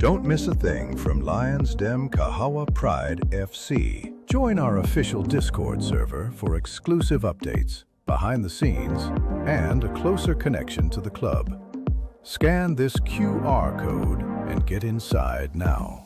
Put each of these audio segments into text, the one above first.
Don't miss a thing from Lions Den Kahawa Pride FC. Join our official Discord server for exclusive updates, behind the scenes, and a closer connection to the club. Scan this QR code and get inside now.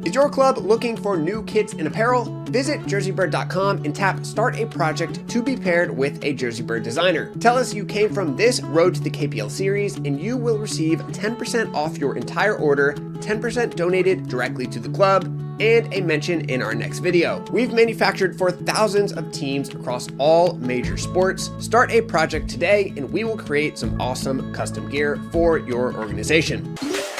Is your club looking for new kits and apparel? Visit JerseyBird.com and tap Start a Project to be paired with a JerseyBird designer. Tell us you came from this Road to the KPL series and you will receive 10% off your entire order, 10% donated directly to the club, and a mention in our next video. We've manufactured for thousands of teams across all major sports. Start a project today and we will create some awesome custom gear for your organization.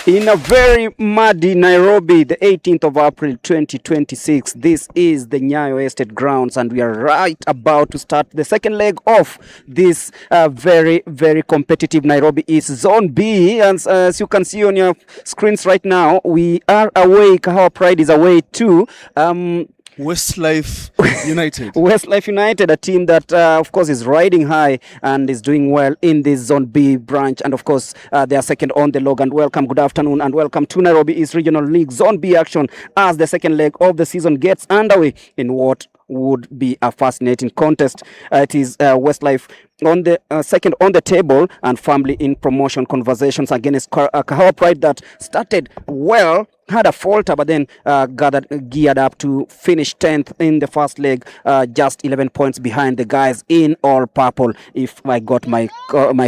In a very muddy Nairobi, the 18th of April 2026, this is the Nyayo Estate grounds, and we are right about to start the second leg of this very, very competitive Nairobi East Zone B. And as you can see on your screens right now, we are away. Kahawa Pride is away too. Westlife United. Westlife United, a team that, of course, is riding high and is doing well in this Zone B branch. And, of course, they are second on the log. And welcome, good afternoon, and welcome to Nairobi East Regional League Zone B action as the second leg of the season gets underway in what would be a fascinating contest. It is Westlife on the second on the table and firmly in promotion conversations against Kahawa Pride that started well, had a falter, but then geared up to finish 10th in the first leg, just 11 points behind the guys in all purple, if I got my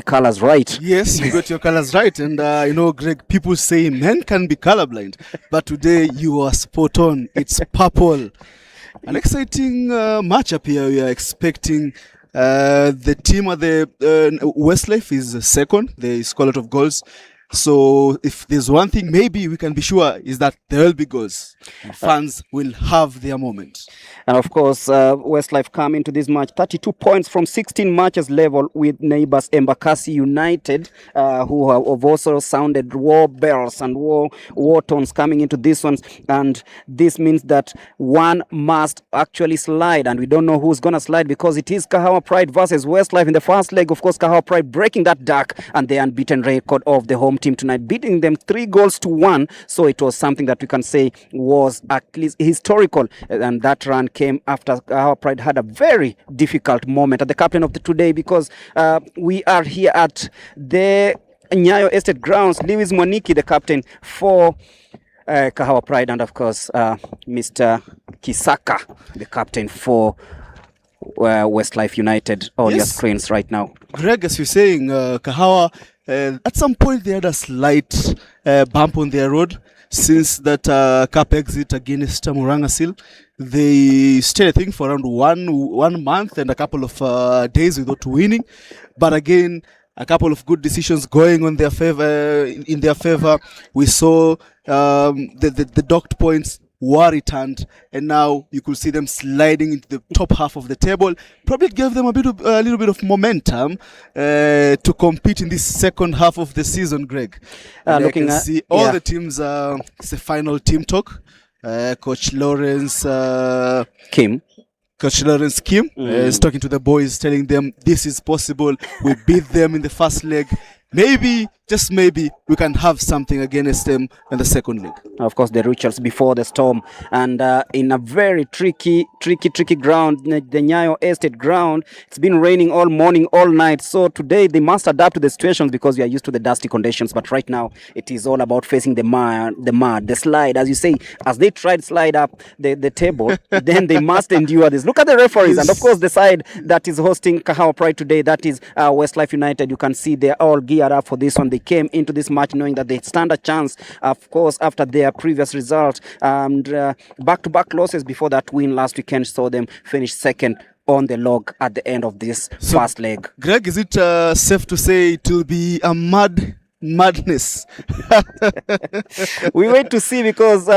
colors right. Yes, you got your colors right. And you know, Greg, people say men can be colorblind, but today you are spot on. It's purple. An exciting matchup here. We are expecting the team at the Westlife is second. They score a lot of goals. So if there's one thing maybe we can be sure is that there will be goals. Fans will have their moment. And of course, Westlife come into this match 32 points from 16 matches level with neighbors Embakasi United, who have also sounded war bells and war tones coming into this one. And this means that one must actually slide. And we don't know who's going to slide because it is Kahawa Pride versus Westlife in the first leg. Of course, Kahawa Pride breaking that dark and the unbeaten record of the home team tonight, beating them 3-1. So it was something that we can say was at least historical. And that run came after our Pride had a very difficult moment at the captain of the today, because we are here at the Nyayo Estate grounds. Lewis Mwaniki, the captain for Kahawa Pride, and of course Mr. Kisaka, the captain for Westlife United on your screens right now. Greg, as you're saying, Kahawa, at some point they had a slight bump on their road since that cup exit against Murangasil. They stayed, I think, for around one month and a couple of days without winning. But again, a couple of good decisions going on their favor. In their favor, we saw the docked points were returned, and now you could see them sliding into the top half of the table. Probably gave them a little bit of momentum to compete in this second half of the season, Greg. Looking at see all the teams. It's the final team talk. Coach Lawrence Kim is talking to the boys, telling them this is possible. We beat them in the first leg. Maybe, just maybe, we can have something against them in the second leg. Of course, the rituals before the storm. And in a very tricky ground, the Nyayo Estate ground, it's been raining all morning, all night. So today they must adapt to the situations because we are used to the dusty conditions. But right now, it is all about facing the mud, the slide. As you say, as they try to slide up the table, then they must endure this. Look at the referees. And of course, the side that is hosting Kahawa Pride today, that is Westlife United. You can see they're all geared up for this one. They came into this match knowing that they stand a chance, of course, after their previous result and back-to-back losses before that win last weekend saw them finish second on the log at the end of this first leg. Greg, is it safe to say it will be a madness? We wait to see, because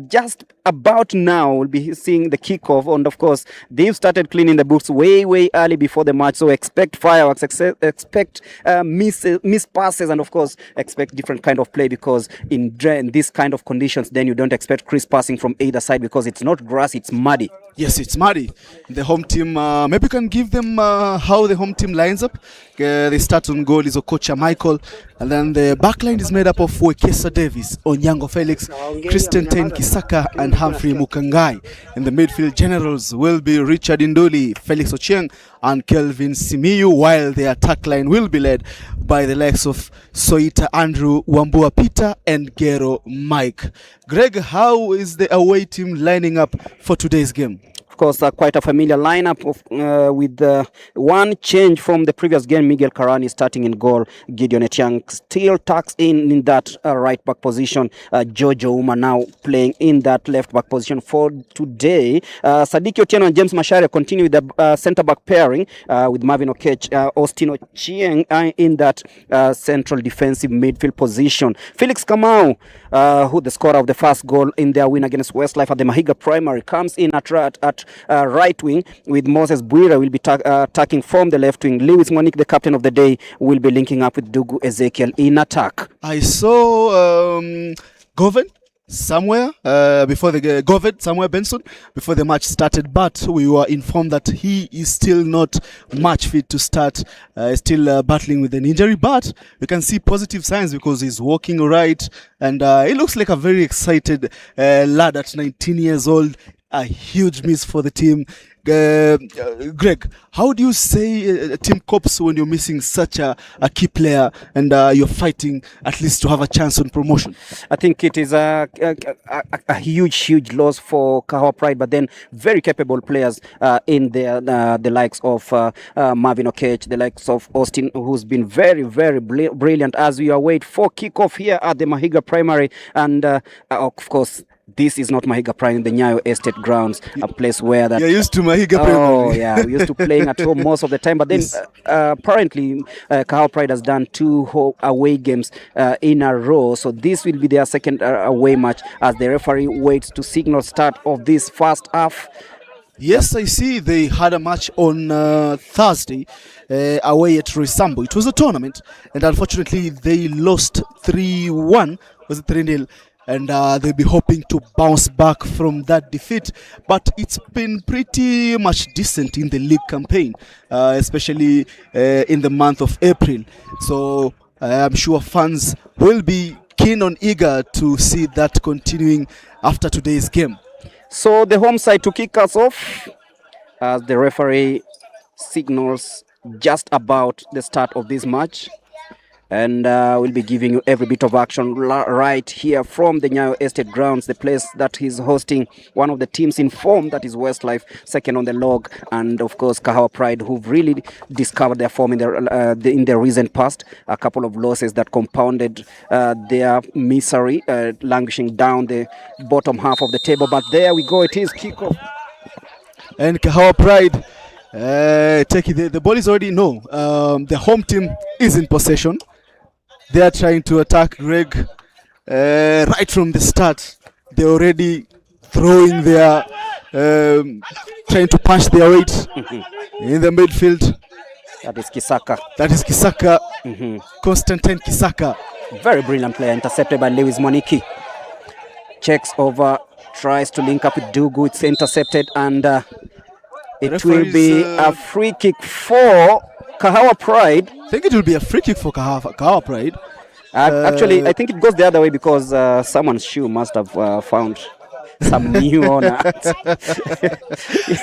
just about now we'll be seeing the kickoff, and of course they've started cleaning the books way early before the match, so expect fireworks, expect miss passes, and of course expect different kind of play, because in this kind of conditions then you don't expect crisp passing from either side, because it's not grass, it's muddy. Yes, it's muddy. The home team, maybe you can give them how the home team lines up. They start on goal is Okocha Michael, and then the back line is made up of Wekesa Davis, Onyango Felix, Christian Ten Kisaka, and Humphrey Mukangai. In the midfield, generals will be Richard Indoli, Felix Ochieng, and Kelvin Simiyu, while the attack line will be led by the likes of Soita Andrew, Wambua Peter, and Gero Mike. Greg, how is the away team lining up for today's game? Of course, quite a familiar lineup with one change from the previous game. Miguel Karani starting in goal. Gideon Etiang still tucks in that right back position. Jojo Uma now playing in that left back position for today. Sadiki Otieno and James Macharia continue with the centre back pairing with Marvin Okech, Austin Ochieng in that central defensive midfield position. Felix Kamau, who the scorer of the first goal in their win against Westlife at the Mahiga Primary, comes in at right wing, with Moses Bwira will be attacking from the left wing. Lewis Monique, the captain of the day, will be linking up with Dugu Ezekiel in attack. I saw Goven somewhere somewhere Benson before the match started, but we were informed that he is still not match fit to start, still battling with an injury, but we can see positive signs because he's walking right, and he looks like a very excited lad at 19 years old. A huge miss for the team. Greg, how do you say team copes when you're missing such a key player and you're fighting at least to have a chance on promotion? I think it is a huge loss for Kahawa Pride, but then very capable players in there, the likes of Marvin Okech, the likes of Austin, who's been very brilliant as we await for kickoff here at the Mahiga Primary, and of course this is not Mahiga Prime, the Nyayo Estate grounds, a place where that... You're used to Mahiga Prime. Oh, yeah, we used to playing at home most of the time. But then, yes. Apparently, Kahawa Pride has done 2 away games in a row. So this will be their second away match as the referee waits to signal start of this first half. Yes, I see they had a match on Thursday away at Roysambu. It was a tournament, and unfortunately, they lost 3-1. Was it 3-0? And they'll be hoping to bounce back from that defeat. But it's been pretty much decent in the league campaign, especially in the month of April. So I'm sure fans will be keen on eager to see that continuing after today's game. So the home side to kick us off as the referee signals just about the start of this match. And we'll be giving you every bit of action right here from the Nyayo Estate grounds, the place that is hosting one of the teams in form, that is Westlife, second on the log, and of course Kahawa Pride, who've really discovered their form in the recent past. A couple of losses that compounded their misery, languishing down the bottom half of the table. But there we go, it is kickoff. And Kahawa Pride, the ball is already the home team is in possession. They are trying to attack Greg right from the start. They're already throwing their, trying to punch their weight in the midfield. That is Kisaka. Constantine Kisaka. Very brilliant player, intercepted by Lewis Moniki. Checks over, tries to link up with Dugu. It's intercepted, and it will be a free kick for Kahawa Pride. I think it will be a free kick for Kahawa Pride. Actually, I think it goes the other way because someone's shoe must have found some new owner.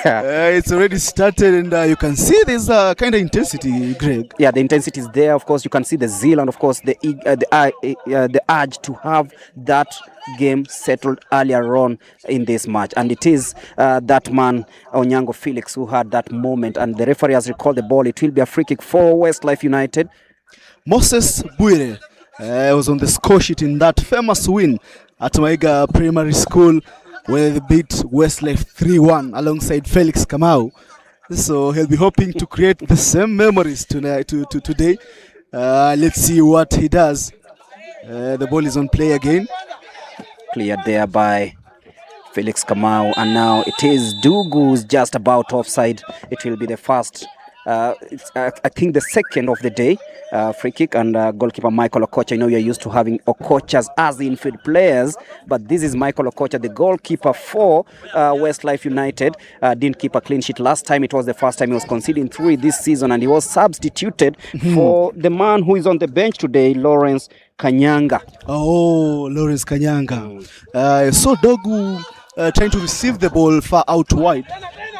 Yeah. It's already started, and you can see there's a kind of intensity, Greg. Yeah, the intensity is there. Of course, you can see the zeal and, of course, the urge to have that game settled earlier on in this match. And it is that man, Onyango Felix, who had that moment. And the referee has recalled the ball. It will be a free kick for Westlife United. Moses Bwire was on the score sheet in that famous win at Maiga Primary School, where they beat Westlife 3-1 alongside Felix Kamau. So he'll be hoping to create the same memories today. Let's see what he does. The ball is on play again. Cleared there by Felix Kamau, and now it is Dugu's just about offside. It will be the first, I think the second of the day, free kick, and goalkeeper Michael Okocha. I know you're used to having Okochas as infield players, but this is Michael Okocha, the goalkeeper for Westlife United. Didn't keep a clean sheet last time. It was the first time he was conceding 3 this season, and he was substituted for the man who is on the bench today, Lawrence Kanyanga. Oh, Lawrence Kanyanga. So Dogu trying to receive the ball far out wide.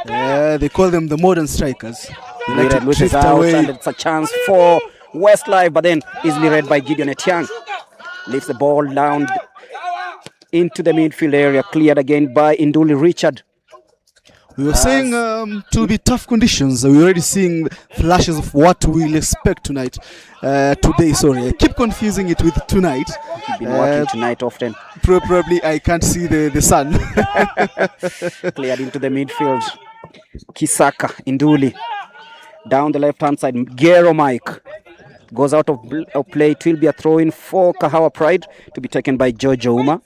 They call them the modern strikers. They like to drift away. And it's a chance for Westlife, but then easily read by Gideon Etiang. Lifts the ball down into the midfield area, cleared again by Induli Richard. We were saying to be tough conditions. We're already seeing flashes of what we'll expect tonight. Today, sorry. I keep confusing it with tonight. You've been working tonight often. Probably I can't see the sun. Cleared into the midfield. Kisaka, Induli. Down the left-hand side, Gero Mike. Goes out of play. It will be a throw-in for Kahawa Pride to be taken by Jojo Uma.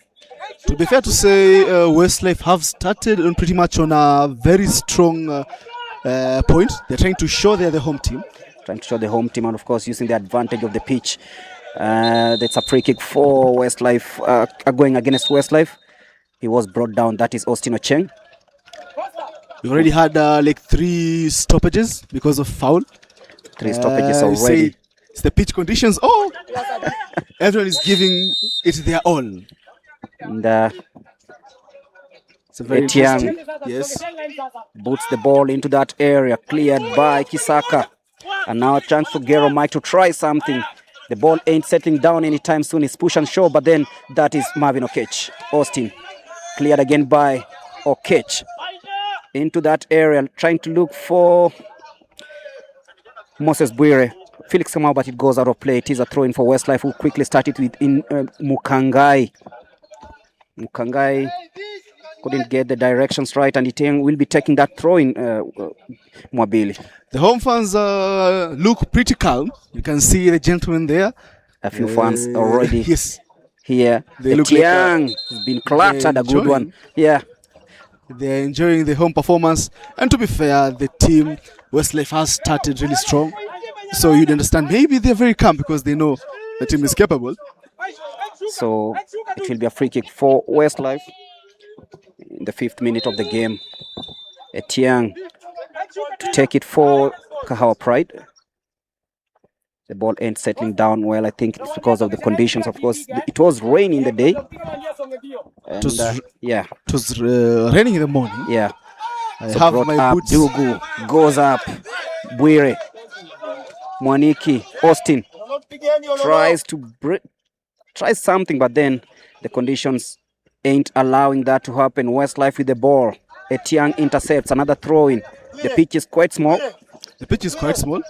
To be fair to say, Westlife have started on pretty much on a very strong point. They're trying to show they're the home team. Trying to show the home team, and of course using the advantage of the pitch. That's a free kick for Westlife, going against Westlife. He was brought down. That is Austin Ocheng. We already had like 3 stoppages because of foul. 3 stoppages already. It's the pitch conditions. Oh, everyone is giving it their all. And it's a very Etiang, yes, boots the ball into that area, cleared by Kisaka. And now a chance for Gero Mike to try something. The ball ain't settling down anytime soon. It's push and show, but then that is Marvin Okech. Austin, cleared again by Okech. Into that area, trying to look for Moses Bwire. Felix Kamau, but it goes out of play. It is a throw-in for Westlife, who quickly started with Mukangai. Mukangai couldn't get the directions right, and Etiang will be taking that throw-in, Mwabili. The home fans look pretty calm. You can see the gentleman there. A few fans already yes. here. They look Etiang has been clattered, a good one. Yeah. They're enjoying the home performance. And to be fair, the team, Westlife, has started really strong. So you'd understand, maybe they're very calm because they know the team is capable. So it will be a free kick for Westlife in the 5th minute of the game. Etiang to take it for Kahawa Pride. The ball ain't settling down well. I think it's because of the conditions. Of course, it was raining the day. And, it was raining in the morning. Yeah. I have my boots. Dugu goes up. Bwire. Mwaniki. Austin tries to try something, but then the conditions ain't allowing that to happen. Westlife with the ball. Etiang intercepts, another throw-in. The pitch is quite small. The pitch is quite small,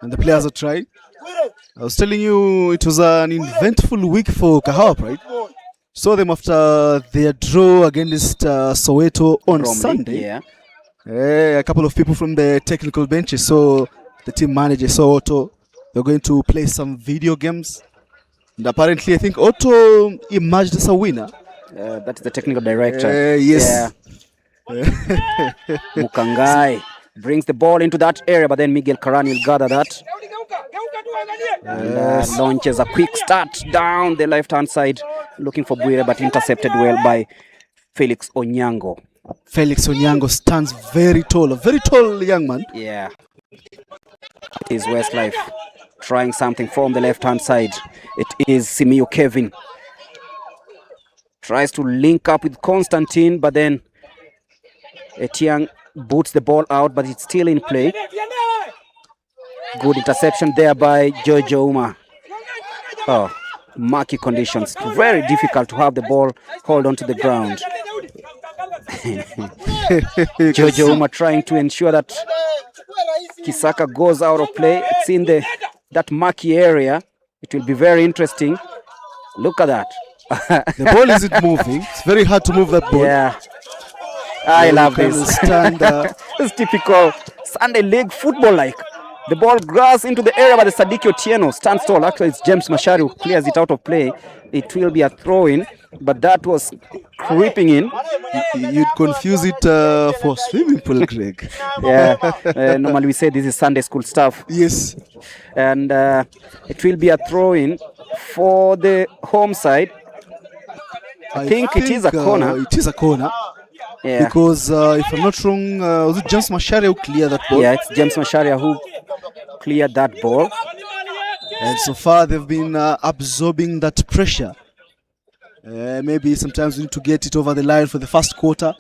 and the players are trying. I was telling you, it was an eventful week for Kahawa Pride. Saw them after their draw against Soweto on Sunday. Yeah. A couple of people from the technical benches. So the team manager saw Otto. They're going to play some video games. And apparently, I think Otto emerged as a winner. That's the technical director. Yes. Yeah. Mukangai brings the ball into that area, but then Miguel Karani will gather that. And launches a quick start down the left-hand side, looking for Bwire, but intercepted well by Felix Onyango. Felix Onyango stands very tall, a very tall young man. Yeah. It is Westlife trying something from the left-hand side. It is Simiyu Kevin. Tries to link up with Constantine, but then Etiang boots the ball out, but it's still in play. Good interception there by Jojo Uma. Oh, murky conditions. Very difficult to have the ball hold on to the ground. Jojo Uma trying to ensure that Kisaka goes out of play. It's in that murky area. It will be very interesting. Look at that. The ball isn't moving. It's very hard to move that ball. Yeah. I love this. It's typical Sunday League football like. The ball grabs into the area, but the Sadiki Otieno stands tall. Actually, it's James Mashari who clears it out of play. It will be a throw-in, but that was creeping in. You'd confuse it for swimming pool, Greg. Yeah, normally we say this is Sunday school stuff. Yes. And it will be a throw-in for the home side. I think it is a corner. It is a corner. Yeah. Because if I'm not wrong, was it James Macharia who cleared that ball? Yeah, it's James Macharia who cleared that ball. And so far they've been absorbing that pressure. Maybe sometimes we need to get it over the line for the first quarter,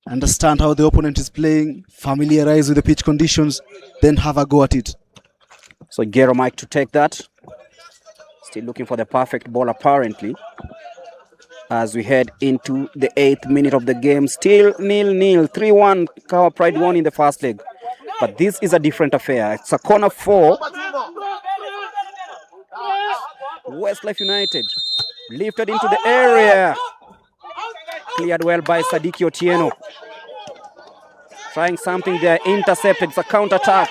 understand how the opponent is playing, familiarize with the pitch conditions, then have a go at it. So Gero Mike to take that. Still looking for the perfect ball apparently. As we head into the 8th minute of the game, still 0-0, 3-1, Kahawa Pride won in the first leg. But this is a different affair. It's a corner for Westlife United. Lifted into the area. Cleared well by Sadiki Otieno. Trying something there, intercepted. It's a counter-attack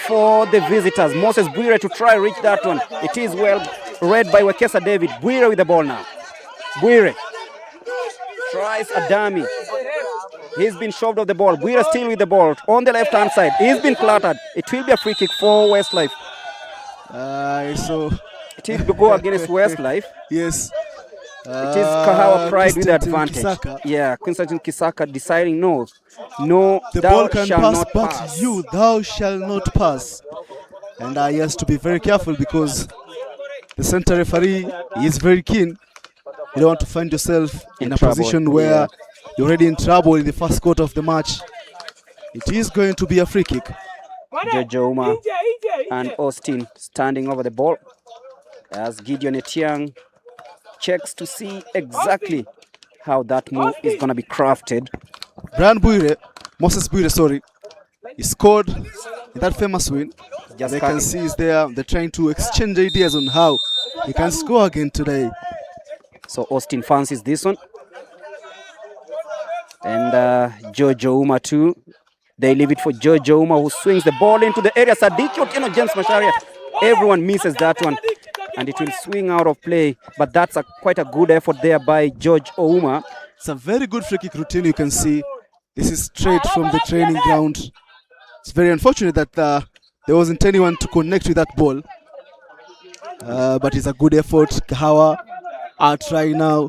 for the visitors. Moses Bwire to try reach that one. It is well read by Wekesa David. Bwire with the ball now. Bwire tries a dummy. He's been shoved off the ball. Bwire still with the ball on the left-hand side. He's been clattered. It will be a free kick for Westlife. So it will go against Westlife. Yes. It is Kahawa Pride with the advantage. Kisaka. Yeah, Constantine Kisaka deciding no, the thou ball can shall pass, not but pass. you, thou shall not pass. And he has to be very careful because the center referee is very keen. You don't want to find yourself in a trouble, position where you're already in trouble in the first quarter of the match. It is going to be a free kick. Jojo Uma and Austin standing over the ball as Gideon Etiang checks to see exactly how that move is going to be crafted. Moses Bwire, he scored in that famous win. They can see he's there. They're trying to exchange ideas on how he can score again today. So Austin fancies this one. And Jojo Uma too. They leave it for Jojo Uma, who swings the ball into the area. Sadiki Otieno, James Macharia. Everyone misses that one. And it will swing out of play. But that's quite a good effort there by George Ouma. It's a very good free kick routine. You can see this is straight from the training ground. It's very unfortunate that there wasn't anyone to connect with that ball. But it's a good effort. Kahawa are trying now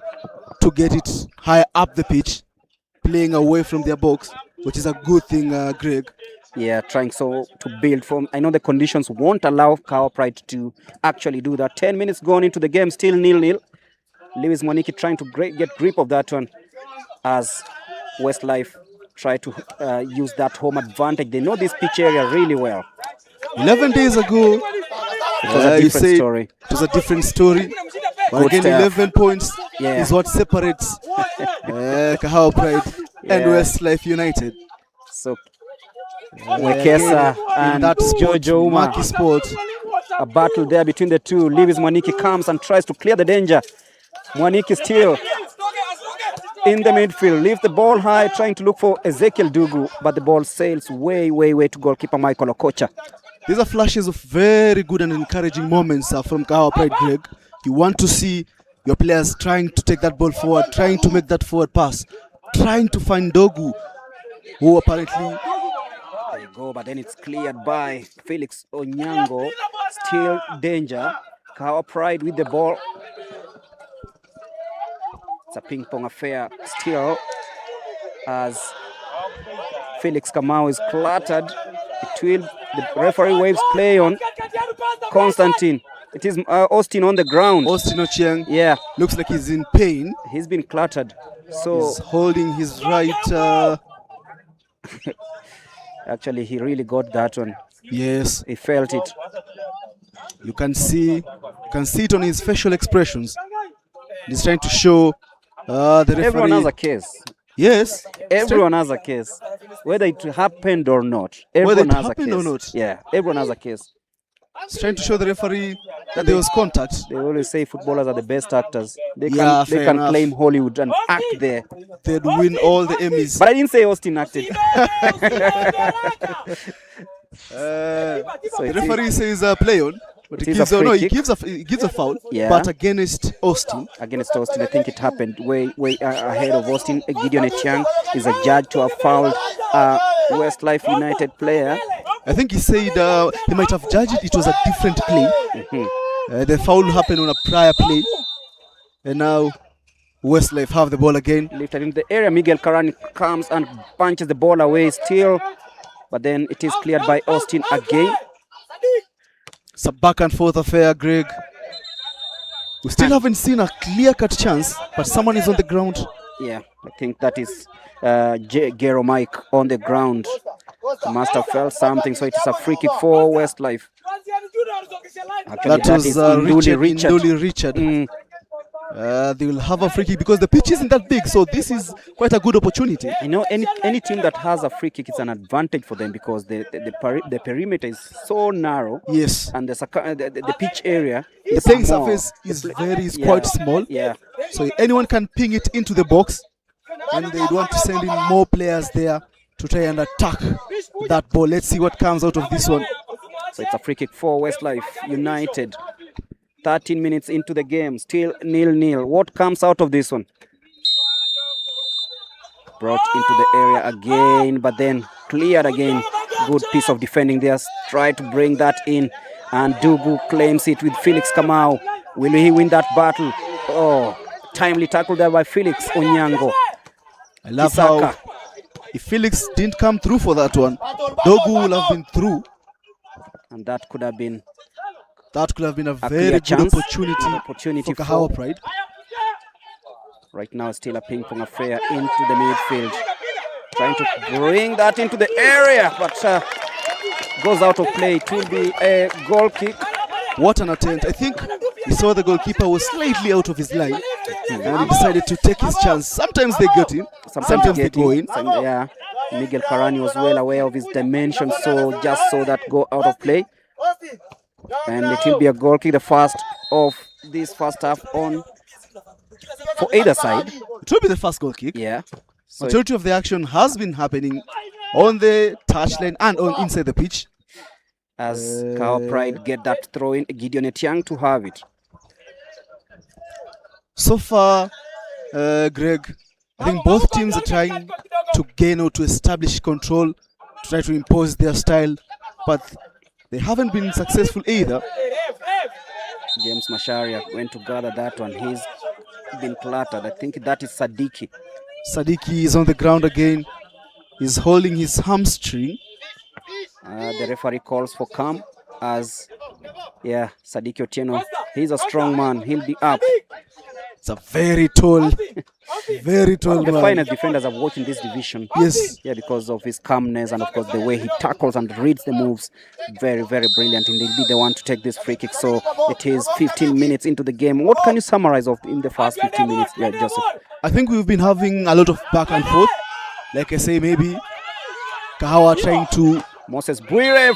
to get it high up the pitch, playing away from their box, which is a good thing, Greg. Yeah, trying to build from. I know the conditions won't allow Kahawa Pride to actually do that. 10 minutes gone into the game, still 0-0. Lewis Mwaniki trying to get grip of that one as Westlife try to use that home advantage. They know this pitch area really well. 11 days ago, it was a different story. It was a different story. But again, 11 points is what separates Kahawa Pride and Westlife United. So Wekesa and Jojo Uma. Sport. A battle there between the two. Lewis Mwaniki comes and tries to clear the danger. Mwaniki still in the midfield. Leaves the ball high, trying to look for Ezekiel Dugu, but the ball sails way to goalkeeper Michael Okocha. These are flashes of very good and encouraging moments from Kahawa Pride, Greg. You want to see your players trying to take that ball forward, trying to make that forward pass, trying to find Dogu, who apparently... There you go, but then it's cleared by Felix Onyango. Still danger. Kahawa Pride with the ball. It's a ping-pong affair still as Felix Kamau is clattered. The referee waves play on Constantine. It is Austin on the ground. Austin Ochieng. Yeah. Looks like he's in pain. He's been clattered. So he's holding his right... Actually, he really got that one. Yes. He felt it. You can see it on his facial expressions. He's trying to show the referee. Everyone has a case. Yes. Everyone has a case. Whether it happened or not. Everyone has a case. Or not. Yeah, everyone has a case. He's trying to show the referee that there was contact. They always say footballers are the best actors. They can claim Hollywood and act there. They'd win all the Emmys. But I didn't say Austin acted. So the referee says play on. But It he is a gives, free he kick. gives a foul, Yeah. but against Austin. Against Austin, I think it happened way ahead of Austin. Gideon Etiang is a judge to have fouled Westlife United player. I think he said he might have judged it was a different play. The foul happened on a prior play. And now Westlife have the ball again. Lifted into the area. Miguel Carani comes and punches the ball away still. But then it is cleared by Austin again. It's a back and forth affair, Greg. We still haven't seen a clear-cut chance, but someone is on the ground. Yeah, I think that is Gero Mike on the ground. He must have felt something, so it is a free kick for Westlife. Actually, That was is Nduli Richard. They will have a free kick because the pitch isn't that big, so this is quite a good opportunity. You know, any team that has a free kick, it's an advantage for them because the perimeter is so narrow. Yes. And the pitch area, The playing surface is quite small. Yeah. So anyone can ping it into the box, and they want to send in more players there to try and attack that ball. Let's see what comes out of this one. So it's a free kick for Westlife United. 13 minutes into the game, still 0-0. What comes out of this one? Brought into the area again, but then cleared again. Good piece of defending there. Try to bring that in, and Dugu claims it with Felix Kamau. Will he win that battle? Oh, timely tackle there by Felix Onyango. I love how if Felix didn't come through for that one, Dogu will have been through. And that could have been a very good opportunity for Kahawa Pride. Right now, still a ping pong affair into the midfield. Trying to bring that into the area, but goes out of play. It will be a goal kick. What an attempt. I think we saw the goalkeeper was slightly out of his line and he decided to take his chance. Sometimes they get in, sometimes they go in. Yeah, Miguel Carani was well aware of his dimensions, so just saw that go out of play. And it will be a goal kick, the first of this first half on for either side. It will be the first goal kick. Yeah. So majority of the action has been happening on the touchline and on inside the pitch. As Kahawa Pride get that throw in, Gideon Etiang to have it. So far, Greg, I think both teams are trying to gain or to establish control, to try to impose their style, but they haven't been successful either. James Masharia went to gather that one. He's been clattered. I think that is Sadiki. Sadiki is on the ground again. He's holding his hamstring. The referee calls for calm as, Sadiki Otieno, he's a strong man. He'll be up. It's a very tall man. The finest defenders I've watched in this division. Yes. Yeah, because of his calmness and, of course, the way he tackles and reads the moves. Very, very brilliant. And he'll be the one to take this free kick. So it is 15 minutes into the game. What can you summarize of in the first 15 minutes, Joseph? I think we've been having a lot of back and forth. Like I say, maybe Kahawa trying to... Moses Bwire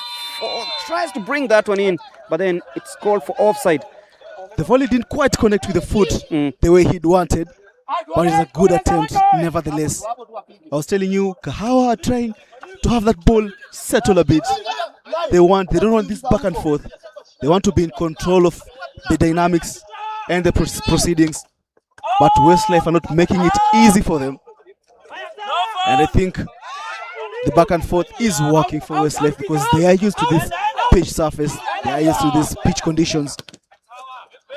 tries to bring that one in, but then it's called for offside. The volley didn't quite connect with the foot the way he'd wanted, but it's a good attempt nevertheless. I was telling you, Kahawa are trying to have that ball settle a bit. They don't want this back and forth. They want to be in control of the dynamics and the proceedings, but Westlife are not making it easy for them. And I think the back and forth is working for Westlife because they are used to this pitch surface. They are used to these pitch conditions.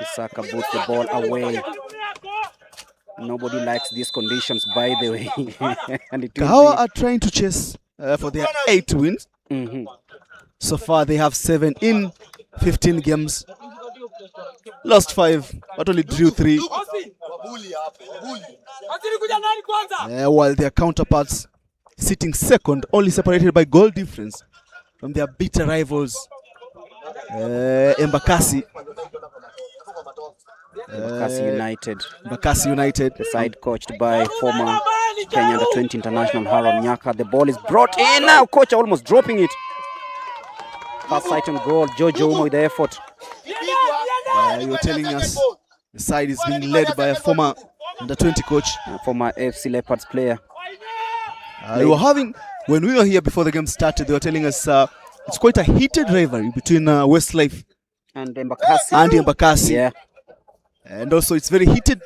Kisaka puts the ball away. Nobody likes these conditions, by the way. And Kahawa are trying to chase for their 8 wins. So far, they have 7 in 15 games. Lost 5, but only drew 3. While their counterparts sitting second, only separated by goal difference from their bitter rivals, Embakasi. Embakasi United. The side coached by former Kenya Under-20 international Haron Nyaka. The ball is brought in now. Coach almost dropping it. Pass sight on goal. Jojo Umo with the effort. You're telling us the side is being led by a former Under-20 coach. Former FC Leopards player. When we were here before the game started, they were telling us it's quite a heated rivalry between Westlife And Mbakasi. Andy Mbakasi. Yeah. And also it's very heated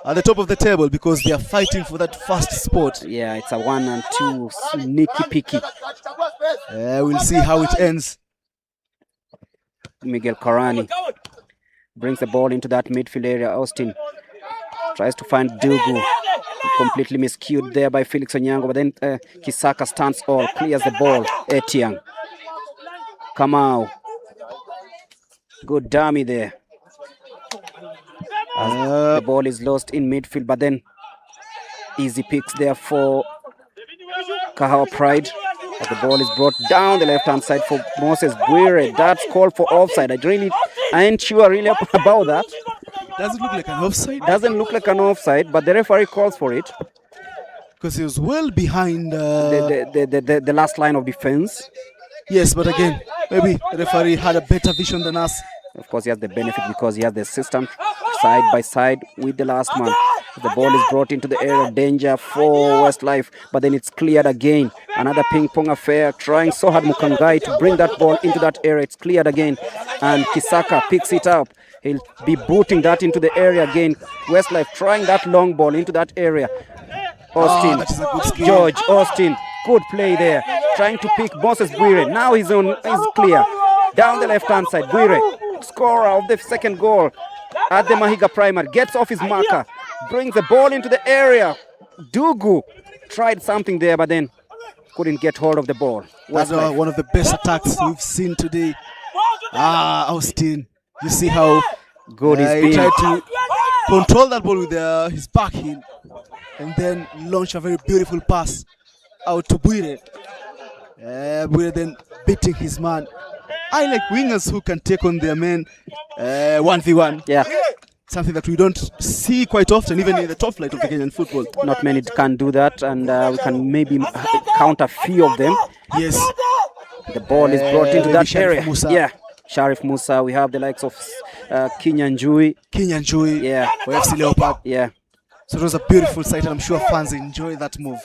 at the top of the table because they are fighting for that first spot. Yeah, it's a 1 and 2 sneaky picky. We'll see how it ends. Miguel Karani brings the ball into that midfield area. Austin tries to find Dugu. Completely miscued there by Felix Onyango, but then Kisaka stands all, clears the ball. Etiang. Kamau. Good dummy there. The ball is lost in midfield, but then easy picks there for Kahawa Pride. But the ball is brought down the left-hand side for Moses Bwire. That's called for offside. I ain't sure really about that. Doesn't look like an offside. Doesn't look like an offside, but the referee calls for it. Because he was well behind the last line of defense. Yes, but again, maybe the referee had a better vision than us. Of course, he has the benefit because he has the assistant side by side with the last man. The ball is brought into the area of danger for Westlife, but then it's cleared again. Another ping-pong affair, trying so hard Mukangai to bring that ball into that area. It's cleared again, and Kisaka picks it up. He'll be booting that into the area again. Westlife trying that long ball into that area. Austin, that is a good skill. George, Austin, good play there. Trying to pick Moses Bwire. Now he's clear. Down the left-hand side, Bwire, scorer of the second goal at the Mahiga Primary, gets off his marker, brings the ball into the area. Dugu tried something there, but then couldn't get hold of the ball. That's one of the best attacks we've seen today. Austin, you see how good he's been. He tried to control that ball with his back heel and then launch a very beautiful pass out to Bwire. Bwire then beating his man. I like wingers who can take on their men 1v1. Yeah. Something that we don't see quite often, even in the top flight of the Kenyan football. Not many can do that, and we can maybe count a few of them. Yes. The ball is brought into that Sharif area. Musa. Yeah. Sharif Musa. We have the likes of Kinyanjui. Yeah. For FC Leopard. Yeah. So it was a beautiful sight, and I'm sure fans enjoy that move.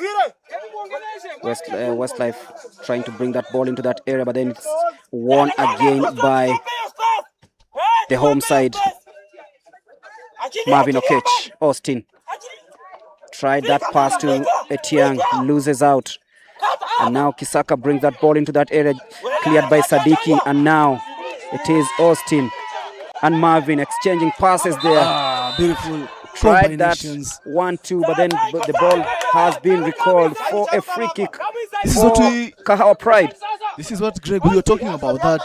Westlife trying to bring that ball into that area, but then it's won again by the home side. Marvin Okech, Austin tried that pass to Etiang, loses out, and now Kisaka brings that ball into that area, cleared by Sadiki, and now it is Austin and Marvin exchanging passes there. Beautiful. Tried that 1-2, but then the ball has been recalled for a free kick for Kahawa Pride. This is what, Greg, we were talking about, that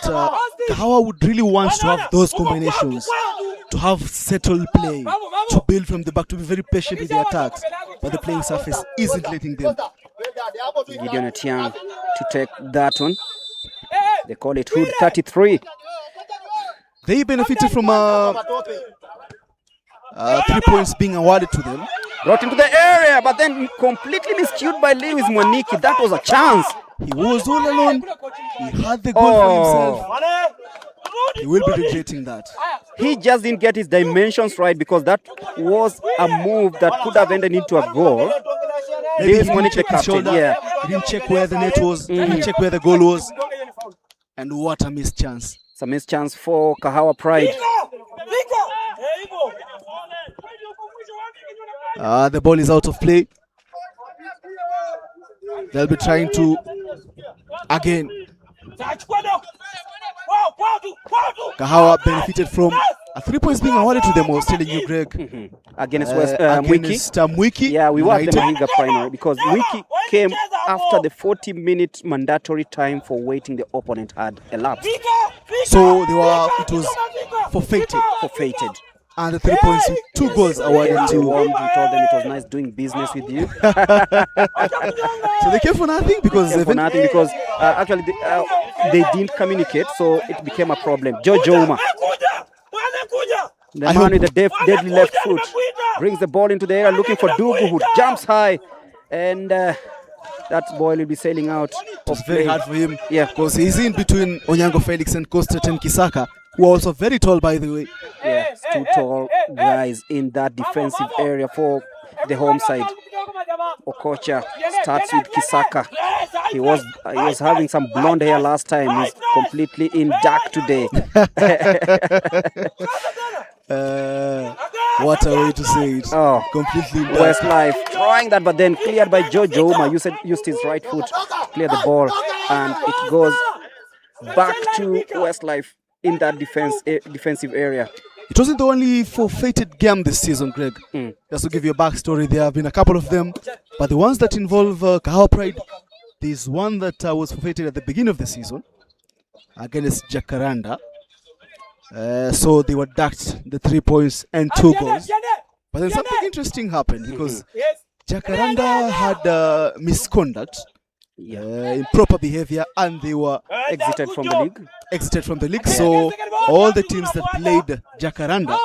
Kahawa would really want to have those combinations, to have settled play, to build from the back, to be very patient with the attacks, but the playing surface isn't letting them. Gideon Etiang to take that one. They call it Hood 33. They benefited from 3 points being awarded to them. Brought into the area, but then completely miscued by Lewis Mwaniki. That was a chance. He was all alone. He had the goal for himself. He will be regretting that. He just didn't get his dimensions right, because that was a move that could have ended into a goal. Lewis Mwaniki, the captain, he didn't check where the net was, he didn't check where the goal was. And what a missed chance. It's a missed chance for Kahawa Pride. The ball is out of play. They'll be trying to again. Kahawa benefited from 3 points being awarded to them. I was telling you, Greg. Against Mwiki. Yeah, we were at the Mahiga Primary, because Mwiki came after the 40-minute mandatory time for waiting the opponent had elapsed. So it was forfeited. And the 3 points with 2 goals awarded to. We told them it was nice doing business with you. So they came for nothing because actually they didn't communicate, so it became a problem. George Ouma, the man with the deadly left foot, brings the ball into the air looking for Dugu, who jumps high, and that ball will be sailing out. It's very hard for him. Yeah, because he's in between Onyango Felix and Konstantin Kisaka, who are also very tall, by the way. Yeah, it's 2 tall guys in that defensive area for the home side. Okocha starts with Kisaka. He was having some blonde hair last time. He's completely in dark today. What a way to say it. Oh, Completely in dark. Westlife trying that, but then cleared by Jojo Uma. Used his right foot to clear the ball, and it goes back to Westlife in that defensive area. It wasn't the only forfeited game this season, Greg. Just to give you a backstory, there have been a couple of them, but the ones that involve Kahawa Pride, there's one that was forfeited at the beginning of the season against Jacaranda. So they were ducked the 3 points and 2 goals. But then something interesting happened because Jacaranda had misconduct, improper behavior, and they were Exited from the league. So all the teams that played Jacaranda,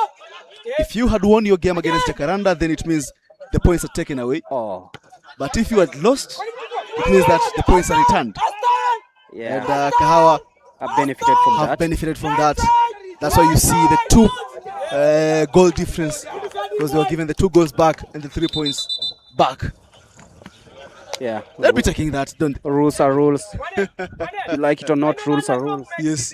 if you had won your game against Jacaranda, then it means the points are taken away. Oh, But if you had lost, it means that the points are returned. yeah. And Kahawa Have benefited from that. That's why you see the 2 goal difference, because they were given the 2 goals back and the 3 points back. Yeah. They'll be taking that, don't they? Rules are rules. You like it or not, rules are rules. Yes.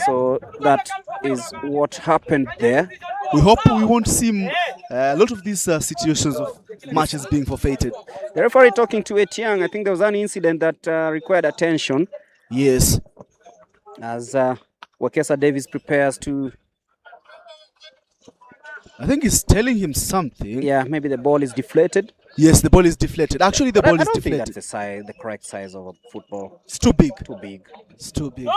So that is what happened there. We hope we won't see a lot of these situations of matches being forfeited. The referee talking to Etiang. I think there was an incident that required attention Yes. as Wakesa Davis prepares to. I think he's telling him something. Yeah, maybe the ball is deflated. Yes, the ball is deflated. Actually, the But ball I is don't think deflated. that's the correct size of a football. It's too big. Too big. It's too big.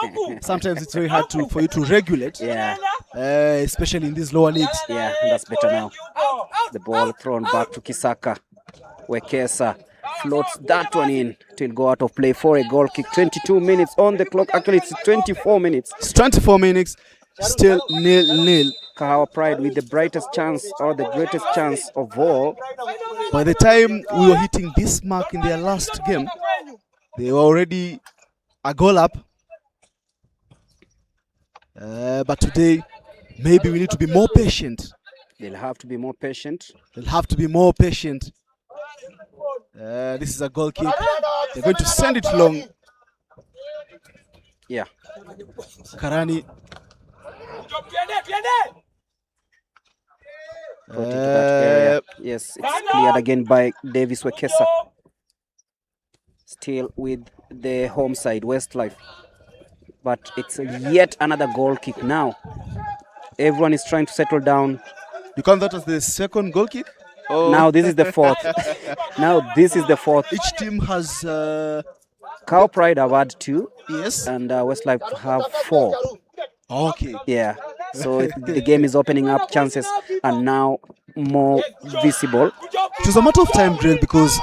Sometimes it's very hard for you to regulate, Yeah, especially in these lower leagues. yeah, that's better now. The ball thrown back to Kisaka. Wekesa floats that one in till go out of play for a goal kick. 22 minutes on the clock. Actually, it's 24 minutes. It's 24 minutes, still 0-0. Kahawa Pride with the brightest chance or the greatest chance of all. By the time we were hitting this mark in their last game, they were already a goal up. But today, maybe we need to be more patient. They'll have to be more patient. They'll have to be more patient. This is a goal kick. They're going to send it long. Yeah. Karani. Got into that area. Yes, it's cleared again by Davis Wekesa. Still with the home side, Westlife. But it's yet another goal kick now. Everyone is trying to settle down. You count that as the second goal kick? Oh. Now this is the fourth. Now this is the fourth. Each team has... Kahawa Pride have had 2. Yes. And Westlife have 4. Okay. Yeah. So the game is opening up. Chances are now more visible. It was a matter of time, Greg, because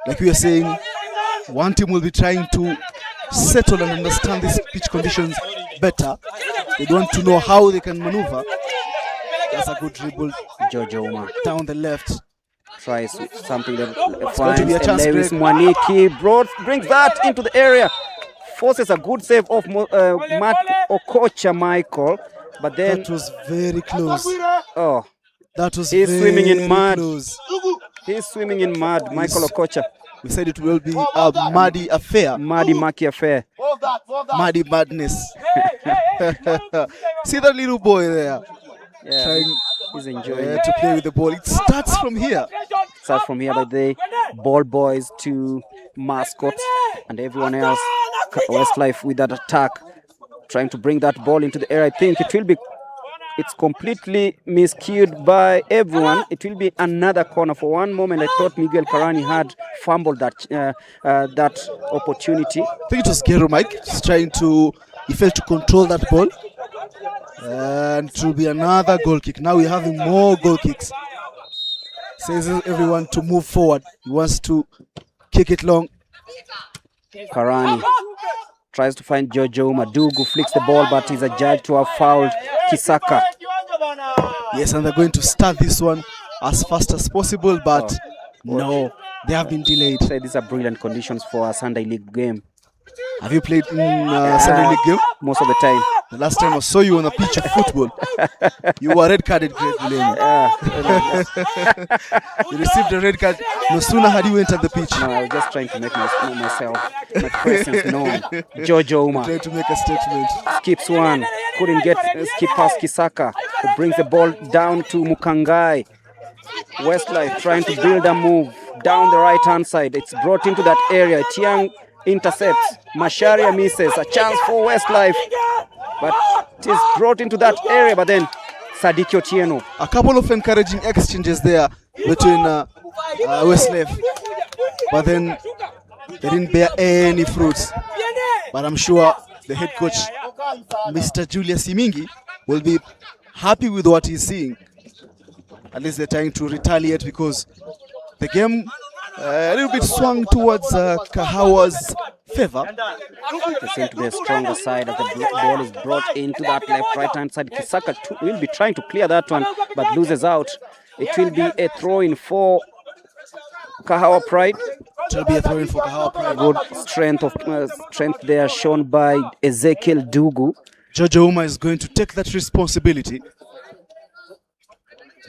like we were saying, one team will be trying to settle and understand these pitch conditions better. They want to know how they can maneuver. That's a good dribble. Jojo Uma Down the left. tries something that going to be a finds chance, Lewis Greg. Mwaniki brings that into the area. Forces a good save of Matt Okocha Michael. But then, That was very close. oh, That was He's very swimming in mud. close. he's swimming in mud. Michael Okocha. We said it will be a muddy affair. Muddy Maki affair. Muddy madness. See that little boy there Yeah, trying he's enjoying to play with the ball. It starts from here. Start from here, but the ball boys to mascots and everyone else. Westlife with that attack, trying to bring that ball into the air. I think it's completely miscued by everyone. It will be another corner. For one moment, I thought Miguel Karani had fumbled that opportunity. I think it was Gero Mike just he failed to control that ball. And it will be another goal kick. Now we're having more goal kicks. Says everyone to move forward. He wants to kick it long. Karani tries to find Jojo Madugu, flicks the ball, but he's adjudged to have fouled Kisaka. Yes, and they're going to start this one as fast as possible, but no, they have been delayed. So these are brilliant conditions for a Sunday League game. Have you played in Sunday League game? Most of the time. The last time I saw you on a pitch of football, you were red carded, Great William. You received a red card. No sooner had you entered the pitch. No, I was just trying to make my presence known. Jojo Uma Trying to make a statement. skips one, couldn't get skip past Kisaka, who brings the ball down to Mukangai. Westlife trying to build a move down the right hand side. It's brought into that area. Tiang intercepts. Masharia misses. A chance for Westlife, but it is brought into that area. But then Sadiki Otieno. A couple of encouraging exchanges there between Westlife, but then they didn't bear any fruits. But I'm sure the head coach, Mr. Julius Imingi, will be happy with what he's seeing. At least they're trying to retaliate because the game a little bit swung towards Kahawa's favor. They seem to be a stronger side as the ball is brought into that left-right hand side. Kisaka will be trying to clear that one, but loses out. It will be a throw-in for Kahawa Pride. It will be a throw-in for Kahawa Pride. Good strength there shown by Ezekiel Dugu. Jojo Uma is going to take that responsibility.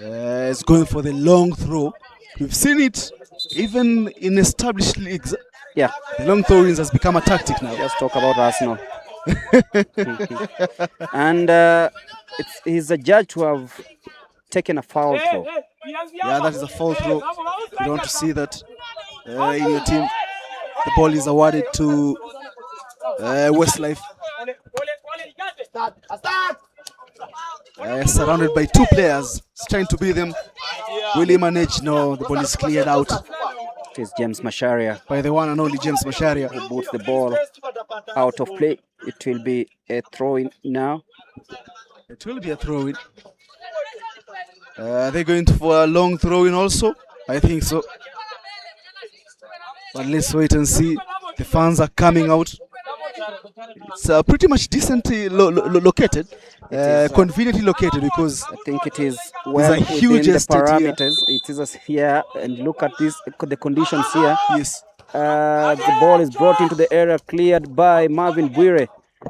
Is going for the long throw. We've seen it even in established leagues. Yeah, the long throw-ins has become a tactic now. Let's talk about Arsenal. And he's a judge to have taken a foul throw. Yeah, that is a foul throw. You don't want to see that in your team. The ball is awarded to Westlife. Surrounded by two players, he's trying to beat them. Will he manage? No, the ball is cleared out. It is James Masharia. By the one and only James Masharia. Who boots the ball out of play. It will be a throw-in now. It will be a throw-in. They're going for a long throw-in also? I think so. But let's wait and see. The fans are coming out. It's pretty much decently located, conveniently located, because I think it is well a huge within the parameters. Here. It is a here, and look at this, the conditions here. Yes. The ball is brought into the area, cleared by Marvin Bwire.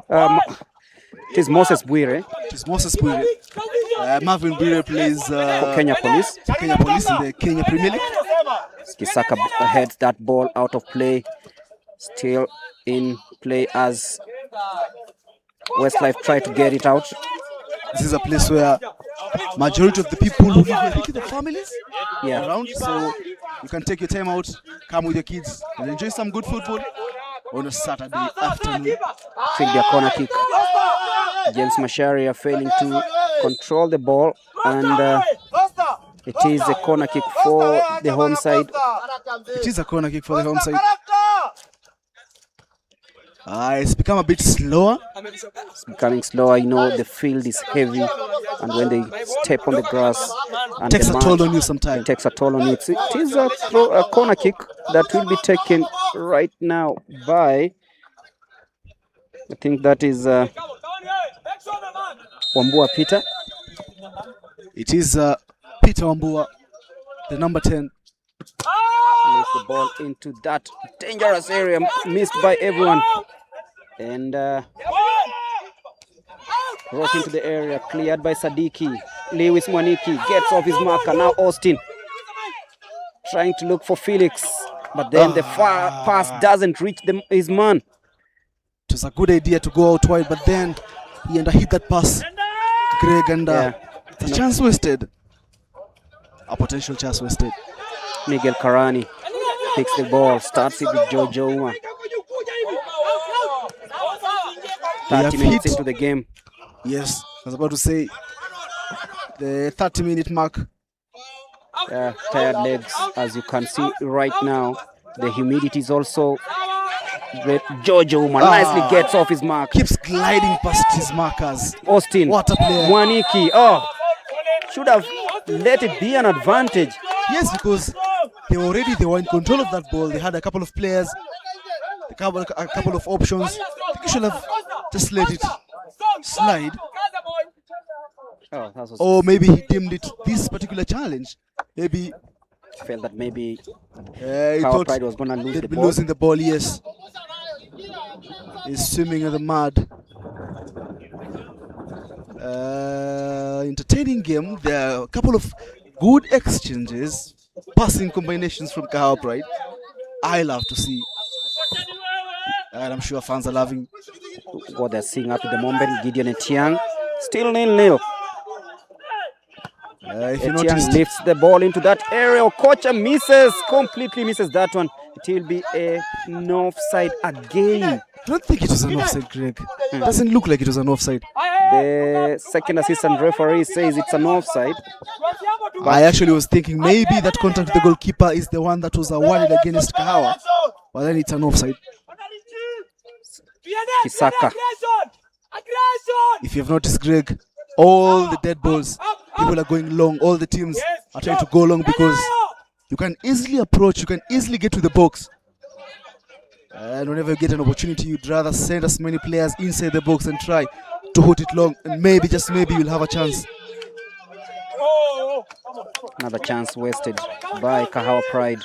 It is Moses Bwire. It is Moses Bwire. Marvin Bwire plays for Kenya Police. Kenya Police in the Kenya Premier League. Kisaka heads that ball out of play. Still in play as Westlife try to get it out. This is a place where majority of the people who live here, I think the families around, so you can take your time out, come with your kids and enjoy some good football on a Saturday afternoon. It will be a corner kick. James Masharia failing to control the ball, and it is a corner kick for the home side. It is a corner kick for the home side. It's become a bit slower. It's becoming slower. You know, the field is heavy, and when they step on the grass, and it takes a toll on you sometimes. It takes a toll on you. It is a corner kick that will be taken right now by, I think that is Wambua Peter. It is Peter Wambua, the number 10. Lays the ball into that dangerous area, missed by everyone, and brought into the area, cleared by Sadiki. Lewis Mwaniki gets off his marker. Now Austin trying to look for Felix, but then the far pass doesn't reach his man. It was a good idea to go out wide, but then he hit that pass, Greg, and it's a chance wasted. A potential chance wasted. Miguel Karani picks the ball, starts it with Jojo Uma. 30 minutes into the game. Yes, I was about to say the 30-minute mark. Tired legs, as you can see right now. The humidity is also great. Jojo Uma nicely gets off his mark. Keeps gliding past his markers. Austin. What a player. Mwaniki. Should have let it be an advantage. Yes, because they were in control of that ball. They had a couple of players, a couple of options. They should have just let it slide. Or maybe he deemed it this particular challenge. Maybe he felt that maybe he thought Pride was going to lose they'd the be ball. losing the ball. Yes. is swimming in the mud. Entertaining game. There are a couple of good exchanges, passing combinations from Kahawa Pride. I love to see, and I'm sure fans are loving what they're seeing at the moment. Gideon Etiang still 0-0. if you Etiang noticed, lifts the ball into that area. Okocha completely misses that one. It will be an offside again. I don't think it was an offside, Greg. Doesn't look like it was an offside. The second assistant referee says it's an offside. I actually was thinking maybe that contact with the goalkeeper is the one that was awarded against Kahawa, but then it's an offside. Kisaka. If you've noticed, Greg, all the dead balls, people are going long. All the teams are trying to go long because you can easily approach, you can easily get to the box. And whenever you get an opportunity, you'd rather send as many players inside the box and try to hit it long, and maybe, just maybe, you'll have a chance. Another chance wasted by Kahawa Pride.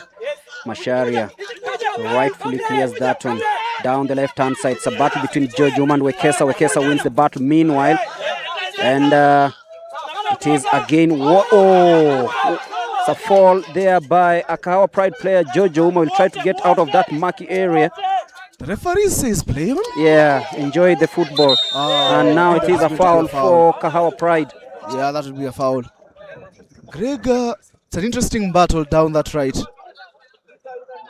Masharia rightfully clears that one. Down the left-hand side, it's a battle between George Uma and Wekesa. Wekesa wins the battle meanwhile. And it is again, it's a fall there by a Kahawa Pride player. George Uma will try to get out of that murky area. The referee says play on. Yeah, enjoy the football. And now it is a foul for Kahawa Pride. Yeah, that would be a foul. Greg, it's an interesting battle down that right.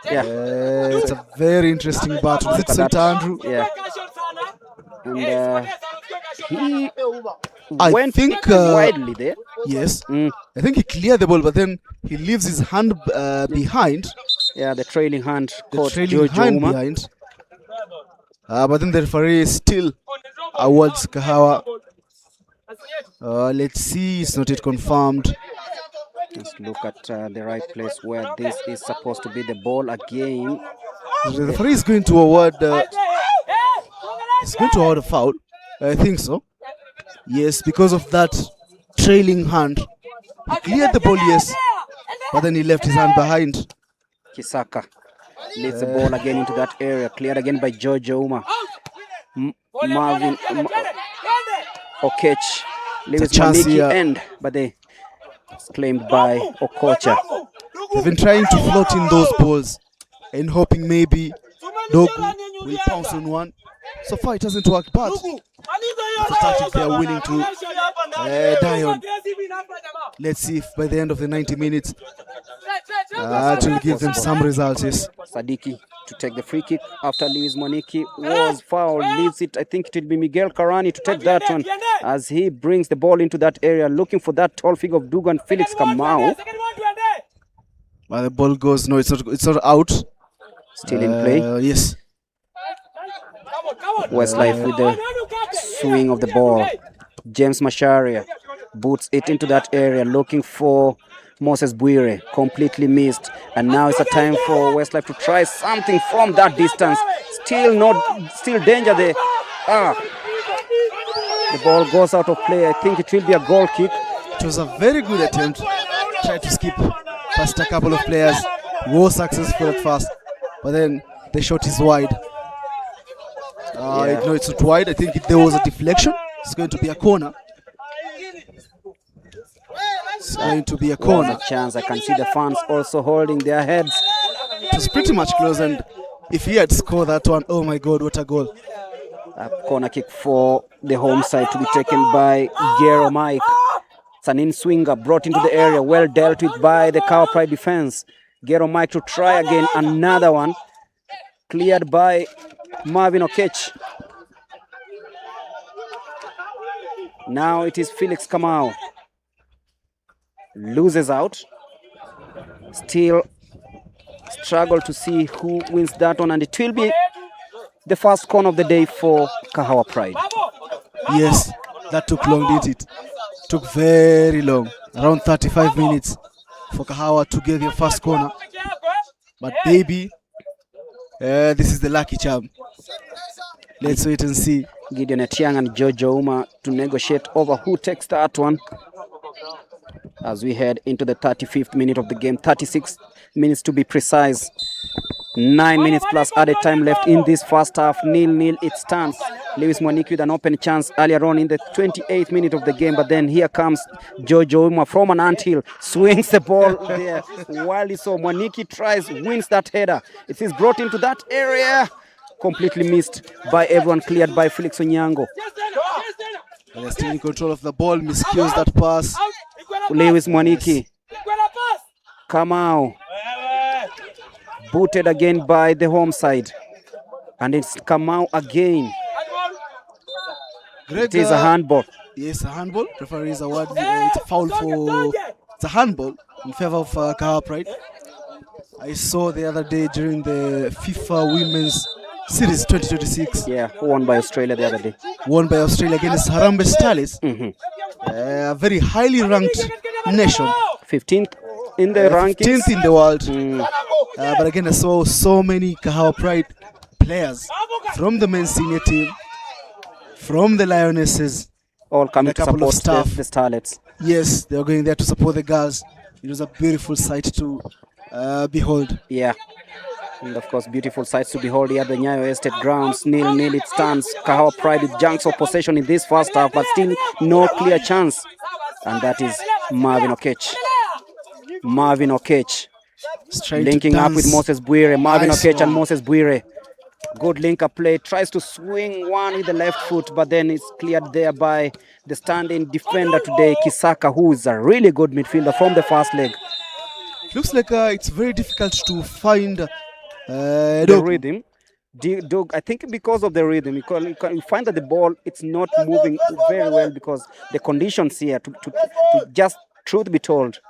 Yeah. It's a very interesting battle. Is it St. Andrew? Yeah. And he I went think widely there. Yes. I think he cleared the ball, but then he leaves his hand behind. Yeah, the trailing hand The caught trailing George hand Uma. behind. But then the referee still awards Kahawa. Let's see, it's not yet confirmed. Let's look at the right place where this is supposed to be the ball again. The referee is going to award. He's going to award a foul. I think so. Yes, because of that trailing hand. He cleared the ball, yes, but then he left his hand behind. Kisaka leads the ball again into that area. Cleared again by George Uma. Marvin Okech leaves chance Maniki here. end, but it's claimed by Okocha. They've been trying to float in those balls and hoping maybe Dogu will pounce on one. So far it hasn't worked, but it's a tactic they are willing to die on. Let's see if by the end of the 90 minutes it will give them some results. Yes. Sadiki to take the free kick after Lewis Moniki was fouled. Leaves it, I think it will be Miguel Karani to take that one as he brings the ball into that area looking for that tall figure of Dugan Felix Kamau. But the ball goes, no, it's not out. Still in play. Yes. Westlife with the swing of the ball. James Masharia boots it into that area looking for Moses Buire. Completely missed. And now it's a time for Westlife to try something from that distance. Still danger there. The ball goes out of play. I think it will be a goal kick. It was a very good attempt. Tried to skip past a couple of players. Was successful at first, but then the shot is wide. No, it's not wide. I think if there was a deflection, it's going to be a corner. It's going to be a corner. A chance. I can see the fans also holding their heads. It was pretty much close, and if he had scored that one, oh my God, what a goal! A corner kick for the home side to be taken by Gero Mike. It's an in-swinger brought into the area, well dealt with by the Kahawa Pride defense. Gero Mike to try again, another one. Cleared by Marvin Okech. Now it is Felix Kamau. Loses out. Still struggle to see who wins that one, and it will be the first corner of the day for Kahawa Pride. Yes, that took long, didn't it? Took very long, around 35 minutes for Kahawa to get their first corner. But maybe this is the lucky charm. Let's wait and see. Gideon Etiang and George Uma to negotiate over who takes that one. As we head into the 35th minute of the game, 36 minutes to be precise. 9 minutes plus added time left in this first half. 0-0 it stands. Lewis Mwaniki with an open chance earlier on in the 28th minute of the game, but then here comes Jojo Uma from an anthill, swings the ball there wildly. So Mwaniki tries, wins that header. It is brought into that area, completely missed by everyone, cleared by Felix Onyango. They're still in control of the ball, miscues that pass. Lewis Mwaniki. Kamau. Booted again by the home side. And it's Kamau again. Greg, it is a handball. Yes, a handball. Referee is awarded it's a foul for... It's a handball in favor of Kahawa Pride. I saw the other day during the FIFA Women's Series 2026. Yeah, won by Australia the other day. Won by Australia against Harambee Starlets. A very highly ranked nation. 15th in the rankings. 15th in the world. But again, I saw so many Kahawa Pride players from the men's senior team, from the Lionesses, all coming to support the Starlets. Yes, they were going there to support the girls. It was a beautiful sight to behold. Yeah. And of course, beautiful sights to behold here at the Nyayo Estate grounds. 0-0 it stands. Kahawa Pride with junks of possession in this first half, but still no clear chance. And that is Marvin Okech. Marvin Okech linking up with Moses Bwire. Marvin Okech and Moses Bwire. Good link-up play. Tries to swing one with the left foot, but then it's cleared there by the standing defender today, Kisaka, who is a really good midfielder from the first leg. Looks like it's very difficult to find the rhythm. I think because of the rhythm, you find that the ball, it's not moving very well because the conditions here, to just truth be told,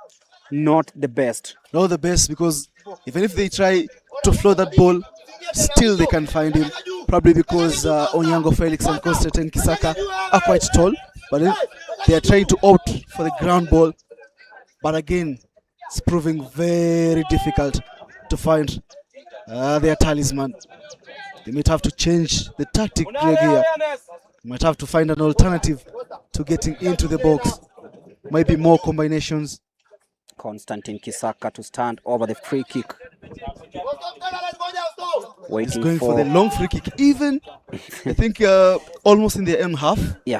not the best. Not the best, because even if they try to float that ball, still they can find him. Probably because Onyango Felix and Constantine Kisaka are quite tall, but they are trying to opt for the ground ball. But again, it's proving very difficult to find their talisman. They might have to change the tactic here. They might have to find an alternative to getting into the box. Maybe more combinations. Constantine Kisaka to stand over the free kick. He's going for the long free kick. Even, I think, almost in the end half. Yeah.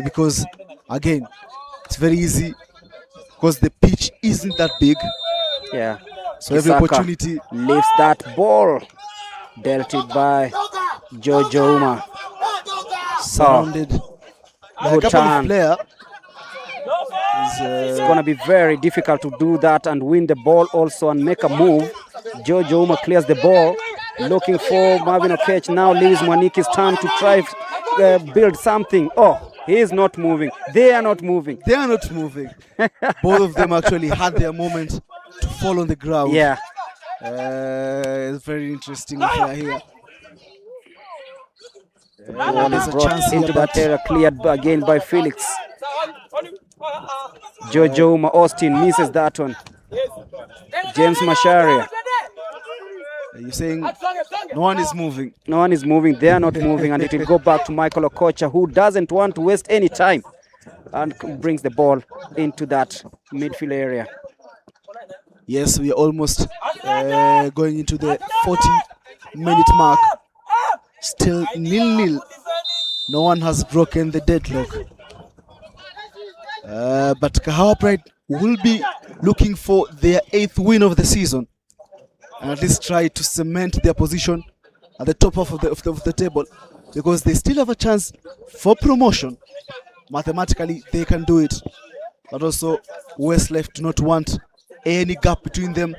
Because, again, it's very easy because the pitch isn't that big. Yeah. So every opportunity lifts that ball. Dealt it by Jojo Uma. Surrounded by a couple of players. It's going to be very difficult to do that and win the ball also and make a move. Jojo Uma clears the ball. Looking for Marvin Okech. Now Lewis Mwaniki's turn to try build something. Oh, he is not moving. They are not moving. They are not moving. Both of them actually had their moment to fall on the ground. Yeah. It's very interesting here. There's a chance into that area, cleared again by Felix. Jojo Uma Austin misses that one. James Masharia. You're saying no one is moving? No one is moving. They are not moving, and it will go back to Michael Okocha, who doesn't want to waste any time and brings the ball into that midfield area. Yes, we are almost going into the 40-minute mark. Still 0-0. No one has broken the deadlock. But Kahawa Pride will be looking for their 8th win of the season, and at least try to cement their position at the top of the table, because they still have a chance for promotion. Mathematically, they can do it, but also Westlife do not want any gap between them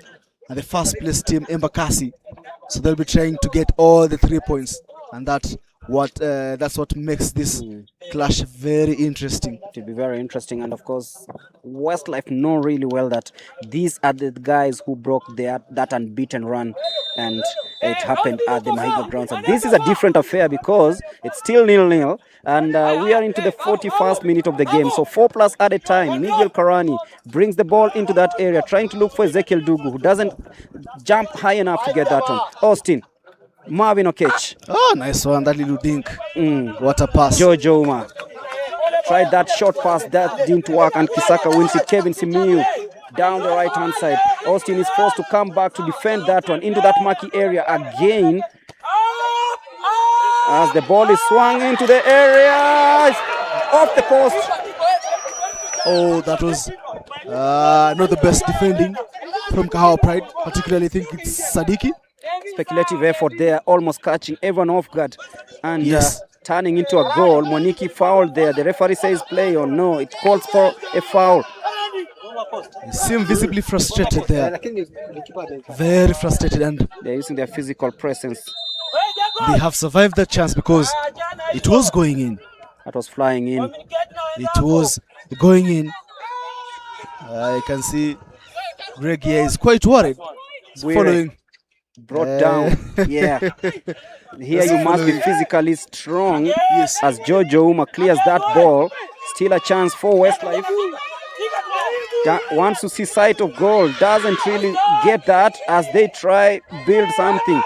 and the first place team, Embakasi. So they'll be trying to get all the 3 points, and that's what makes this clash very interesting. It will be very interesting, and of course, Westlife know really well that these are the guys who broke that unbeaten run, and it happened at the Mahiga grounds. And this is a different affair because it's still 0-0, and we are into the 41st minute of the game. So 4+ added time. Miguel Karani brings the ball into that area, trying to look for Ezekiel Dugu, who doesn't jump high enough to get that one. Austin. Marvin Okech. Oh, nice one, that little dink. What a pass. Jojo Uma tried that short pass, that didn't work, and Kisaka wins it. Kevin Simiyu down the right-hand side. Austin is forced to come back to defend that one into that murky area again. As the ball is swung into the area, it's off the post. Oh, that was not the best defending from Kahawa Pride. Particularly, I think it's Sadiki. Speculative effort there, almost catching everyone off guard and Yes. turning into a goal. Moniki fouled there. The referee says play or no. It calls for a foul. You seem visibly frustrated there. Very frustrated, and They're using their physical presence. they have survived that chance because it was going in. That was flying in. It was going in. I can see Greg here is quite worried. He's We're following. brought down. Yeah. Here you must be physically strong. Yes. As Jojo Uma clears that ball. Still a chance for Westlife. Wants to see sight of goal. Doesn't really get that as they try build something.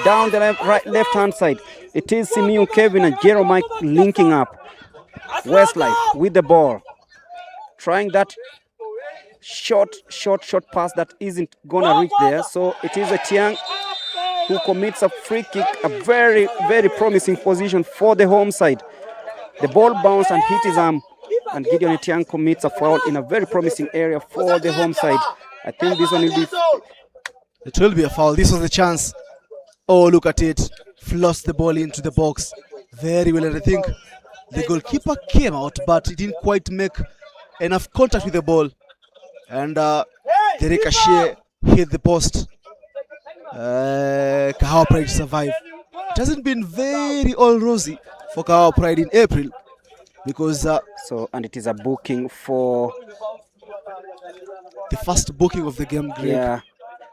Down the left-hand side. It is Simeon Kevin and Jeremiah linking up. Westlife with the ball. Trying that short pass that isn't gonna reach there. So it is a Tiang who commits a free kick, a very, very promising position for the home side. The ball bounced and hit his arm, and Gideon Etiang commits a foul in a very promising area for the home side. I think this one will be... It will be a foul. This was the chance. Oh, look at it. Flossed the ball into the box. Very well, and I think the goalkeeper came out, but he didn't quite make enough contact with the ball. And the ricochet hit the post. Kahawa Pride survived. It hasn't been very all rosy for Kahawa Pride in April because and it is a booking for... the first booking of the game, Greg. Yeah,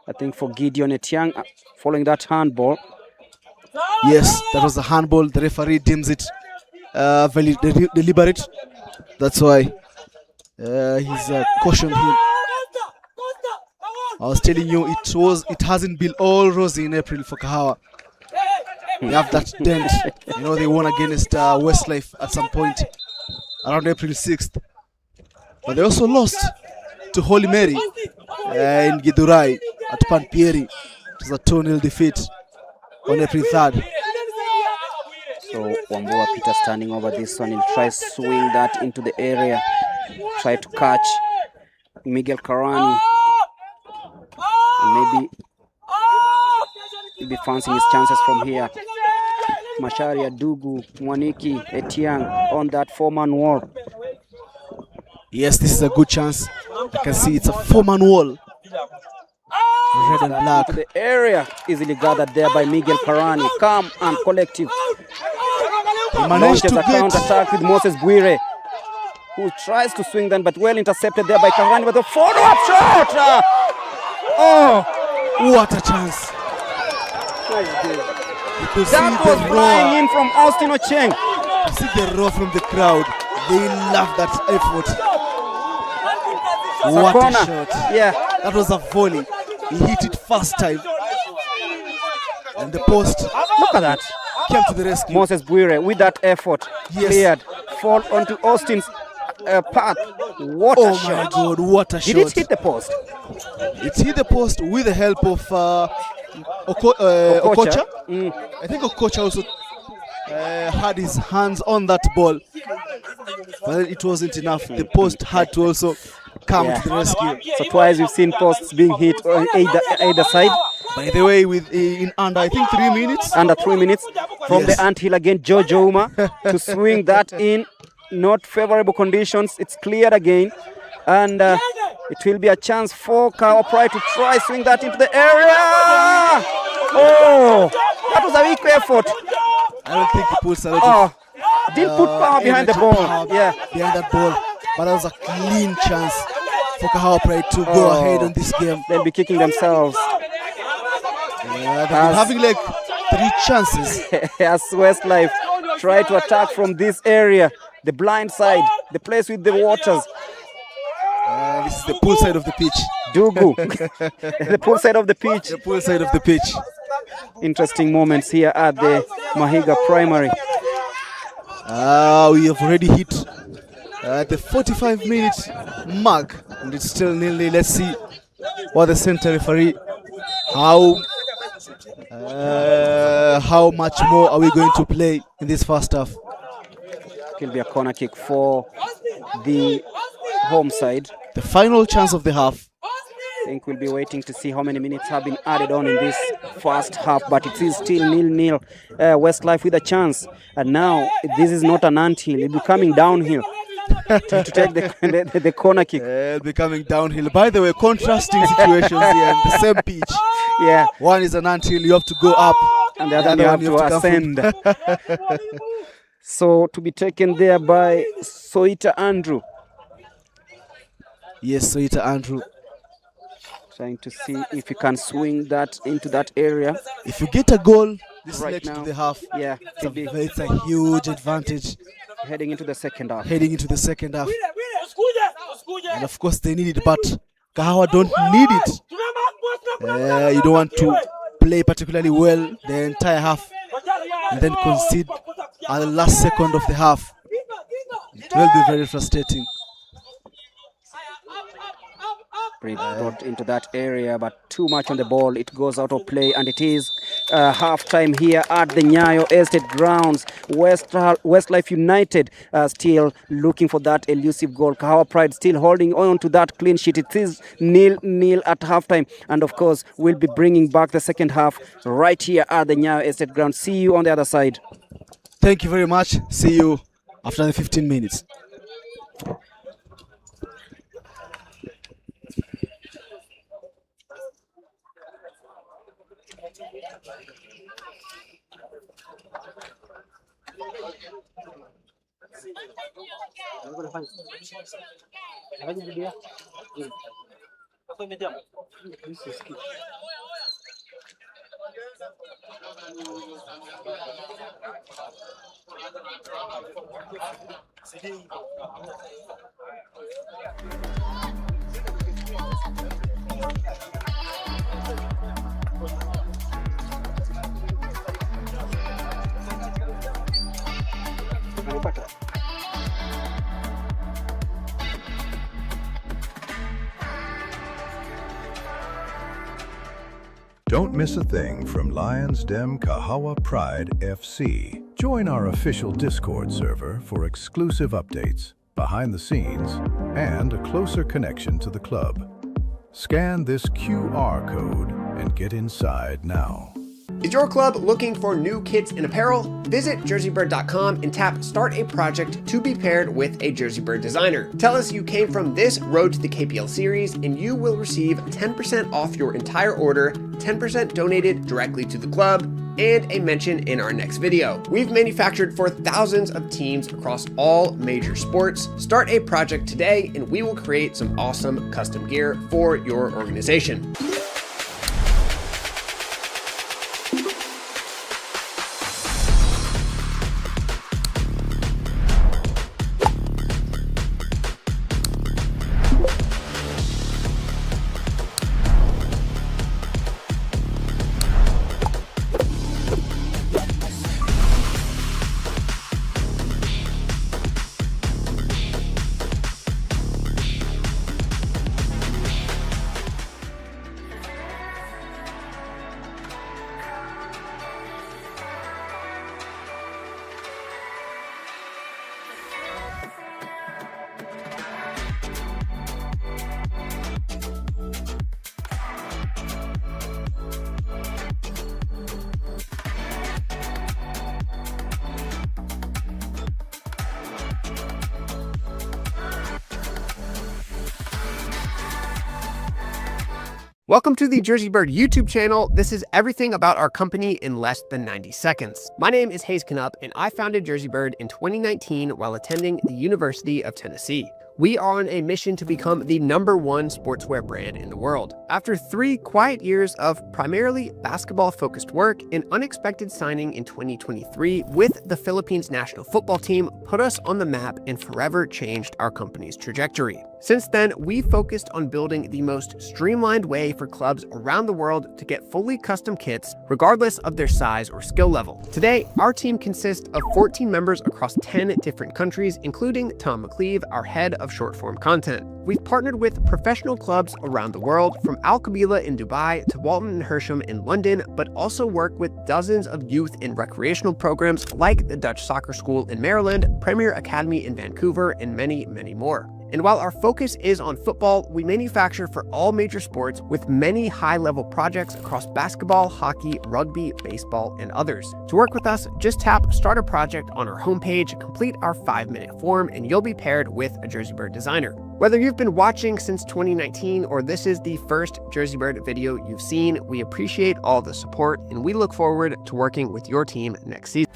I think for Gideon Etiang following that handball. Yes, that was a handball. The referee deems it very deliberate. That's why he's cautioned him. I was telling you, it hasn't been all rosy in April for Kahawa. They have that dent. You know, they won against Westlife at some point around April 6th. But they also lost to Holy Mary in Gidurai at Panpieri. It was a 2-0 defeat on April 3rd. So Wambua Peter standing over this one. He'll try swing that into the area. Try to catch Miguel Karani. And maybe he'll be fancying his chances from here. Masharia, Dugu, Mwaniki, Etiang on that 4-man wall. Yes, this is a good chance. I can see it's a 4-man wall. Red and black. The area easily gathered there by Miguel Karani. Calm and collective. He managed Launches to a counter-attack with Moses Bwire, who tries to swing then, but well intercepted there by Karani with a follow-up shot. Oh, what a chance. that was flying in from Austin Ocheng. You see the roar from the crowd. They love that effort. What a shot. Yeah. That was a volley. He hit it first time. And the post Look at that. came to the rescue. Moses Bwire with that effort. Yes. Cleared. Fall onto Austin's path. What a Oh my shot. God, what a shot. Did it hit the post? It hit the post with the help of Okocha. I think Okocha also had his hands on that ball. But it wasn't enough. The post had to also come to the rescue. So twice we've seen posts being hit on either side. By the way, in under I think 3 minutes. Under 3 minutes from Yes. the anthill again, Jojo Uma to swing that in. Not favorable conditions. It's cleared again. And it will be a chance for Kahawa Pride to try swing that into the area. Oh, that was a weak effort. I don't think he puts a lot of Didn't put power behind the energy, ball. power Yeah. behind that ball. But that was a clean chance for Kahawa Pride to go ahead on this game. They'll be kicking themselves. They've been having like 3 chances. As Westlife try to attack from this area, the blind side, the place with the waters. This is the pool side of the pitch. Dugu, the pool side of the pitch. The pool side of the pitch. Interesting moments here at the Mahiga Primary. We have already hit the 45-minute mark And it's still 0-0. Let's see what the center referee, how much more are we going to play in this first half? It will be a corner kick for the home side. The final chance of the half. I think we'll be waiting to see how many minutes have been added on in this first half, but it is still 0-0. Westlife with a chance, and now this is not an anthill; it'll be coming downhill to take the corner kick. It'll be coming downhill. By the way, contrasting situations here in the same pitch. Yeah, one is an anthill, you have to go up, and the other you have to ascend. So to be taken there by Soita Andrew. Yes, Soita Andrew. Trying to see if he can swing that into that area. If you get a goal this right late now, to the half, yeah, it's a huge advantage. Heading into the second half. And of course they need it, but Kahawa don't need it. You don't want to play particularly well the entire half and then concede at the last second of the half. It will be very frustrating. Brought into that area, but too much on the ball. It goes out of play, and it is half-time here at the Nyayo Estate grounds. Westlife United still looking for that elusive goal. Kahawa Pride still holding on to that clean sheet. It is 0-0 at half-time, and of course we'll be bringing back the second half right here at the Nyayo Estate grounds. See you on the other side. Thank you very much. See you after the 15 minutes. Don't miss a thing from Lions Den Kahawa Pride FC. Join our official Discord server for exclusive updates, behind the scenes, and a closer connection to the club. Scan this QR code and get inside now. Is your club looking for new kits and apparel? Visit JerseyBird.com and tap Start a Project to be paired with a JerseyBird designer. Tell us you came from this Road to the KPL series and you will receive 10% off your entire order, 10% donated directly to the club, and a mention in our next video. We've manufactured for thousands of teams across all major sports. Start a project today and we will create some awesome custom gear for your organization. Welcome to the JerseyBird YouTube channel. This is everything about our company in less than 90 seconds. My name is Hayes Knupp, and I founded JerseyBird in 2019 while attending the University of Tennessee. We are on a mission to become the #1 sportswear brand in the world. After 3 quiet years of primarily basketball-focused work, an unexpected signing in 2023 with the Philippines national football team put us on the map and forever changed our company's trajectory. Since then, we focused on building the most streamlined way for clubs around the world to get fully custom kits, regardless of their size or skill level. Today, our team consists of 14 members across 10 different countries, including Tom McLeave, our head of short-form content. We've partnered with professional clubs around the world, from Al Qabila in Dubai to Walton and Hersham in London, but also work with dozens of youth and recreational programs like the Dutch Soccer School in Maryland, Premier Academy in Vancouver, and many, many more. And while our focus is on football, we manufacture for all major sports with many high-level projects across basketball, hockey, rugby, baseball, and others. To work with us, just tap Start a Project on our homepage, complete our 5-minute form, and you'll be paired with a JerseyBird designer. Whether you've been watching since 2019 or this is the first JerseyBird video you've seen, we appreciate all the support, and we look forward to working with your team next season.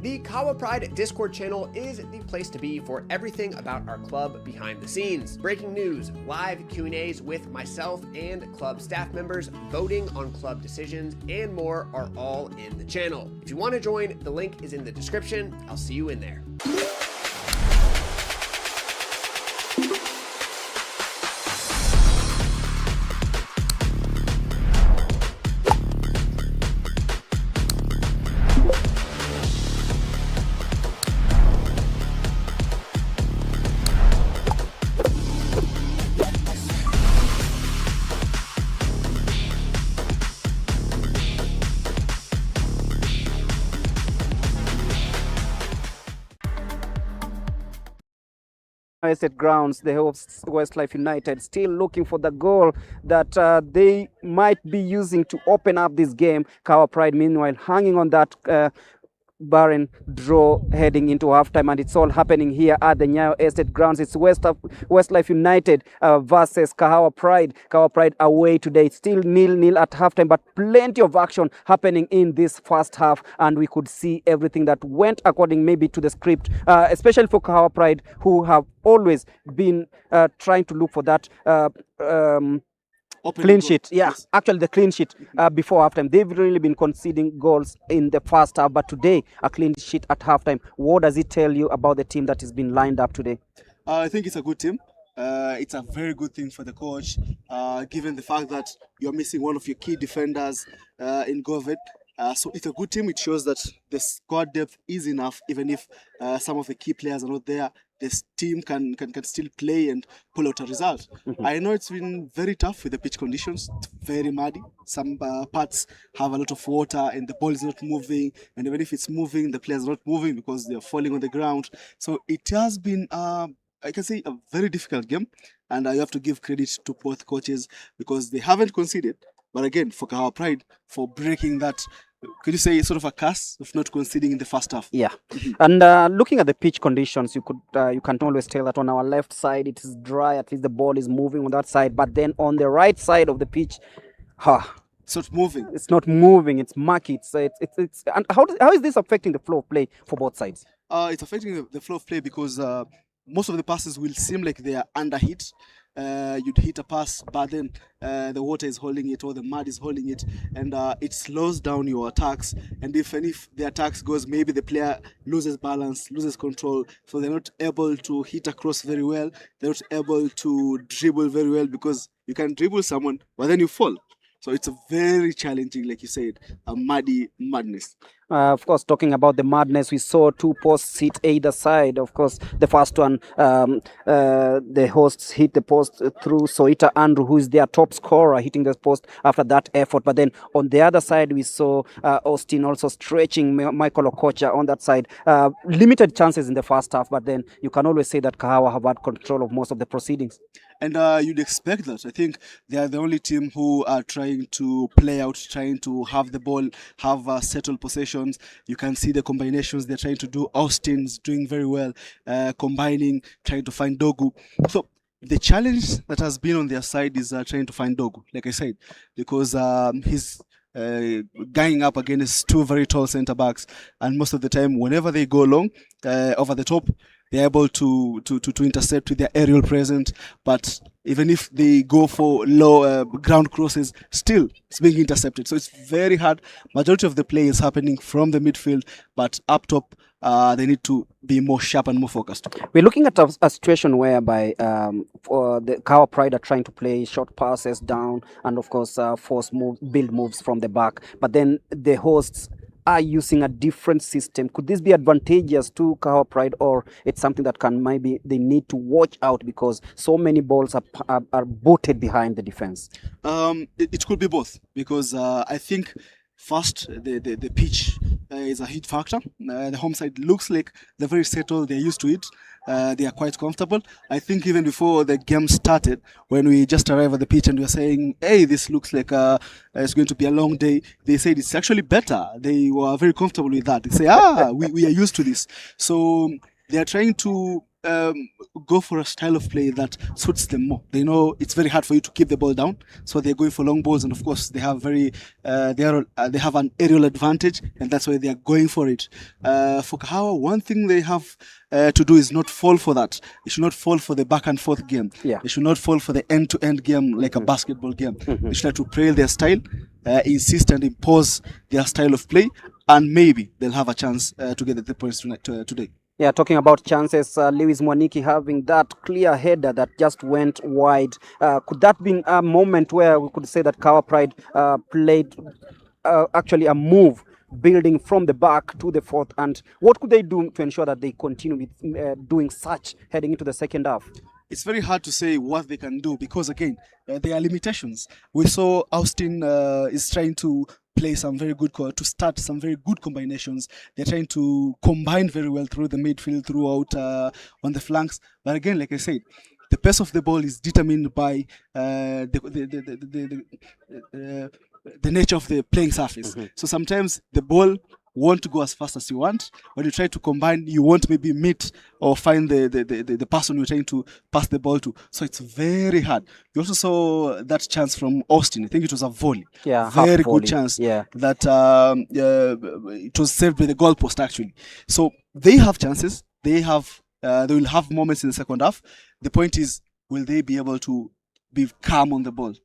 The Kahawa Pride Discord channel is the place to be for everything about our club behind the scenes. Breaking news, live Q&As with myself and club staff members, voting on club decisions, and more are all in the channel. If you want to join, the link is in the description. I'll see you in there. Estate grounds, the hosts Westlife United still looking for the goal that they might be using to open up this game. Kahawa Pride meanwhile hanging on that barren draw heading into halftime, and it's all happening here at the Nyayo Estate grounds. It's Westlife United versus Kahawa Pride. Kahawa Pride away today. It's still 0-0 at halftime, but plenty of action happening in this first half, and we could see everything that went according maybe to the script, especially for Kahawa Pride, who have always been trying to look for that clean sheet. Yeah, yes. Actually the clean sheet before halftime. They've really been conceding goals in the first half, but today a clean sheet at halftime. What does it tell you about the team that has been lined up today? I think it's a good team. It's a very good thing for the coach, given the fact that you're missing one of your key defenders in Govet. So it's a good team. It shows that the squad depth is enough, even if some of the key players are not there. This team can still play and pull out a result. I know it's been very tough with the pitch conditions. It's very muddy. Some parts have a lot of water and the ball is not moving. And even if it's moving, the players are not moving because they're falling on the ground. So it has been, I can say, a very difficult game. And I have to give credit to both coaches because they haven't conceded. But again, for Kahawa Pride, for breaking that, could you say, sort of a curse of not conceding in the first half? Yeah. And looking at the pitch conditions, you can always tell that on our left side it is dry. At least the ball is moving on that side. But then on the right side of the pitch, it's not moving. It's not moving. It's murky. It's and how is this affecting the flow of play for both sides? It's affecting the flow of play because most of the passes will seem like they are under hit. You'd hit a pass, but then the water is holding it or the mud is holding it, and it slows down your attacks. And if the attacks goes, maybe the player loses balance, loses control, so they're not able to hit across very well. They're not able to dribble very well because you can dribble someone, but then you fall. So it's a very challenging, like you said, a muddy madness. Of course, talking about the madness, we saw two posts hit either side. Of course, the first one, the hosts hit the post through Soita Andrew, who is their top scorer, hitting the post after that effort. But then on the other side, we saw Austin also stretching Michael Okocha on that side. Limited chances in the first half, but then you can always say that Kahawa have had control of most of the proceedings. And you'd expect that. I think they are the only team who are trying to play out, trying to have the ball, have settled possessions. You can see the combinations they're trying to do. Austin's doing very well, combining, trying to find Dogu. So The challenge that has been on their side is trying to find Dogu, like I said, because he's going up against two very tall centre backs, and most of the time, whenever they go long over the top, they're able to intercept with their aerial presence. But even if they go for low ground crosses, still it's being intercepted. So it's very hard. Majority of the play is happening from the midfield, but up top, they need to be more sharp and more focused. We're looking at a situation whereby for the Kahawa Pride are trying to play short passes down and, of course, build moves from the back. But then the hosts are using a different system. Could this be advantageous to Kahawa Pride, or it's something that can maybe they need to watch out because so many balls are booted behind the defense? It could be both, because I think first, the pitch is a huge factor. The home side looks like they're very settled. They're used to it. They are quite comfortable. I think even before the game started, when we just arrived at the pitch and we were saying, hey, this looks like it's going to be a long day, they said it's actually better. They were very comfortable with that. They say, we are used to this. So they are trying to go for a style of play that suits them more. They know it's very hard for you to keep the ball down, so they're going for long balls, and of course they have they have an aerial advantage, and that's why they are going for it. For Kahawa, one thing they have to do is not fall for that. They should not fall for the back and forth game. Yeah. They should not fall for the end-to-end game like a basketball game. They should have to play their style, insist and impose their style of play, and maybe they'll have a chance to get the 3 points today. Yeah, talking about chances, Lewis Mwaniki having that clear header that just went wide. Could that be a moment where we could say that Kahawa Pride played actually a move, building from the back to the fourth? And what could they do to ensure that they continue with doing such heading into the second half? It's very hard to say what they can do because, again, there are limitations. We saw Austin is trying to play some very good, to start some very good combinations. They're trying to combine very well through the midfield, throughout on the flanks. But again, like I said, the pace of the ball is determined by the nature of the playing surface. So sometimes the ball won't go as fast as you want. When you try to combine, you won't maybe meet or find the person you're trying to pass the ball to. So it's very hard. You also saw that chance from Austin. I think it was a volley. Yeah, very volley. Good chance. Yeah, that it was saved by the goalpost actually. So they have chances. They will have moments in the second half. The point is, will they be able to be calm on the ball,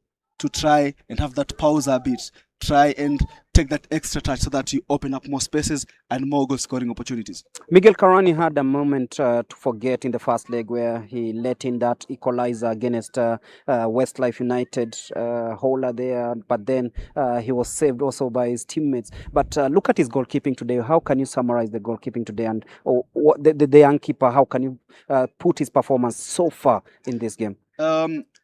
to try and have that pause a bit, try and take that extra touch so that you open up more spaces and more goal scoring opportunities. Miguel Karani had a moment to forget in the first leg where he let in that equalizer against Westlife United holder there, but then he was saved also by his teammates. But look at his goalkeeping today. How can you summarize the goalkeeping today, and the young keeper, how can you put his performance so far in this game?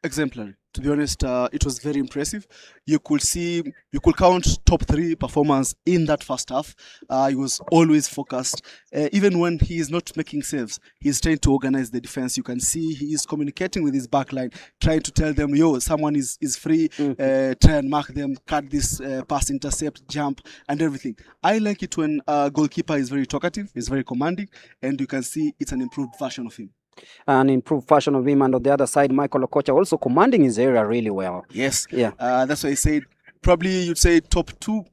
Exemplary. To be honest, it was very impressive. You could count top 3 performance in that first half. He was always focused. Even when he is not making saves, he's trying to organize the defense. You can see he is communicating with his backline, trying to tell them, yo, someone is free, try and mark them, cut this pass, intercept, jump, and everything. I like it when a goalkeeper is very talkative, is very commanding, and you can see it's an improved version of him. An improved version of him, and on the other side, Michael Okocha also commanding his area really well. Yes, yeah. That's why I said probably you'd say top 2.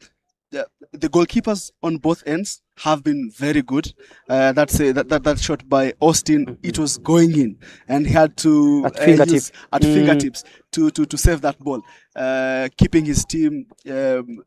The goalkeepers on both ends have been very good. That shot by Austin, it was going in, and he had to use at fingertips to save that ball, keeping his team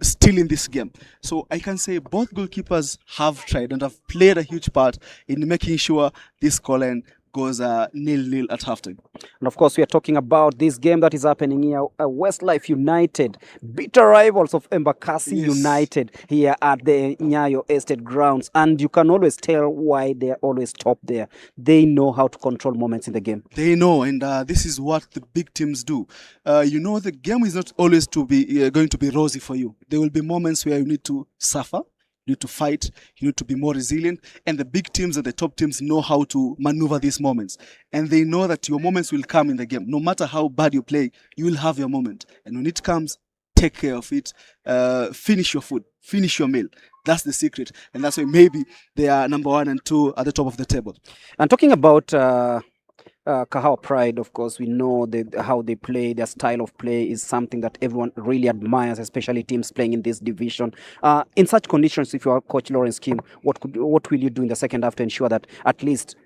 still in this game. So I can say both goalkeepers have tried and have played a huge part in making sure this scoreline goes 0-0 at halftime. And of course, we are talking about this game that is happening here. Westlife United, bitter rivals of Embakasi United here at the Nyayo Estate grounds. And you can always tell why they're always top there. They know how to control moments in the game. They know, and this is what the big teams do. The game is not always going to be rosy for you. There will be moments where you need to suffer. You need to fight, you need to be more resilient, and the big teams and the top teams know how to maneuver these moments, and they know that your moments will come in the game. No matter how bad you play, you will have your moment, and when it comes, take care of it, finish your food, finish your meal. That's the secret, and that's why maybe they are number 1 and 2 at the top of the table. And talking about Kahawa Pride, of course, we know how they play. Their style of play is something that everyone really admires, especially teams playing in this division. In such conditions, if you are Coach Lawrence Kim, what will you do in the second half to ensure that at least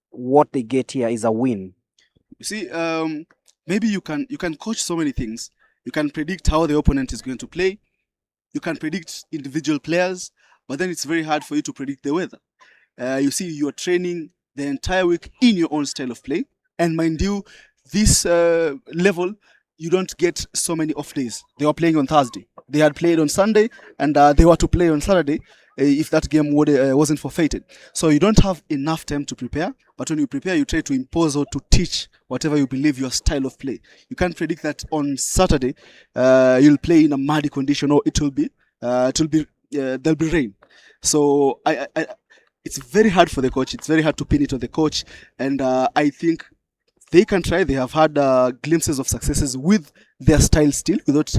what they get here is a win? You see, maybe you can coach so many things. You can predict how the opponent is going to play. You can predict individual players, but then it's very hard for you to predict the weather. You see, you are training the entire week in your own style of play, and mind you, this level you don't get so many off days. They were playing on Thursday. They had played on Sunday, and they were to play on Saturday if that game wasn't forfeited. So you don't have enough time to prepare. But when you prepare, you try to impose or to teach whatever you believe your style of play. You can't predict that on Saturday you'll play in a muddy condition, or there'll be rain. So it's very hard for the coach. It's very hard to pin it on the coach, and I think they can try. They have had glimpses of successes with their style still, without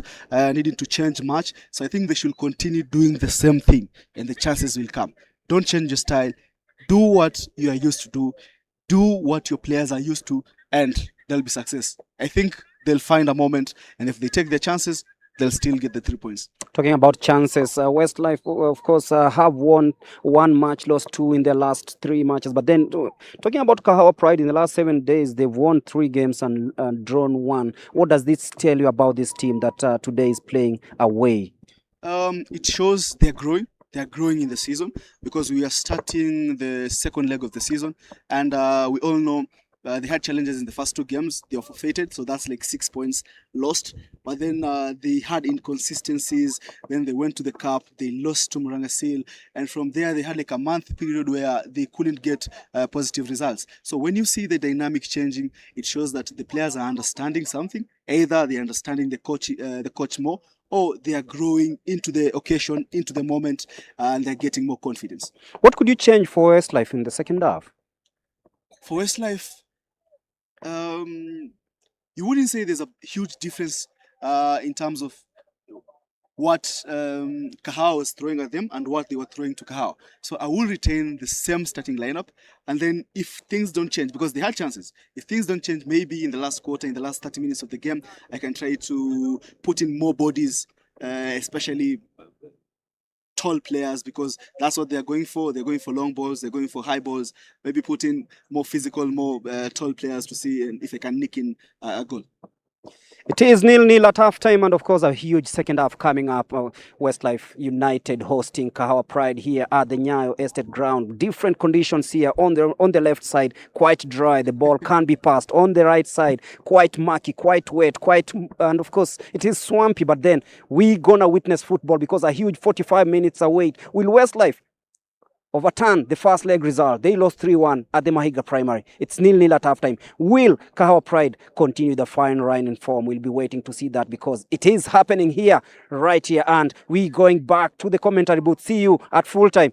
needing to change much. So I think they should continue doing the same thing, and the chances will come. Don't change your style. Do what you are used to do. Do what your players are used to, and there'll be success. I think they'll find a moment, and if they take their chances, they'll still get the 3 points. Talking about chances, Westlife, of course, have won one match, lost two in their last three matches. But then, talking about Kahawa Pride, in the last 7 days, they've won 3 games and drawn one. What does this tell you about this team that today is playing away? It shows they're growing. They're growing in the season, because we are starting the second leg of the season, and we all know they had challenges in the first 2 games. They were forfeited, so that's like 6 points lost. But then they had inconsistencies. Then they went to the cup. They lost to Murangasil, and from there they had like a month period where they couldn't get positive results. So when you see the dynamic changing, it shows that the players are understanding something. Either they're understanding the coach more, or they are growing into the occasion, into the moment, and they're getting more confidence. What could you change for Westlife in the second half? For Westlife, you wouldn't say there's a huge difference in terms of what Kahawa was throwing at them and what they were throwing to Kahawa. So I will retain the same starting lineup, and then if things don't change, because they had chances, if things don't change, maybe in the last quarter, in the last 30 minutes of the game, I can try to put in more bodies, especially tall players, because that's what they're going for. They're going for long balls, they're going for high balls. Maybe put in more physical, more tall players to see if they can nick in a goal. It is 0-0 at halftime, and of course a huge second half coming up. Westlife United hosting Kahawa Pride here at the Nyayo Estate ground. Different conditions here. On the left side, quite dry. The ball can't be passed. On the right side, quite murky, quite wet, and of course it is swampy. But then we gonna witness football, because a huge 45 minutes await. Will Westlife overturn the first leg result? They lost 3-1 at the Mahiga Primary. It's 0-0 at halftime. Will Kahawa Pride continue the fine run in form? We'll be waiting to see that, because it is happening here, right here. And we going back to the commentary booth. See you at full time.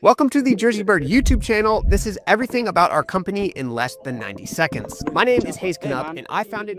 Welcome to the JerseyBird YouTube channel. This is everything about our company in less than 90 seconds. My name is Hayes Knupp, and I founded...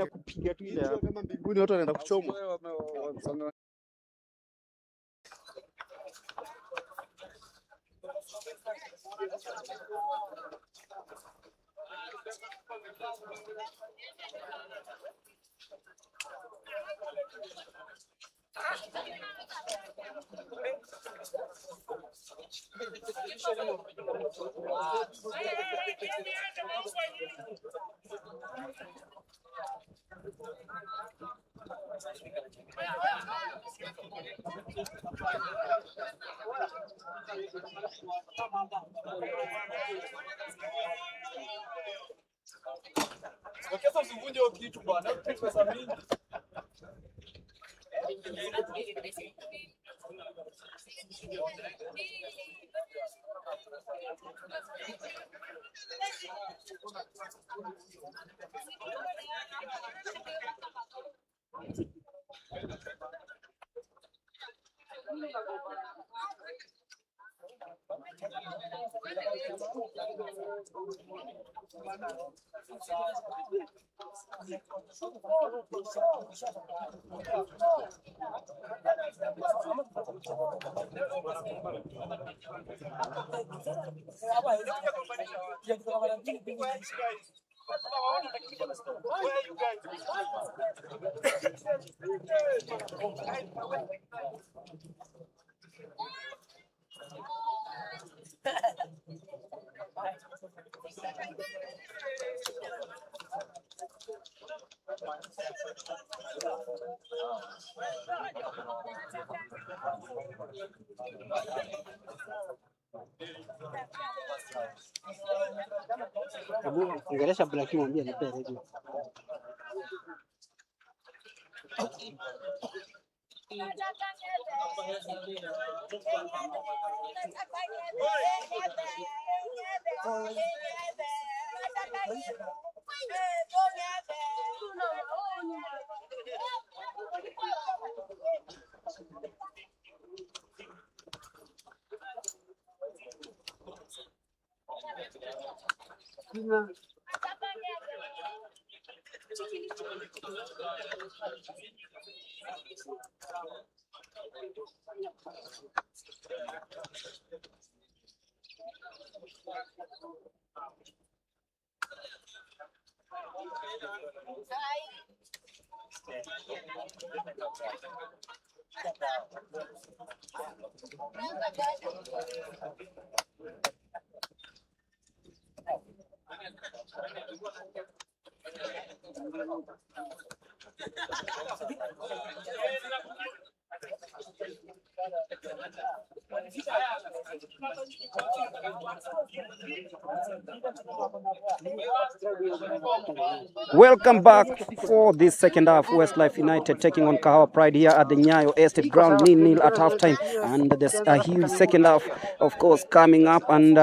Welcome back for this second half. Westlife United taking on Kahawa Pride here at the Nyayo Estate Ground, 0-0 at halftime. And there's a huge second half, of course, coming up. And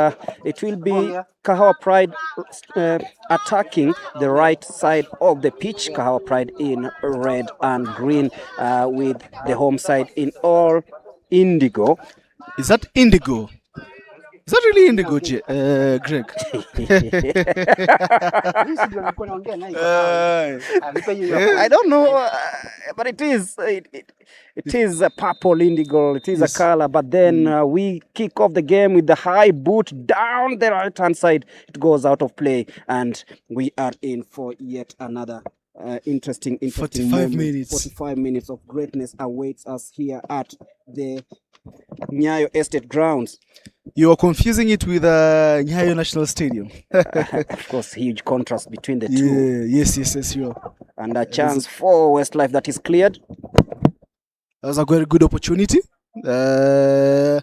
it will be Kahawa Pride attacking the right side of the pitch. Kahawa Pride in red and green with the home side in all indigo. Is that indigo? Is that really indigo, Greg? I don't know, but it is. It is a purple indigo. It is a color. But then we kick off the game with the high boot down the right-hand side. It goes out of play, and we are in for yet another interesting 45 moment. minutes. 45 minutes of greatness awaits us here at the Nyayo Estate grounds. You are confusing it with Nyayo National Stadium. Of course, huge contrast between the two. Yes, you are. And a chance for Westlife that is cleared. That was a very good opportunity. Kahawa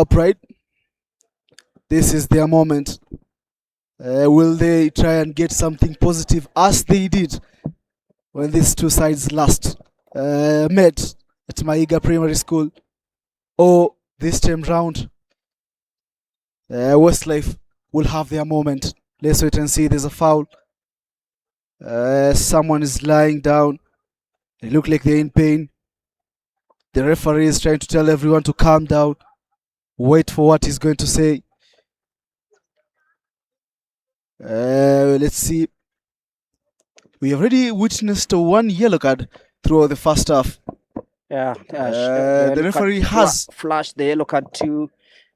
Pride. This is their moment. Will they try and get something positive as they did when these two sides last met at Maiga Primary School? Or this time round, Westlife will have their moment. Let's wait and see. There's a foul. Someone is lying down. They look like they're in pain. The referee is trying to tell everyone to calm down. Wait for what he's going to say. Let's see. We already witnessed one yellow card throughout the first half. Yeah, the referee has flashed the yellow card to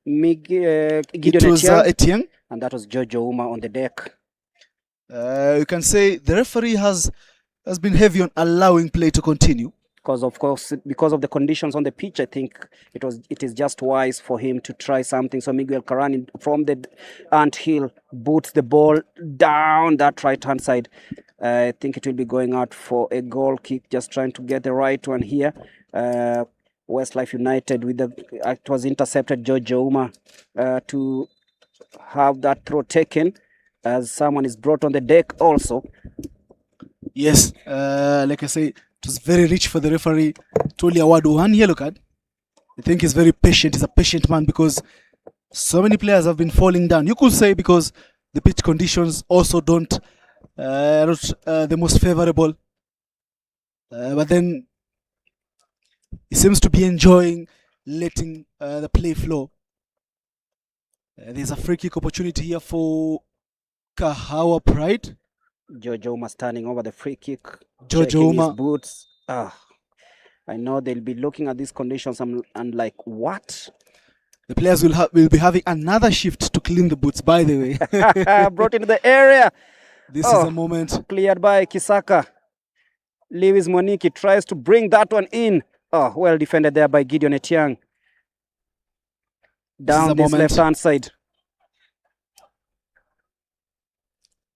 Gideon Etienne, and that was Jojo Uma on the deck. You can say the referee has been heavy on allowing play to continue. Because of the conditions on the pitch, I think it is just wise for him to try something. So Miguel Carani from the anthill boots the ball down that right-hand side. I think it will be going out for a goal kick, just trying to get the right one here. Westlife United it was intercepted, Jojo Uma, to have that throw taken as someone is brought on the deck also. Yes, like I say, it was very rich for the referee to only award one yellow card. I think he's very patient. He's a patient man because so many players have been falling down. You could say because the pitch conditions also not the most favorable. But then he seems to be enjoying letting the play flow. There's a free kick opportunity here for Kahawa Pride. Jojo Uma standing over the free kick. Jojo checking Uma. his boots. I know they'll be looking at these conditions and like, what? The players will be having another shift to clean the boots, by the way. Brought into the area. This is a moment. Cleared by Kisaka. Lewis Moniki tries to bring that one in. Well defended there by Gideon Etiang. Down this left-hand side.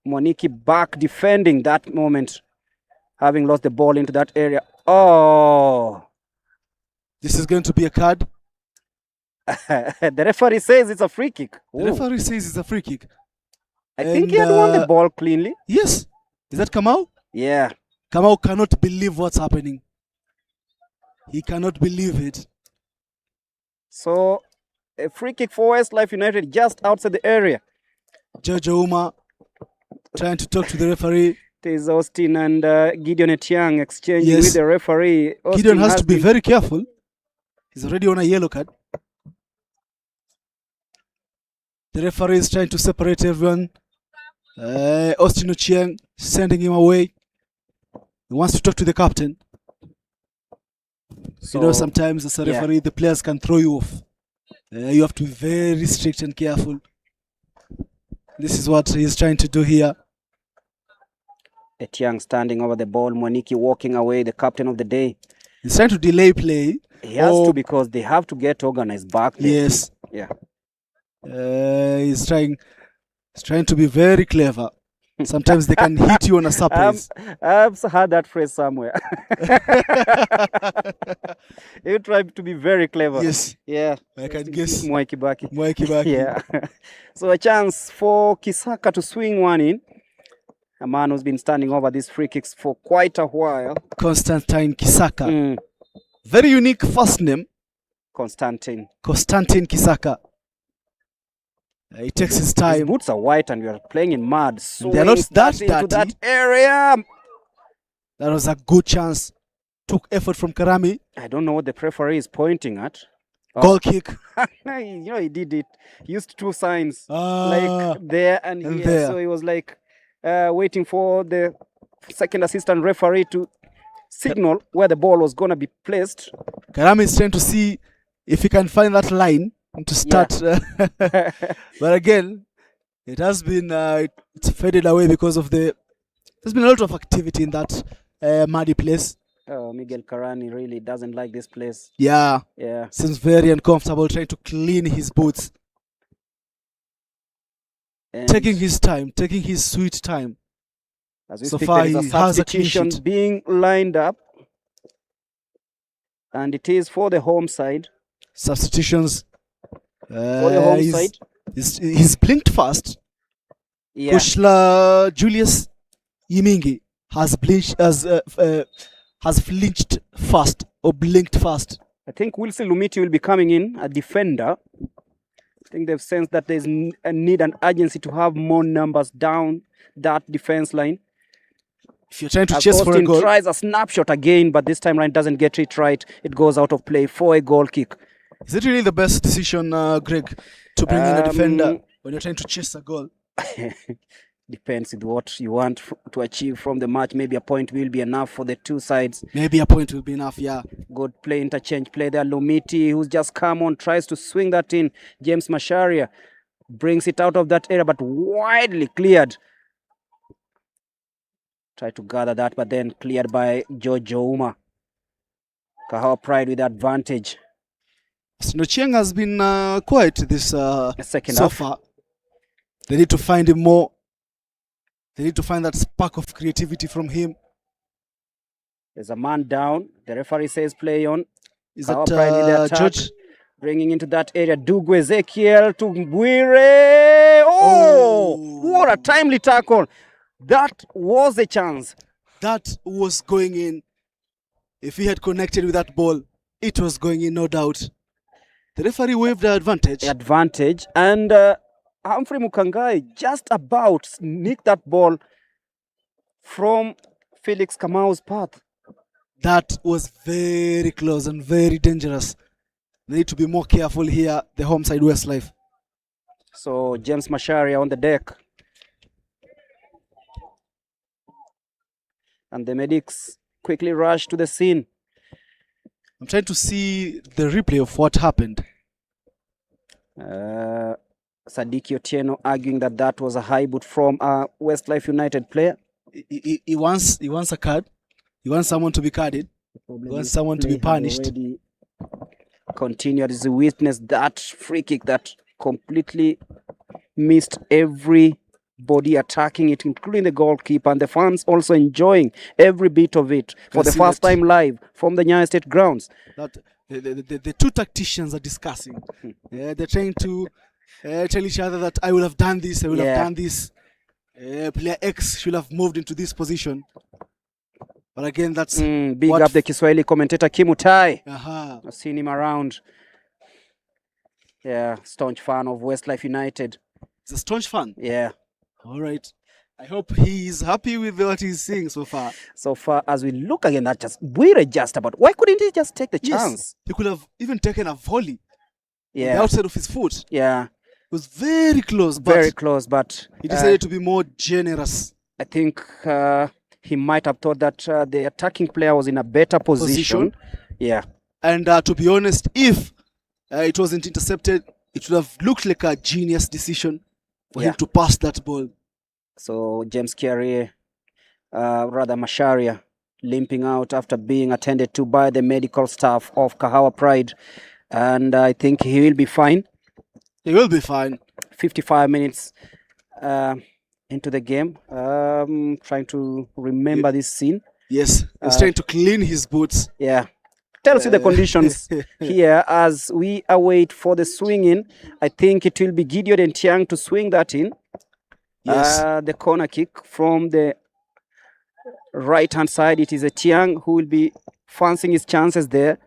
Moniki back defending that moment, having lost the ball into that area. This is going to be a card. The referee says it's a free kick. The referee says it's a free kick. I think he had won the ball cleanly. Yes. Is that Kamau? Yeah. Kamau cannot believe what's happening. He cannot believe it. So, a free kick for Westlife United just outside the area. Jojo Uma trying to talk to the referee. It is Austin and Gideon Etiang exchanging with the referee. Austin Gideon has to be very careful. He's already on a yellow card. The referee is trying to separate everyone. Austin Ochieng sending him away. He wants to talk to the captain. So, sometimes as a referee, the players can throw you off. You have to be very strict and careful. This is what he's trying to do here. Etiang standing over the ball. Moniki walking away, the captain of the day. He's trying to delay play. He has to, because they have to get organized back there. Yes. Yeah. He's trying to be very clever. Sometimes they can hit you on a surprise. I've heard that phrase somewhere. You try to be very clever. Yes. Yeah. I can guess. Mwai Kibaki. Mwai Kibaki. Yeah. So a chance for Kisaka to swing one in. A man who's been standing over these free kicks for quite a while. Constantine Kisaka. Very unique first name. Constantine Kisaka. It takes his time. His boots are white and we are playing in mud. So they're not that dirty. Into that area. That was a good chance. Took effort from Karami. I don't know what the referee is pointing at. Goal kick. He did it. He used two signs. Like there and here. There. So he was like waiting for the second assistant referee to signal where the ball was going to be placed. Karami is trying to see if he can find that line to start. But again, it has been it's faded away because of there's been a lot of activity in that muddy place. Miguel Karani really doesn't like this place. Yeah. Seems very uncomfortable trying to clean his boots. And taking his time, taking his sweet time. As we so speak, far there is a substitution being lined up. And it is for the home side. Substitutions. For the home side. He's blinked fast. Yeah. Kushla Julius Yimingi has flinched fast or blinked fast. I think Wilson Lumiti will be coming in, a defender. I think they've sensed that there's a need and urgency to have more numbers down that defense line. If you're trying to chase for a goal. Tries a snapshot again, but this time Ryan doesn't get it right. It goes out of play for a goal kick. Is it really the best decision, Greg, to bring in a defender when you're trying to chase a goal? Depends on what you want to achieve from the match. Maybe a point will be enough for the two sides. Maybe a point will be enough, yeah. Good play, interchange play there. Lumiti, who's just come on, tries to swing that in. James Masharia brings it out of that area, but widely cleared. Try to gather that, but then cleared by Jojo Uma. Kahawa Pride with advantage. Snochieng has been quiet this second so half. Far. They need to find him more. They need to find that spark of creativity from him. There's a man down. The referee says play on. Is that George? Bringing into that area. Dugu Ezekiel to Mbwire. Oh, what a timely tackle. That was a chance. That was going in. If he had connected with that ball, it was going in, no doubt. The referee waved the advantage. And Humphrey Mukangai just about nicked that ball from Felix Kamau's path. That was very close and very dangerous. They need to be more careful here, the home side Westlife. So James Masharia on the deck. And the medics quickly rush to the scene. I'm trying to see the replay of what happened. Sadiki Otieno arguing that was a high boot from a Westlife United player. He wants a card. He wants someone to be carded. He wants someone to be punished. Continued as a witness that free kick that completely missed everybody attacking it, including the goalkeeper, and the fans also enjoying every bit of it for the first time live from the Nyayo State grounds. That the two tacticians are discussing. They're trying to tell each other that I will have done this, I will have done this. Player X should have moved into this position. But again, that's big up the Kiswahili commentator Kimutai. I've seen him around. Yeah, staunch fan of Westlife United. He's a staunch fan? Yeah. All right. I hope he's happy with what he's seeing so far. So far, as we look again, we're just about. Why couldn't he just take the chance? He could have even taken a volley. Yeah. On the outside of his foot. Yeah. It was very close. Very close, but he decided to be more generous. I think he might have thought that the attacking player was in a better position. Yeah. And to be honest, if it wasn't intercepted, it would have looked like a genius decision for him to pass that ball. So James Carey, Masharia, limping out after being attended to by the medical staff of Kahawa Pride. And I think he will be fine. He will be fine. 55 minutes into the game. Trying to remember this scene. Yes, he's trying to clean his boots. Yeah. Tells you the conditions here as we await for the swing in. I think it will be Gideon and Tiang to swing that in. Yes. The corner kick from the right-hand side. It is a Tiang who will be fancying his chances there.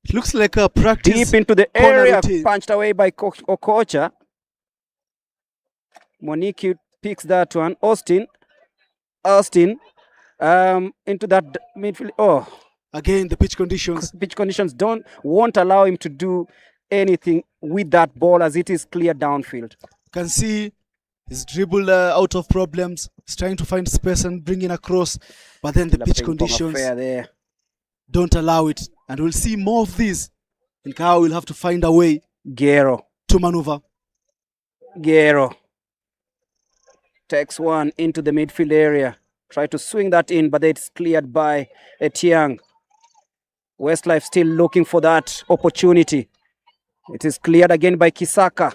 It looks like a practice. Deep into the area, routine. Punched away by Okocha. Monique picks that one. Austin, into that midfield. Oh, again the pitch conditions. Pitch conditions won't allow him to do anything with that ball as it is clear downfield. You can see he's dribbled out of problems. He's trying to find space and bring it across, but then the pitch conditions don't allow it. And we'll see more of this. And Kahawa will have to find a way to maneuver. Guerrero takes one into the midfield area. Try to swing that in, but it's cleared by Etiang. Westlife still looking for that opportunity. It is cleared again by Kisaka.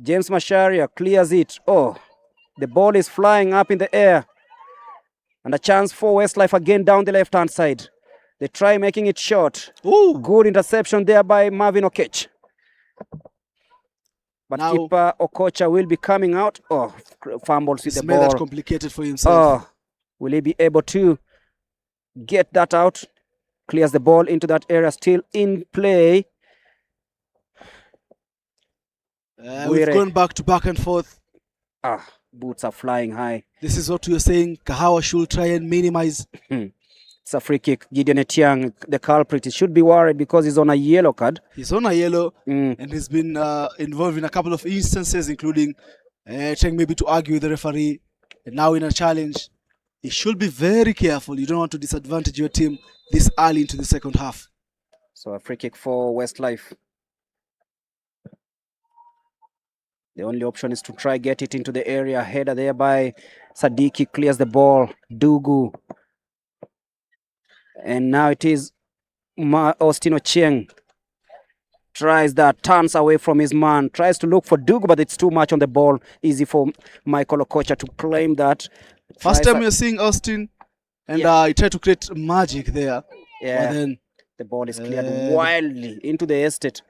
James Masharia clears it. Oh, the ball is flying up in the air. And a chance for Westlife again down the left-hand side. They try making it short. Ooh. Good interception there by Marvin Okech. But now, keeper Okocha will be coming out. Oh, fumbles with the ball. Made that complicated for himself. Oh, will he be able to get that out? Clears the ball into that area. Still in play. We've gone back and forth. Boots are flying high. This is what we were saying. Kahawa should try and minimize. It's a free kick. Gideon Etiang, the culprit, he should be worried because he's on a yellow card. He's on a yellow and he's been involved in a couple of instances, including trying maybe to argue with the referee. And now in a challenge, he should be very careful. You don't want to disadvantage your team this early into the second half. So a free kick for Westlife. The only option is to try get it into the area. Header there by Sadiki clears the ball. Dugu. And now it is Austin Ochieng. Tries that, turns away from his man. Tries to look for Dugu, but it's too much on the ball. Easy for Michael Okocha to claim that. First time you're seeing Austin, and he tried to create magic there. Yeah, but then the ball is cleared wildly into the estate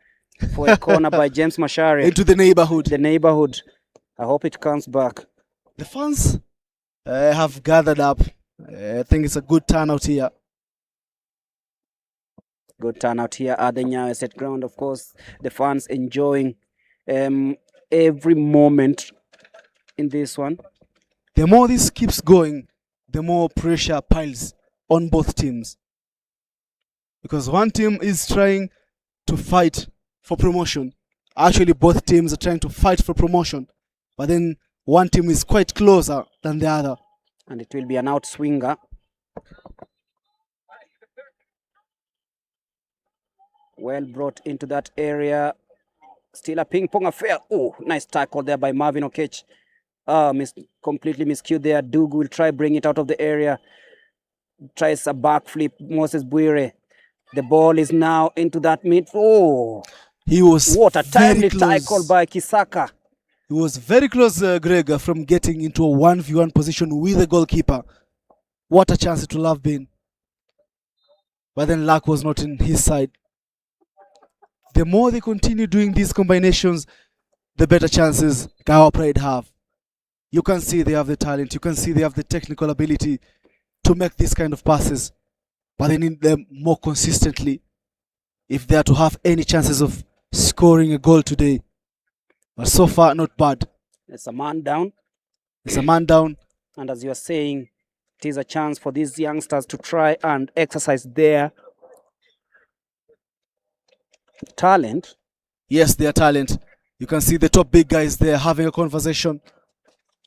for a corner by James Mashari. Into the neighborhood. The neighborhood. I hope it comes back. The fans have gathered up. I think it's a good turnout here. Good turnout here at the Nyayo State ground. Of course, the fans enjoying every moment in this one. The more this keeps going, the more pressure piles on both teams. Because one team is trying to fight for promotion. Actually, both teams are trying to fight for promotion. But then one team is quite closer than the other. And it will be an out swinger. Well brought into that area. Still a ping pong affair. Oh, nice tackle there by Marvin Okech. Completely miscued there. Dugu will try bring it out of the area. Tries a backflip. Moses Buire. The ball is now into that mid. Oh, he was what a timely close. tackle by Kisaka. He was very close, Greg, from getting into a 1v1 position with the goalkeeper. What a chance it will have been. But then luck was not in his side. The more they continue doing these combinations, the better chances Kahawa Pride have. You can see they have the talent. You can see they have the technical ability to make these kind of passes. But they need them more consistently if they are to have any chances of scoring a goal today. But so far, not bad. It's a man down. It's a man down. And as you are saying, it is a chance for these youngsters to try and exercise their talent. Yes, their talent. You can see the top big guys there having a conversation,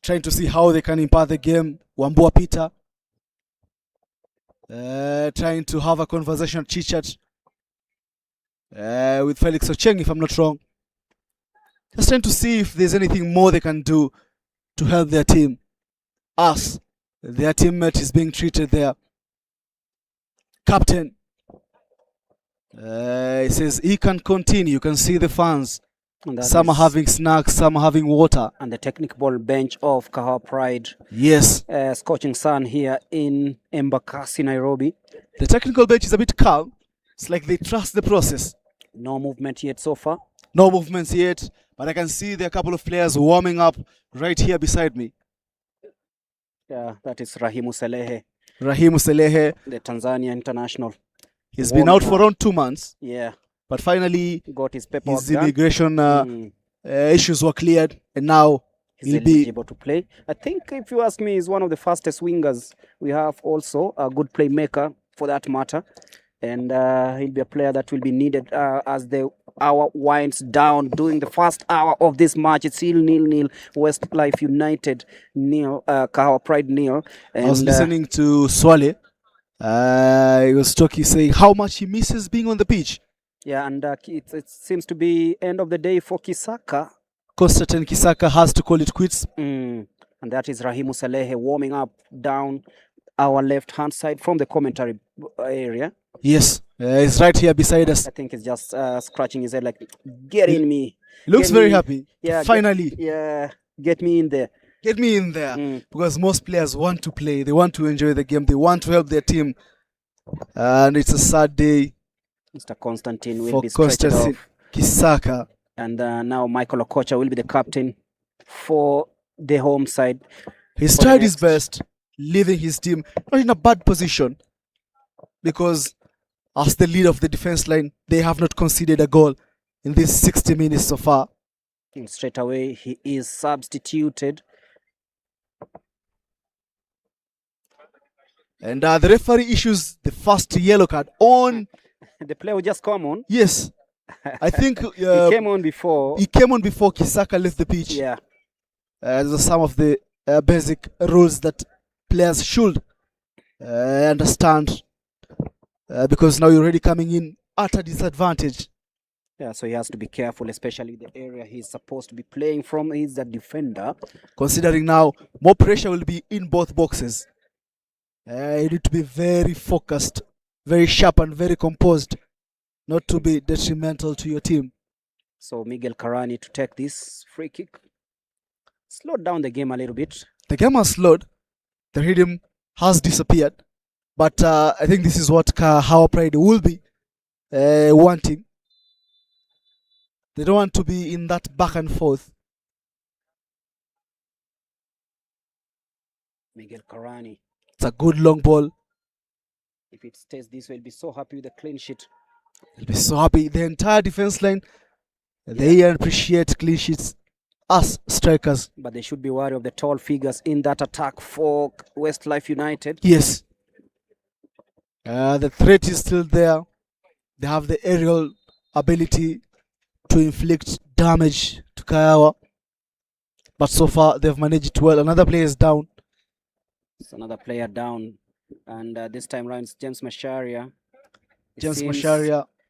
trying to see how they can impact the game. Wambua Peter trying to have a conversation, chit-chat with Felix Ocheng, if I'm not wrong. Just trying to see if there's anything more they can do to help their team. As their teammate is being treated there. Captain. He says he can continue. You can see the fans. Some are having snacks, some are having water. And the technical bench of Kahawa Pride. Yes. Scorching sun here in Embakasi, Nairobi. The technical bench is a bit calm. It's like they trust the process. No movement yet so far. No movements yet. But I can see there are a couple of players warming up right here beside me. Yeah, that is Rahimu Selehe. Rahimu Selehe. The Tanzania international. He's been out for around 2 months. Yeah. But finally, got his paperwork his immigration issues were cleared. And now he's eligible to play. I think, if you ask me, he's one of the fastest wingers. We have also a good playmaker for that matter. And he'll be a player that will be needed as the hour winds down. During the first hour of this match, it's still 0-0. Westlife United 0, Kahawa Pride 0. I was listening to Swale. He was talking, saying how much he misses being on the pitch. Yeah, and it seems to be end of the day for Kisaka. Constantine Kisaka has to call it quits. And that is Rahimu Salehe warming up down our left-hand side from the commentary area. Yes, he's right here beside us. I think he's just scratching his head like, get in me. He looks very happy. Yeah, finally. Get me in there. Get me in there. Because most players want to play. They want to enjoy the game. They want to help their team. And it's a sad day. Mr. Constantine will for be stretched off. Kisaka. And now Michael Okocha will be the captain for the home side. He's tried his best, leaving his team not in a bad position. Because as the leader of the defense line, they have not conceded a goal in these 60 minutes so far. And straight away, he is substituted. And the referee issues the first yellow card on. The player will just come on. Yes. I think he came on before. He came on before Kisaka left the pitch. Yeah. Those are some of the basic rules that players should understand. Because now you're already coming in at a disadvantage. Yeah, so he has to be careful, especially the area he's supposed to be playing from. He's the defender. Considering now more pressure will be in both boxes. You need to be very focused, very sharp and very composed, not to be detrimental to your team. So Miguel Karani to take this free kick. Slowed down the game a little bit. The game has slowed. The rhythm has disappeared. But I think this is what Kahawa Pride will be wanting. They don't want to be in that back and forth. Miguel Karani. It's a good long ball. If it stays this way, he'll be so happy with the clean sheet. He'll be so happy. The entire defense line, they appreciate clean sheets as strikers. But they should be wary of the tall figures in that attack for Westlife United. Yes. The threat is still there. They have the aerial ability to inflict damage to Kahawa. But so far, they've managed it well. Another player is down. It's another player down, and this time around it's James Macharia.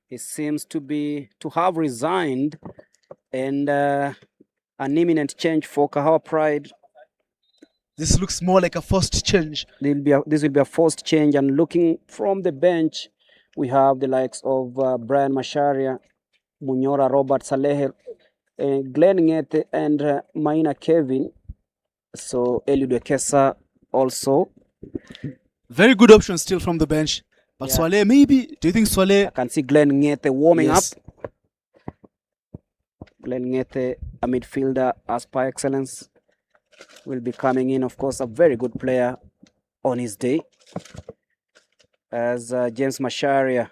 He seems to have resigned, and an imminent change for Kahawa Pride. This looks more like a forced change. This will be a forced change, and looking from the bench, we have the likes of Brian Macharia, Munyora Robert Salehe, Glenn Ngete, and Maina Kevin. So Eliud Ekesa also. Very good option still from the bench. But yeah. Swale, maybe? Do you think Swale? I can see Glenn Ngete warming up. Glenn Ngete, a midfielder as per excellence, will be coming in. Of course, a very good player on his day. As James Macharia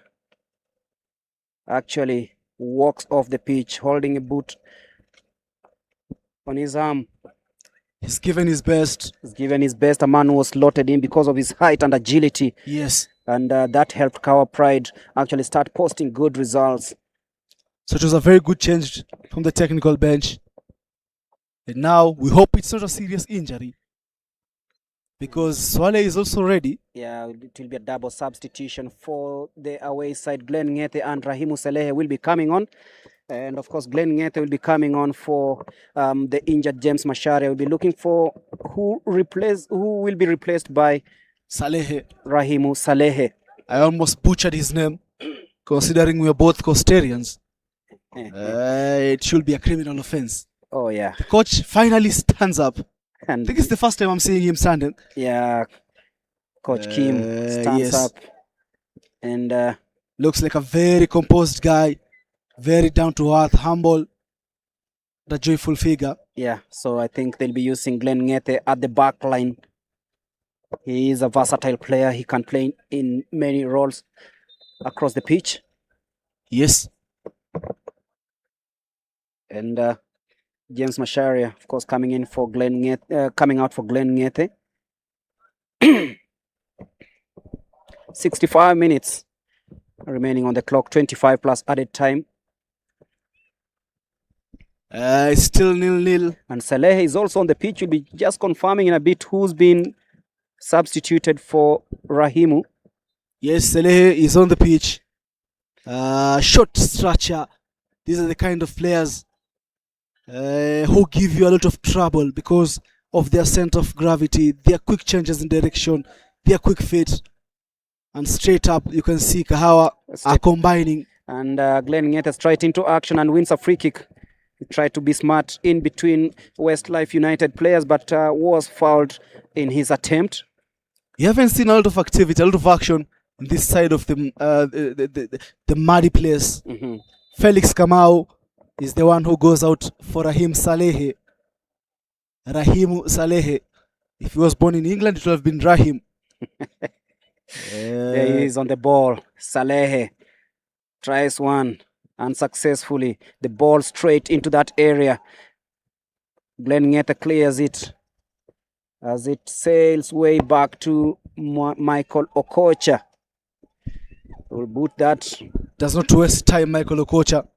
actually walks off the pitch holding a boot on his arm. He's given his best. A man who was slotted in because of his height and agility. Yes. And that helped Kahawa Pride actually start posting good results. So it was a very good change from the technical bench. And now we hope it's not a serious injury, because Swale is also ready. Yeah, it will be a double substitution for the away side. Glenn Ngete and Rahimu Salehe will be coming on. And of course, Glenn Ngete will be coming on for the injured James Macharia. Will be looking for who will be replaced by Salehe. Rahimu Salehe. I almost butchered his name, considering we are both Costarians. It should be a criminal offense. Oh yeah. The coach finally stands up. And I think it's the first time I'm seeing him standing. Yeah. Coach Kim stands up. And looks like a very composed guy. Very down to earth, humble, the joyful figure. Yeah, so I think they'll be using Glenn Ngete at the back line. He is a versatile player. He can play in many roles across the pitch. Yes. And James Macharia, of course, coming out for Glenn Ngete. 65 minutes remaining on the clock, 25 plus added time. It's still 0-0. And Salehe is also on the pitch. We'll be just confirming in a bit who's been substituted for Rahimu. Yes, Salehe is on the pitch. Short stature. These are the kind of players who give you a lot of trouble because of their center of gravity, their quick changes in direction, their quick feet. And straight up, you can see Kahawa are combining. And Glenn Ngete straight into action and wins a free kick. He tried to be smart in between Westlife United players, but was fouled in his attempt. You haven't seen a lot of activity, a lot of action on this side of the muddy place. Mm-hmm. Felix Kamau is the one who goes out for Rahimu Salehe. If he was born in England, it would have been Rahim. There he is on the ball. Salehe tries one unsuccessfully. The ball straight into that area. Glenn Ngete clears it as it sails way back to Michael Okocha. We'll boot that. Does not waste time, Michael Okocha.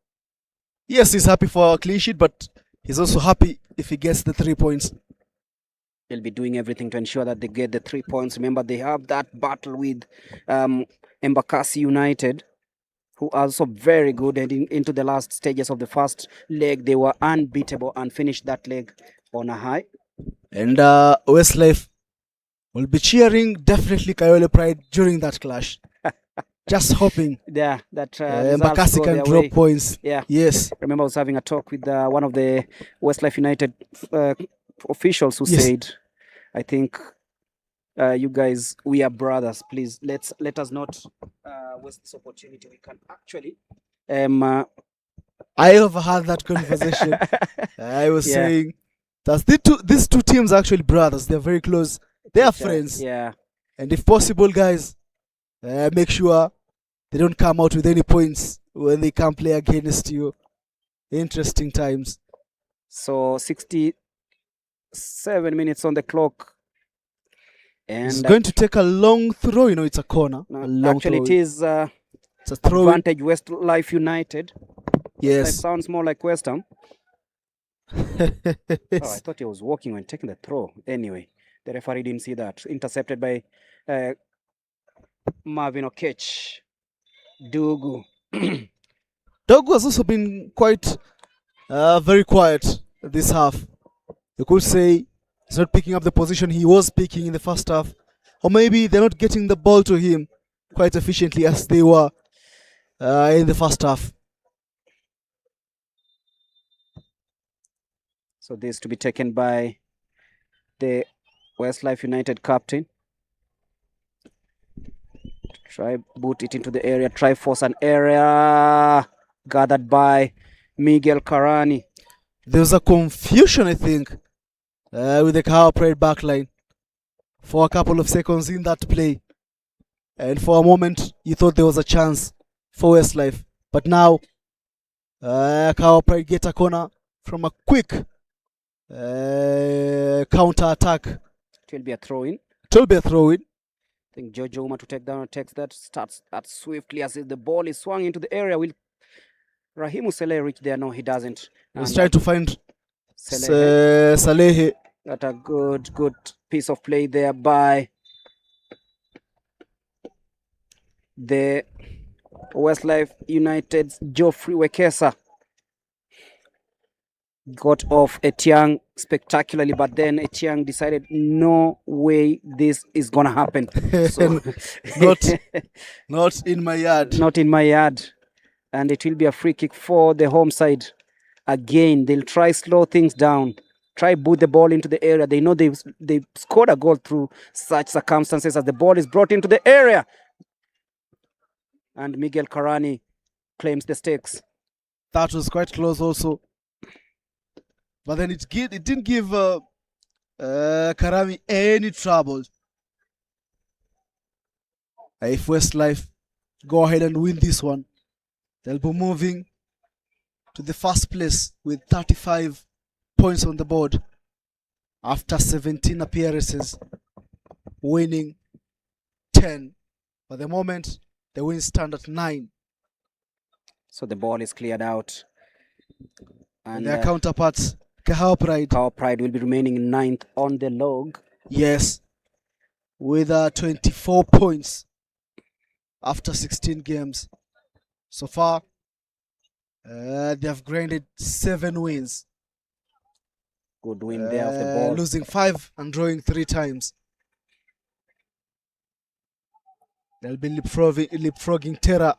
Yes, he's happy for a clean sheet, but he's also happy if he gets the 3 points. They'll be doing everything to ensure that they get the 3 points. Remember, they have that battle with Embakasi United, who are also very good heading into the last stages of the first leg. They were unbeatable and finished that leg on a high. And Westlife will be cheering definitely Kayole Pride during that clash. Just hoping. Yeah, that Embakasi can drop points. Yeah. Yes. Remember, I was having a talk with one of the Westlife United officials who said, I think you guys, we are brothers. Please, let us not waste this opportunity. We can actually. I overheard that conversation. I was saying that these two teams are actually brothers. They're very close. They are friends. Yeah. And if possible, guys, make sure they don't come out with any points when they come play against you. Interesting times. So 67 minutes on the clock. And it's going to take a long throw. You know, it's a corner. Actually, throw. It is it's a throw advantage Westlife United. Yes. Westlife sounds more like West Ham. I thought he was walking when taking the throw. Anyway, The referee didn't see that. Intercepted by Marvin Okech. Dugu. Doug has also been quite very quiet this half. You could say he's not picking up the position he was picking in the first half. Or maybe they're not getting the ball to him quite efficiently as they were in the first half. So this to be taken by the Westlife United captain. Try boot it into the area. Try force an area. Gathered by Miguel Carani. There was a confusion, I think, with the Kahawa Pride backline for a couple of seconds in that play. And for a moment, you thought there was a chance for Westlife. But now, Kahawa Pride get a corner from a quick counter-attack. It will be a throw-in. It will be a throw-in. I think George Uma to take down takes that, starts that swiftly as if the ball is swung into the area. Will Rahimu Saleh reach there? No, he doesn't. He's trying to find Saleh. Saleh. Got a good piece of play there by the Westlife United's Geoffrey Wekesa. Got off Etiang spectacularly, but then Etiang decided, no way this is gonna happen. So, not in my yard. Not in my yard. And it will be a free kick for the home side. Again, they'll try slow things down. Try boot the ball into the area. They know they've scored a goal through such circumstances as the ball is brought into the area. And Miguel Carani claims the stakes. That was quite close also. But then it didn't give Karami any trouble. If Westlife go ahead and win this one, they'll be moving to the first place with 35 points on the board after 17 appearances, winning 10. For the moment, the wins stand at 9. So the ball is cleared out. And their counterparts, Kahawa Pride will be remaining in 9th on the log. Yes, with 24 points after 16 games. So far, they have grinded 7 wins. Good win there of the ball. Losing 5 and drawing 3 times. They'll be leapfrogging Terra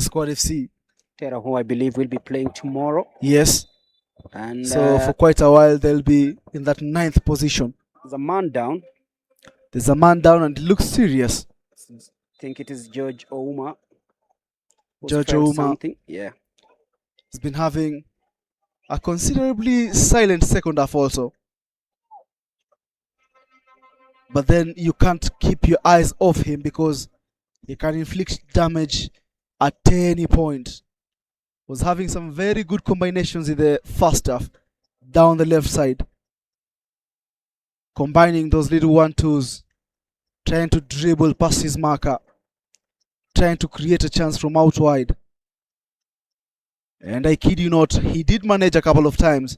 Squad FC. Terra, who I believe will be playing tomorrow. Yes. And so for quite a while, they'll be in that 9th position. There's a man down. There's a man down and it looks serious. I think it is George Ouma. George Ouma. Something. Yeah. He's been having a considerably silent second half also. But then you can't keep your eyes off him because he can inflict damage at any point. Was having some very good combinations in the first half down the left side, combining those little 1-2s, trying to dribble past his marker, trying to create a chance from out wide. And I kid you not, he did manage a couple of times,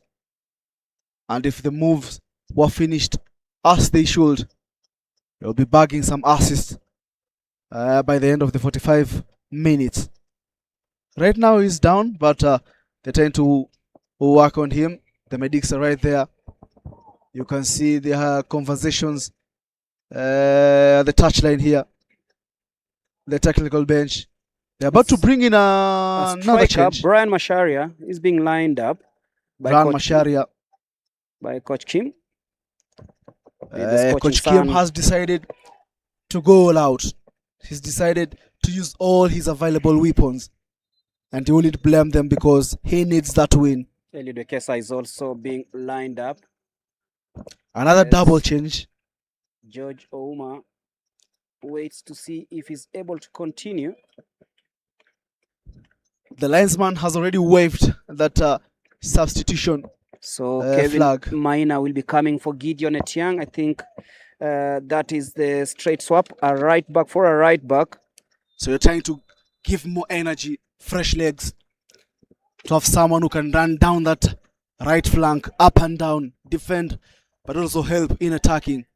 and if the moves were finished as they should, he'll be bagging some assists by the end of the 45 minutes. Right now he's down, but they tend to work on him. The medics are right there. You can see their conversations at the touchline here. The technical bench. They're about to bring in another change. Brian Masharia is being lined up by Coach Kim. Coach Kim has decided to go all out. He's decided to use all his available weapons. And he wouldn't blame them because he needs that win. Eliud Wekesa is also being lined up. Another double change. George Ouma waits to see if he's able to continue. The linesman has already waved that substitution so Kevin flag. Maina will be coming for Gideon Etiang. I think that is the straight swap. A right back for a right back. So you're trying to give more energy, fresh legs, to have someone who can run down that right flank, up and down, defend but also help in attacking.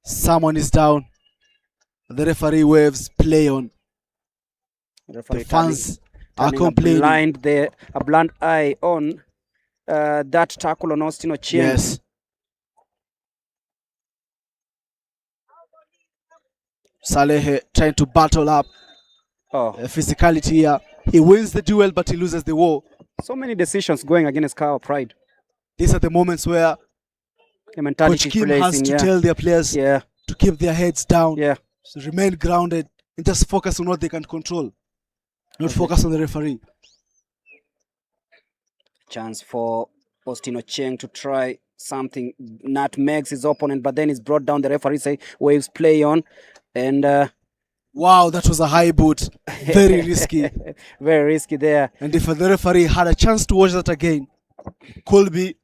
Someone is down. The referee waves play on. Referee The fans are turning complaining. a blind eye on that tackle on Austin Ochieng. Yes. Salehe trying to battle up. Physicality here. He wins the duel, but he loses the war. So many decisions going against Kahawa Pride. These are the moments where Coach Kim has to tell their players to keep their heads down, so remain grounded, and just focus on what they can control, not focus on the referee. Chance for Austin Ochieng to try something. Nutmegs his opponent, but then it's brought down. The referee say waves play on, and wow, that was a high boot. Very risky. Very risky there. And if the referee had a chance to watch that again, could be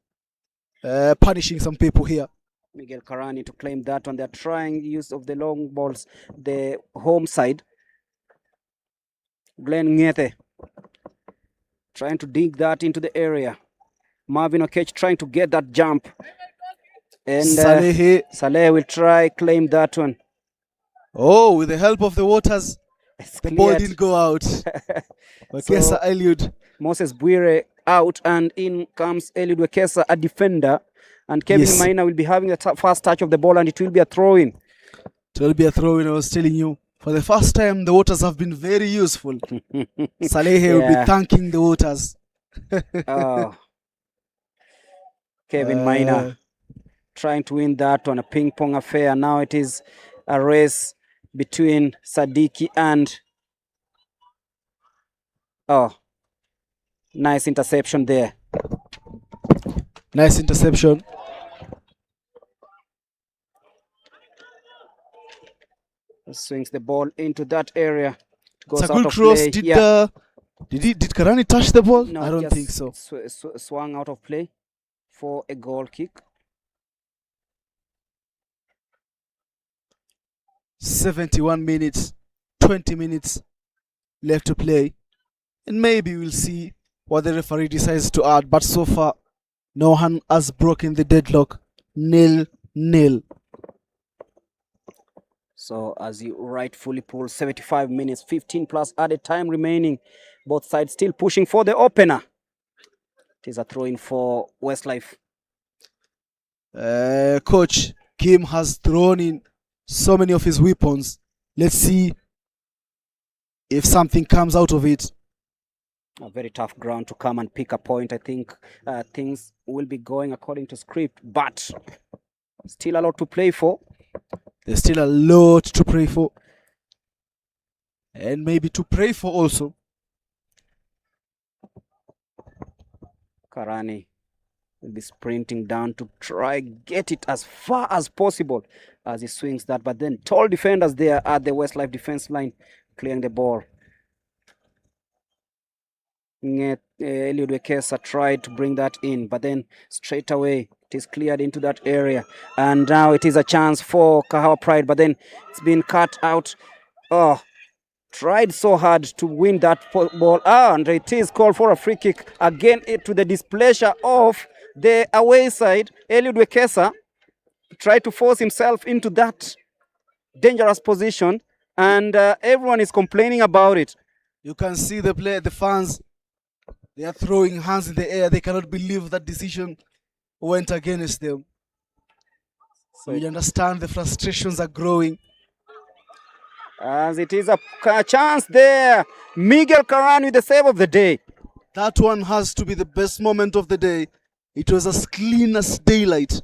punishing some people here. Miguel Karani to claim that one. They're trying use of the long balls, the home side. Glenn Ngete trying to dig that into the area. Marvin Okech trying to get that jump. And Saleh will try claim that one. Oh, with the help of the waters, the ball didn't go out. Wekesa Eliud. Moses Bwire out, and in comes Eliud Wekesa, a defender. And Kevin Maina will be having the first touch of the ball, and it will be a throw-in. It will be a throw-in, I was telling you. For the first time, the waters have been very useful. Salehe will be thanking the waters. Kevin Maina trying to win that one, a ping-pong affair. Now it is a race between Sadiki and... nice interception there. Nice interception. Swings the ball into that area. It's a good cross. Did Karani touch the ball? No, I don't think so. Swung out of play for a goal kick. 71 minutes, 20 minutes left to play. And maybe we'll see what the referee decides to add. But so far, no one has broken the deadlock. 0-0. So as you rightfully pull, 75 minutes, 15 plus added time remaining. Both sides still pushing for the opener. It is a throw-in for Westlife. Coach Kim has thrown in so many of his weapons. Let's see if something comes out of it. A very tough ground to come and pick a point. I think things will be going according to script, but still a lot to play for. There's still a lot to pray for. And maybe to pray for also. Karani will be sprinting down to try get it as far as possible as he swings that. But then tall defenders there at the Westlife defense line clearing the ball. Eliud Wekesa tried to bring that in, but then straight away it is cleared into that area. And now it is a chance for Kahawa Pride, but then it's been cut out. Tried so hard to win that ball. And it is called for a free kick. Again, to the displeasure of the away side. Eliud Wekesa tried to force himself into that dangerous position, and everyone is complaining about it. You can see the fans. They are throwing hands in the air. They cannot believe that decision went against them. So you understand the frustrations are growing. As it is a chance there. Miguel Karani with the save of the day. That one has to be the best moment of the day. It was as clean as daylight.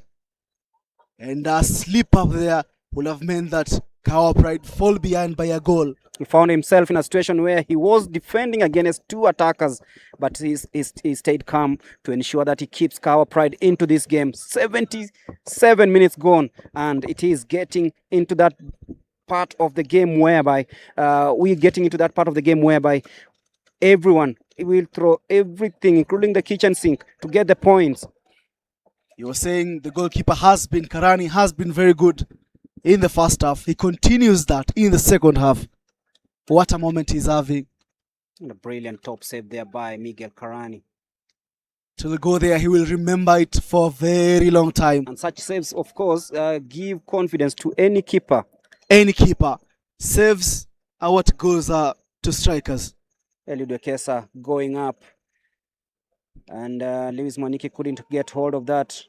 And a slip up there would have meant that Kahawa Pride fall behind by a goal. He found himself in a situation where he was defending against two attackers, but he stayed calm to ensure that he keeps Kahawa Pride into this game. 77 minutes gone, and it is getting into that part of the game whereby everyone will throw everything, including the kitchen sink, to get the points. You were saying the goalkeeper Karani has been very good in the first half. He continues that in the second half. What a moment he's having. And a brilliant top save there by Miguel Karani. To go there, he will remember it for a very long time. And such saves, of course, give confidence to any keeper. Any keeper. Saves are what goes to strikers. Eliud Wekesa going up. And Lewis Mwaniki couldn't get hold of that.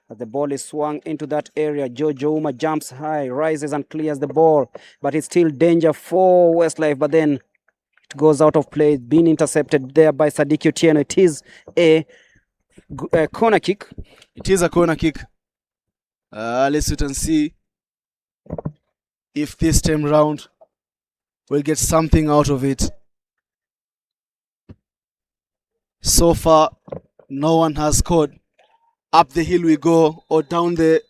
As the ball is swung into that area, Jojo Uma jumps high, rises and clears the ball. But it's still danger for Westlife. But then it goes out of play, being intercepted there by Sadiki Otieno. It is a corner kick. It is a corner kick. Let's wait and see if this time round we'll get something out of it. So far, no one has scored. Up the hill we go, or down the...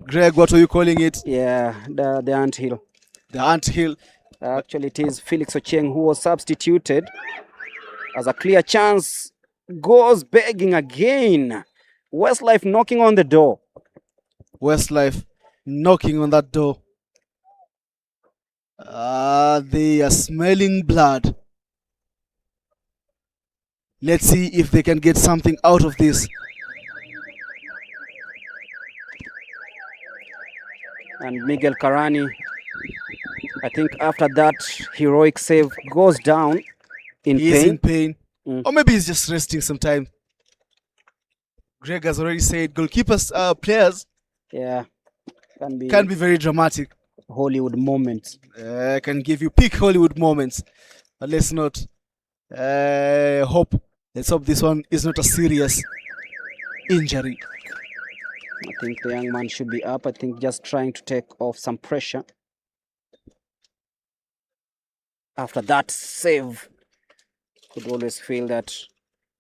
Greg, what are you calling it? Yeah, the ant hill. The ant hill. Actually, it is Felix Ochieng who was substituted. As a clear chance goes begging again. Westlife knocking on the door. Westlife knocking on that door. They are smelling blood. Let's see if they can get something out of this. And Miguel Karani, I think after that heroic save, goes down in He pain. is in pain. Or maybe he's just resting some time. Greg has already said goalkeepers, players Yeah, can be very dramatic. Hollywood moments. Can give you peak Hollywood moments. But let's not hope. Let's hope this one is not a serious injury. I think the young man should be up. I think just trying to take off some pressure. After that save, could always feel that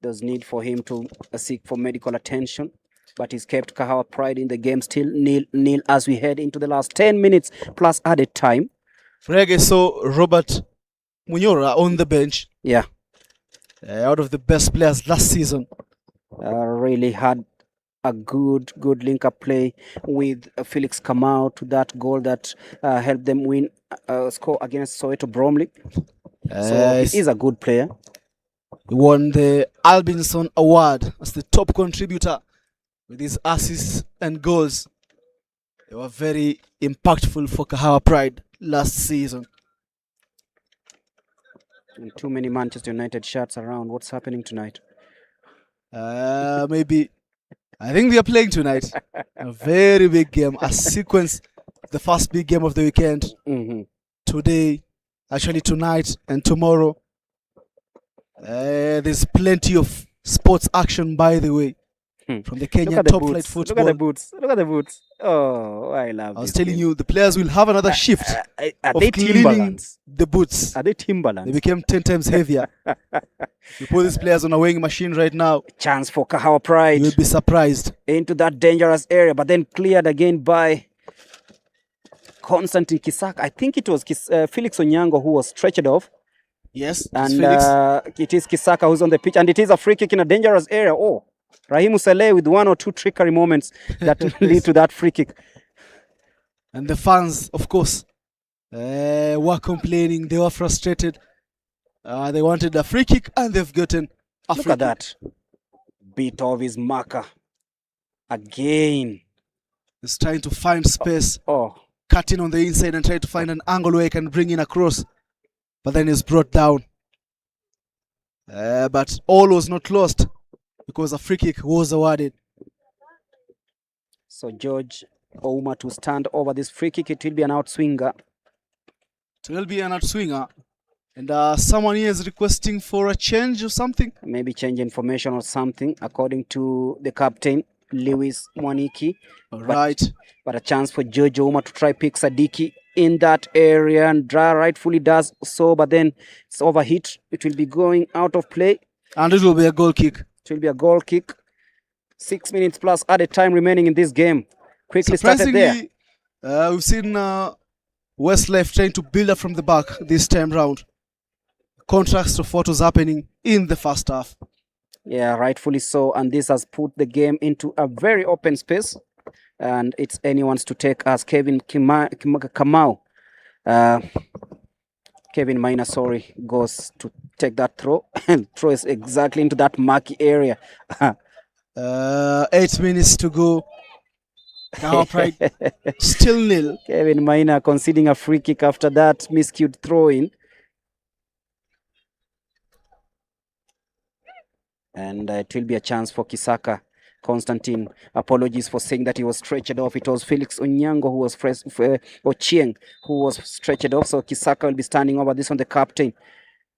there's need for him to seek for medical attention. But he's kept Kahawa Pride in the game, still nil as we head into the last 10 minutes plus added time. Greg saw Robert Munyora on the bench. Yeah. Out of the best players last season. Really had a good link-up play with Felix Kamau to that goal that helped them win score against Soweto Bromley. So he is a good player. He won the Albinson Award as the top contributor with his assists and goals. They were very impactful for Kahawa Pride last season. And too many Manchester United shirts around. What's happening tonight? Maybe. I think they are playing tonight. A very big game. A sequence. The first big game of the weekend. Today, actually tonight and tomorrow. There's plenty of sports action, by the way. From the Kenyan top flight football. Look at the boots. Look at the boots. Oh, I love I was telling you, the players will have another shift are of they cleaning Timberlands? the boots. Are they They Timberlands? became 10 times heavier. You put these players on a weighing machine right now, Chance for Kahawa Pride you'll be surprised. into that dangerous area, but then cleared again by Constantine Kisaka. I think it was Felix Onyango who was stretched off. Yes, it's And Felix. it is Kisaka who's on the pitch, and it is a free kick in a dangerous area. Oh, Rahimu Saleh with one or two trickery moments that lead to that free kick. And the fans, of course, were complaining. They were frustrated. They wanted a free kick, and they've gotten a Look free at that. Bit of his marker. Again. He's trying to find space, Oh, cutting on the inside and trying to find an angle where he can bring in a cross. But then he's brought down. But all was not lost because a free kick was awarded. so George Ouma to stand over this free kick. It will be an outswinger. It will be an outswinger. And someone here is requesting for a change or something. Maybe change information or something, according to the captain, Lewis Mwaniki. All right. But a chance for George Ouma to try pick Sadiki in that area, and rightfully does so, but then it's overhit. It will be going out of play. And it will be a goal kick. It will be a goal kick. 6 minutes plus added time remaining in this game. Quickly started there. Surprisingly, we've seen Westlife trying to build up from the back this time round. Contrast of what was happening in the first half. Yeah, rightfully so. And this has put the game into a very open space. And it's anyone's to take as Kevin Kamau. Kevin Maina, sorry, goes to take that throw and throw it exactly into that murky area. 8 minutes to go. Kahawa Pride still nil. Kevin Maina conceding a free kick after that miscued throw-in. And it will be a chance for Kisaka. Constantine, apologies for saying that he was stretched off. It was Felix Onyango who was Ochieng who was stretched off. So Kisaka will be standing over this on the captain.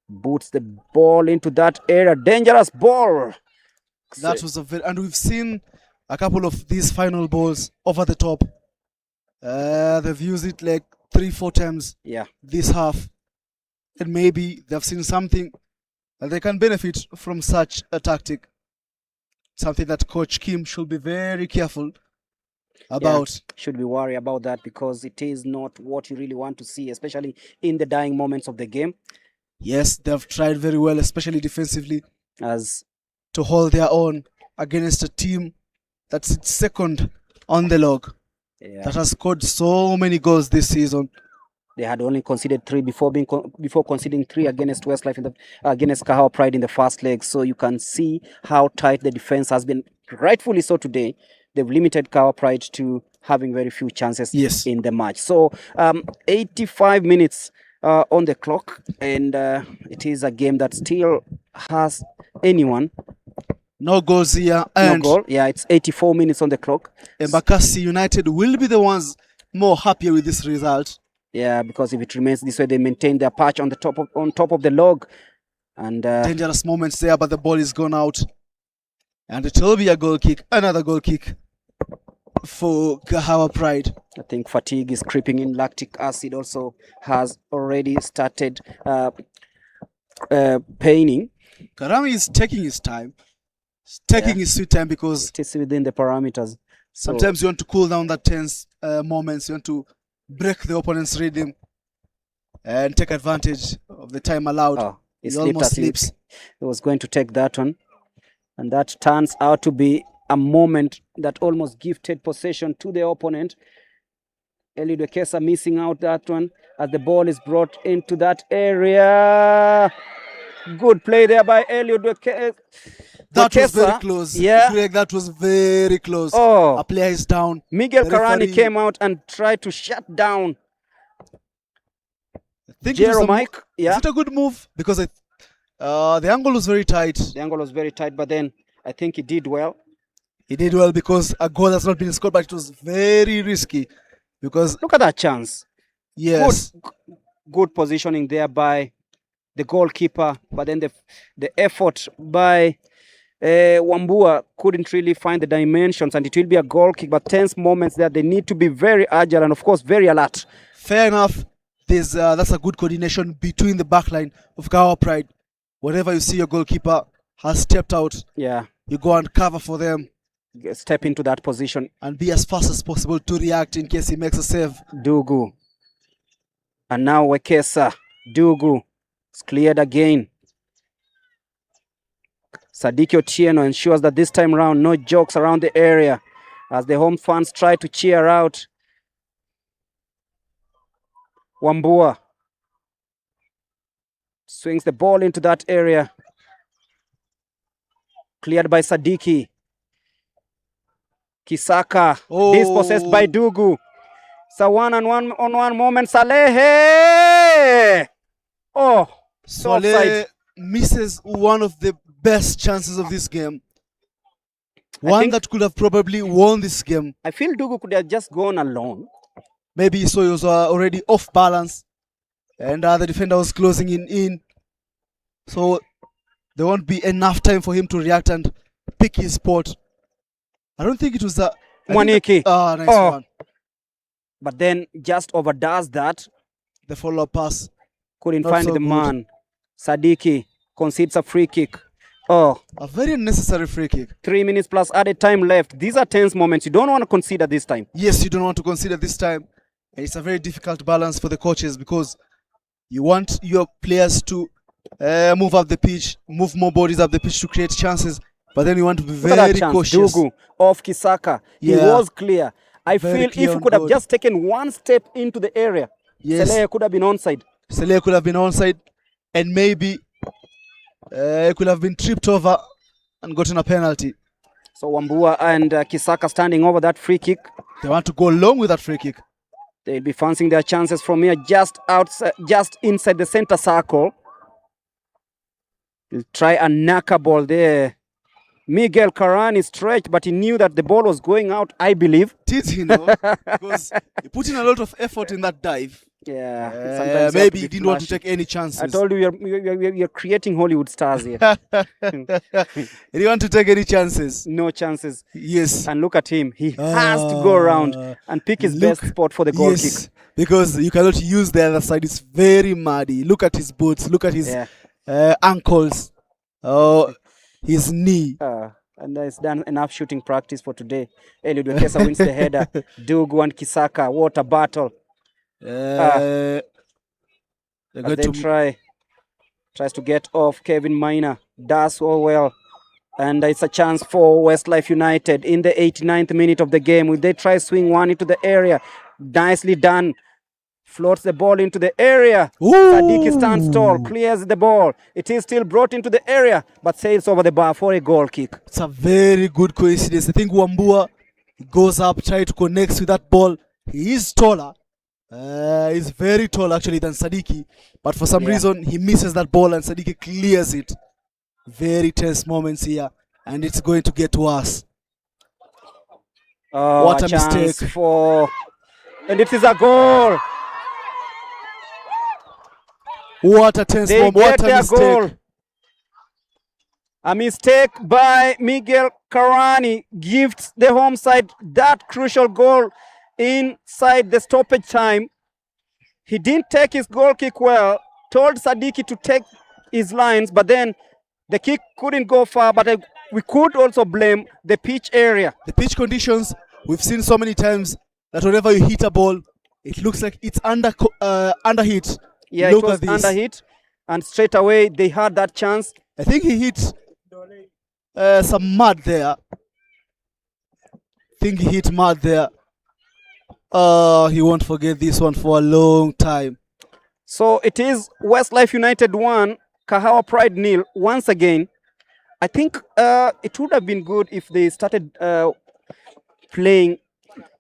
Boots the ball into that area. Dangerous ball. That was and we've seen a couple of these final balls over the top. They've used it like 3-4 times this half. And maybe they've seen something that they can benefit from such a tactic. Something that Coach Kim should be very careful about. Should be worried about that because it is not what you really want to see, especially in the dying moments of the game. Yes, they've tried very well, especially defensively, as to hold their own against a team that's second on the log that has scored so many goals this season. They had only conceded 3 before conceding 3 against Westlife against Kahawa Pride in the first leg. So you can see how tight the defense has been. Rightfully so today. They've limited Kahawa Pride to having very few chances in the match. So 85 minutes on the clock, and it is a game that still has anyone. No goals here. And no goal. Yeah, it's 84 minutes on the clock. Embakasi United will be the ones more happier with this result. Yeah, because if it remains this way, they maintain their patch on top of the log. And dangerous moments there, but the ball is gone out. And it will be a goal kick, another goal kick for Kahawa Pride. I think fatigue is creeping in. Lactic acid also has already started paining. Karami is taking his time. He's taking his sweet time because it is within the parameters. So sometimes you want to cool down that tense moments. You want to break the opponent's rhythm and take advantage of the time allowed. He almost slips. He was going to take that one. And that turns out to be a moment that almost gifted possession to the opponent. Eli Dwekesa missing out that one as the ball is brought into that area. Good play there by Eli Dwekesa. That was very close. Yeah. Greg, that was very close. Oh. A player is down. Miguel Karani came out and tried to shut down Mike. Is it a good move? Because the angle was very tight. The angle was very tight, but then I think he did well. He did well because a goal has not been scored, but it was very risky. Because look at that chance. Yes. Good positioning there by the goalkeeper, but then the effort by Wambua couldn't really find the dimensions, and it will be a goal kick, but tense moments there. They need to be very agile and, of course, very alert. Fair enough. That's a good coordination between the backline of Kahawa Pride. Whenever you see your goalkeeper has stepped out, you go and cover for them. Step into that position. And be as fast as possible to react in case he makes a save. Dugu. And now Wekesa. Dugu. It's cleared again. Sadiki Otieno ensures that this time around, no jokes around the area as the home fans try to cheer out Wambua. Swings the ball into that area. Cleared by Sadiki. Kisaka. Dispossessed by Dugu. It's a one-on-one moment. Salehe! Oh, Salehe misses one of the best chances of this game. One that could have probably won this game. I feel Dugu could have just gone alone. Maybe so he was already off balance. And the defender was closing in. So there won't be enough time for him to react and pick his spot. I don't think it was that. Mwaniki. Nice one. But then just overdoes that. The follow-up pass. Couldn't find the man. Sadiki concedes a free kick. A very unnecessary free kick. 3 minutes plus added time left. These are tense moments. You don't want to consider this time. Yes, you don't want to consider this time. And it's a very difficult balance for the coaches because you want your players to move up the pitch, move more bodies up the pitch to create chances. But then you want to be very cautious. Dugu off Kisaka. He was clear. I feel if he could have just taken one step into the area, Salehe could have been onside. Salehe could have been onside. And maybe He could have been tripped over and gotten a penalty. So Wambua and Kisaka standing over that free kick. They want to go long with that free kick. They'll be fancying their chances from here, just outside, just inside the center circle. He'll try a knacker ball there. Miguel Carani stretched, but he knew that the ball was going out, I believe. Did he know? Because he put in a lot of effort in that dive. Yeah. Sometimes maybe he didn't want to take any chances. I told you, you're creating Hollywood stars here. He didn't want to take any chances. No chances. Yes. And look at him. He has to go around and pick his best spot for the goal kick. Because you cannot use the other side. It's very muddy. Look at his boots. Look at his ankles. Oh, his knee. And he's done enough shooting practice for today. Eliud Wekesa wins the header. Dugu and Kisaka, what a battle. They tries to get off Kevin Minor. Does so well. And it's a chance for Westlife United in the 89th minute of the game. Will they try swing one into the area? Nicely done. Floats the ball into the area. Sadiki stands tall, clears the ball. It is still brought into the area, but sails over the bar for a goal kick. It's a very good coincidence. I think Wambua goes up, try to connect with that ball. He is taller. He's very tall actually than Sadiki. But for some reason, he misses that ball and Sadiki clears it. Very tense moments here. And it's going to get worse. What a mistake. And it is a goal. What a tense moment. What a mistake. Goal. A mistake by Miguel Carani gives the home side that crucial goal inside the stoppage time. He didn't take his goal kick well, told Sadiki to take his lines, but then the kick couldn't go far. But we could also blame the pitch area. The pitch conditions, we've seen so many times that whenever you hit a ball, it looks like it's under hit. Yeah, it was under hit, and straight away they had that chance. I think he hit some mud there. He won't forget this one for a long time. So it is Westlife United 1, Kahawa Pride 0 once again. I think it would have been good if they started playing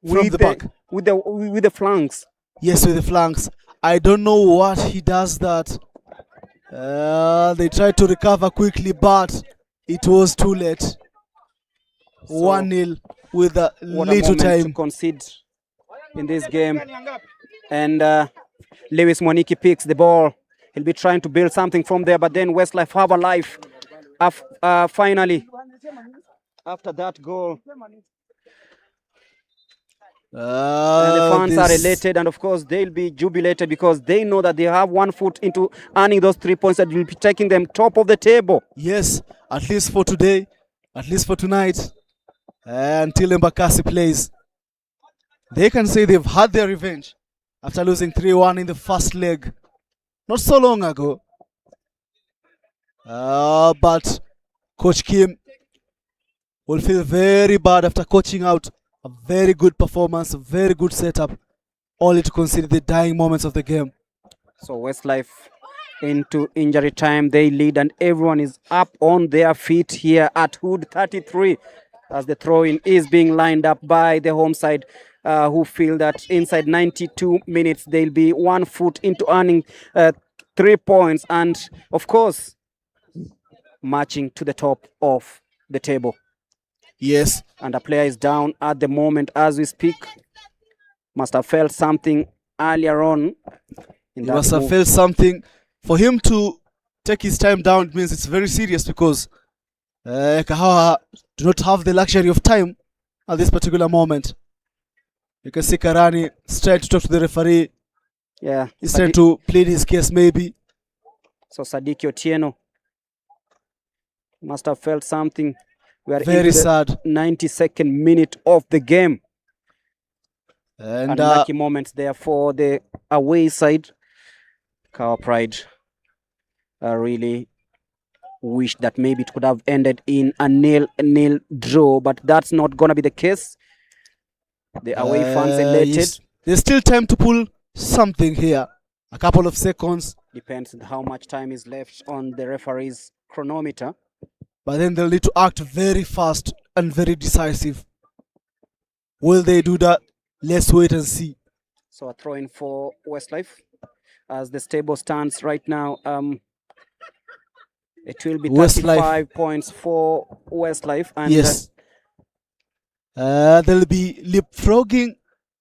with the flanks. Yes, with the flanks. I don't know what he does that. They tried to recover quickly, but it was too late. So 1-0 with a little time to concede in this game. And Lewis Mwaniki picks the ball. He'll be trying to build something from there, but then Westlife have a life. Finally, after that goal. And the fans are elated, and of course they'll be jubilated because they know that they have 1 foot into earning those 3 points that will be taking them top of the table. Yes, at least for today, at least for tonight, until Embakasi plays. They can say they've had their revenge after losing 3-1 in the first leg not so long ago. But Coach Kim will feel very bad after coaching out a very good performance, a very good setup, only to consider the dying moments of the game. So Westlife into injury time, they lead and everyone is up on their feet here at Hood 33 as the throw-in is being lined up by the home side, who feel that inside 92 minutes they'll be 1 foot into earning 3 points and of course marching to the top of the table. Yes. And a player is down at the moment as we speak. Must have felt something earlier on. He must have felt something. For him to take his time down, it means it's very serious because Kahawa do not have the luxury of time at this particular moment. You can see Karani is trying to talk to the referee. Yeah. He's trying to plead his case maybe. So Sadiki Otieno must have felt something. We are very sad. 92nd minute of the game. And unlucky moments there for the away side. Kahawa Pride really wish that maybe it could have ended in a 0-0 draw, but that's not going to be the case. The away fans elated. Yes. There's still time to pull something here. A couple of seconds. Depends on how much time is left on the referee's chronometer. But then they'll need to act very fast and very decisive. Will they do that? Let's wait and see. So a throw in for Westlife. As the table stands right now, it will be 35 points for Westlife. And yes. They'll be leapfrogging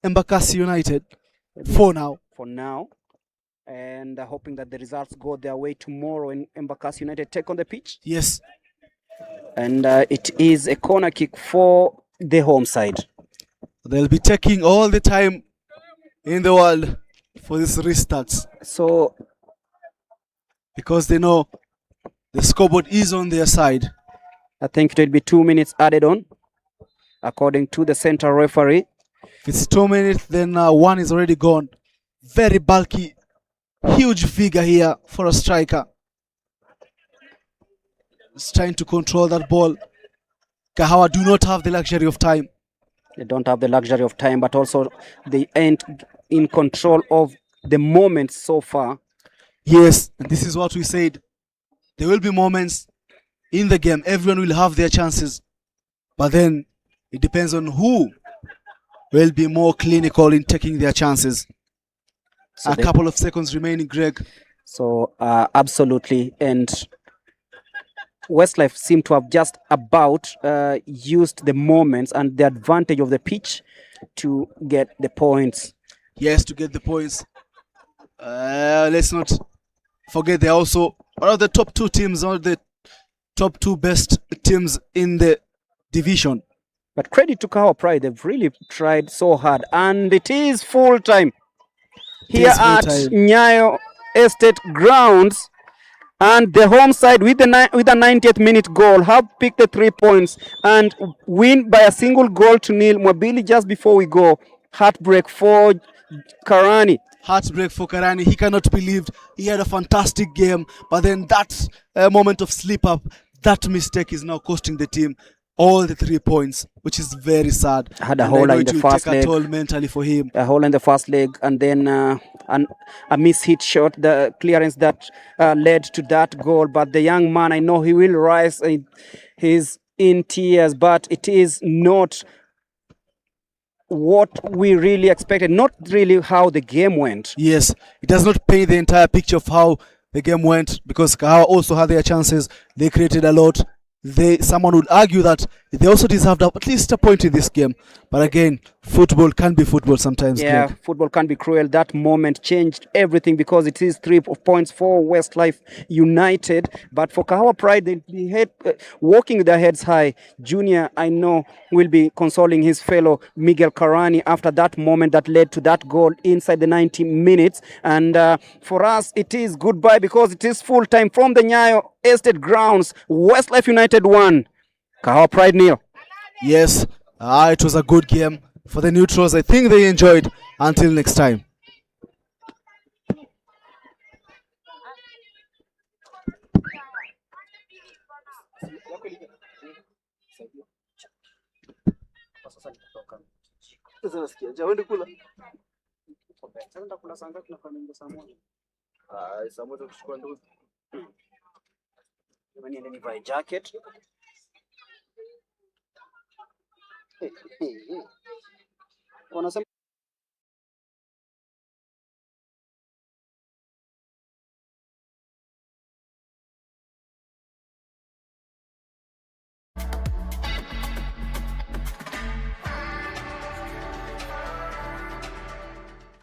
Embakasi United for now. For now. And hoping that the results go their way tomorrow when Embakasi United take on the pitch. Yes. And it is a corner kick for the home side. They'll be taking all the time in the world for this restarts. So, because they know the scoreboard is on their side. I think it will be 2 minutes added on, according to the central referee. If it's 2 minutes, then one is already gone. Very bulky, huge figure here for a striker. He's trying to control that ball. Kahawa do not have the luxury of time. They don't have the luxury of time, but also they ain't in control of the moments so far. Yes, and this is what we said. There will be moments in the game. Everyone will have their chances. But then it depends on who will be more clinical in taking their chances. So a couple of seconds remaining, Greg. So, absolutely. And Westlife seem to have just about used the moments and the advantage of the pitch to get the points. Yes, to get the points. Let's not forget they're also one of the top 2 teams, or the top 2 best teams in the division. But credit to Kahawa Pride, they've really tried so hard. And it is full time here at Nyayo Estate Grounds. And the home side with a 90th minute goal have picked the 3 points and win by a single goal to nil. Mwabili, just before we go, heartbreak for Karani. Heartbreak for Karani. He cannot believe he had a fantastic game, but then that moment of slip up, that mistake is now costing the team all the 3 points, which is very sad. Had a hole in the first leg. Take a toll mentally for him. A hole in the first leg, and then a miss-hit shot, the clearance that led to that goal. But the young man, I know he will rise. He's in tears, but it is not what we really expected, not really how the game went. Yes, it does not paint the entire picture of how the game went, because Kahawa also had their chances. They created a lot. Someone would argue that they also deserved at least a point in this game. But again, football can be football sometimes. Yeah, Greg. Football can be cruel. That moment changed everything because it is 3 points for Westlife United. But for Kahawa Pride, they'll be walking with their heads high. Junior, I know, will be consoling his fellow Miguel Karani after that moment that led to that goal inside the 90 minutes. And for us, it is goodbye because it is full time from the Nyayo Estate Grounds. Westlife United 1, Kahawa Pride 0. Yes, it was a good game for the neutrals. I think they enjoyed. Until next time. Jacket. Wanasema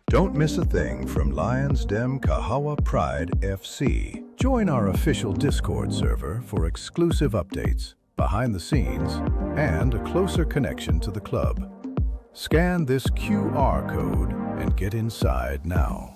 Don't miss a thing from Lions Den Kahawa Pride FC. Join our official Discord server for exclusive updates, behind the scenes, and a closer connection to the club. Scan this QR code and get inside now.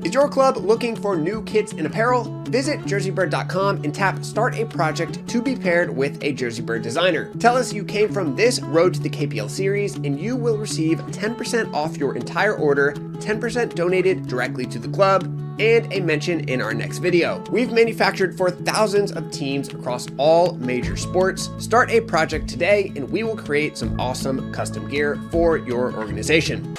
Is your club looking for new kits and apparel? Visit JerseyBird.com and tap Start a Project to be paired with a JerseyBird designer. Tell us you came from this Road to the KPL series and you will receive 10% off your entire order, 10% donated directly to the club, and a mention in our next video. We've manufactured for thousands of teams across all major sports. Start a project today and we will create some awesome custom gear for your organization.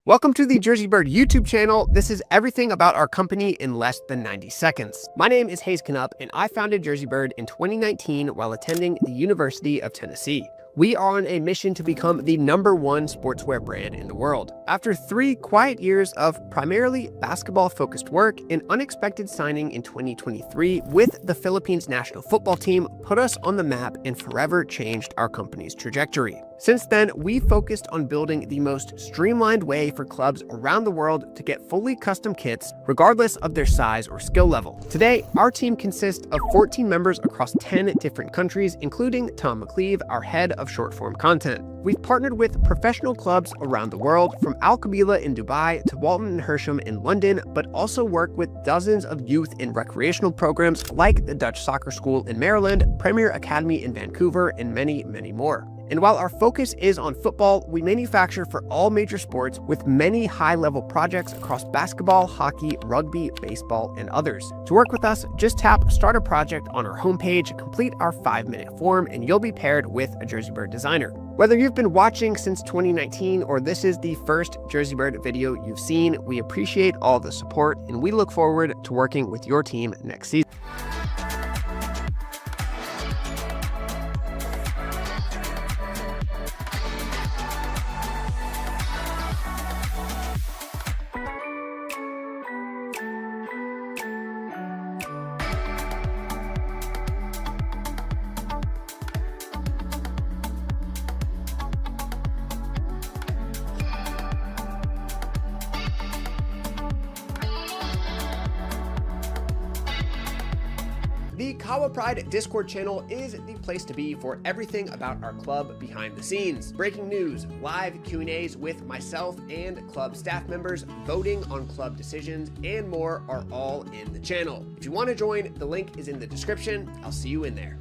Welcome to the JerseyBird YouTube channel. This is everything about our company in less than 90 seconds. My name is Hayes Knupp, and I founded JerseyBird in 2019 while attending the University of Tennessee. We are on a mission to become the #1 sportswear brand in the world. After 3 quiet years of primarily basketball-focused work, an unexpected signing in 2023 with the Philippines national football team put us on the map and forever changed our company's trajectory. Since then, we focused on building the most streamlined way for clubs around the world to get fully custom kits, regardless of their size or skill level. Today, our team consists of 14 members across 10 different countries, including Tom McLeave, our head of short-form content. We've partnered with professional clubs around the world, from Al Qabila in Dubai to Walton and Hersham in London, but also work with dozens of youth and recreational programs like the Dutch Soccer School in Maryland, Premier Academy in Vancouver, and many, many more. And while our focus is on football, we manufacture for all major sports with many high-level projects across basketball, hockey, rugby, baseball, and others. To work with us, just tap Start a Project on our homepage, complete our 5-minute form, and you'll be paired with a JerseyBird designer. Whether you've been watching since 2019 or this is the first JerseyBird video you've seen, we appreciate all the support, and we look forward to working with your team next season. The Kahawa Pride Discord channel is the place to be for everything about our club behind the scenes. Breaking news, live Q&As with myself and club staff members, voting on club decisions, and more are all in the channel. If you want to join, the link is in the description. I'll see you in there.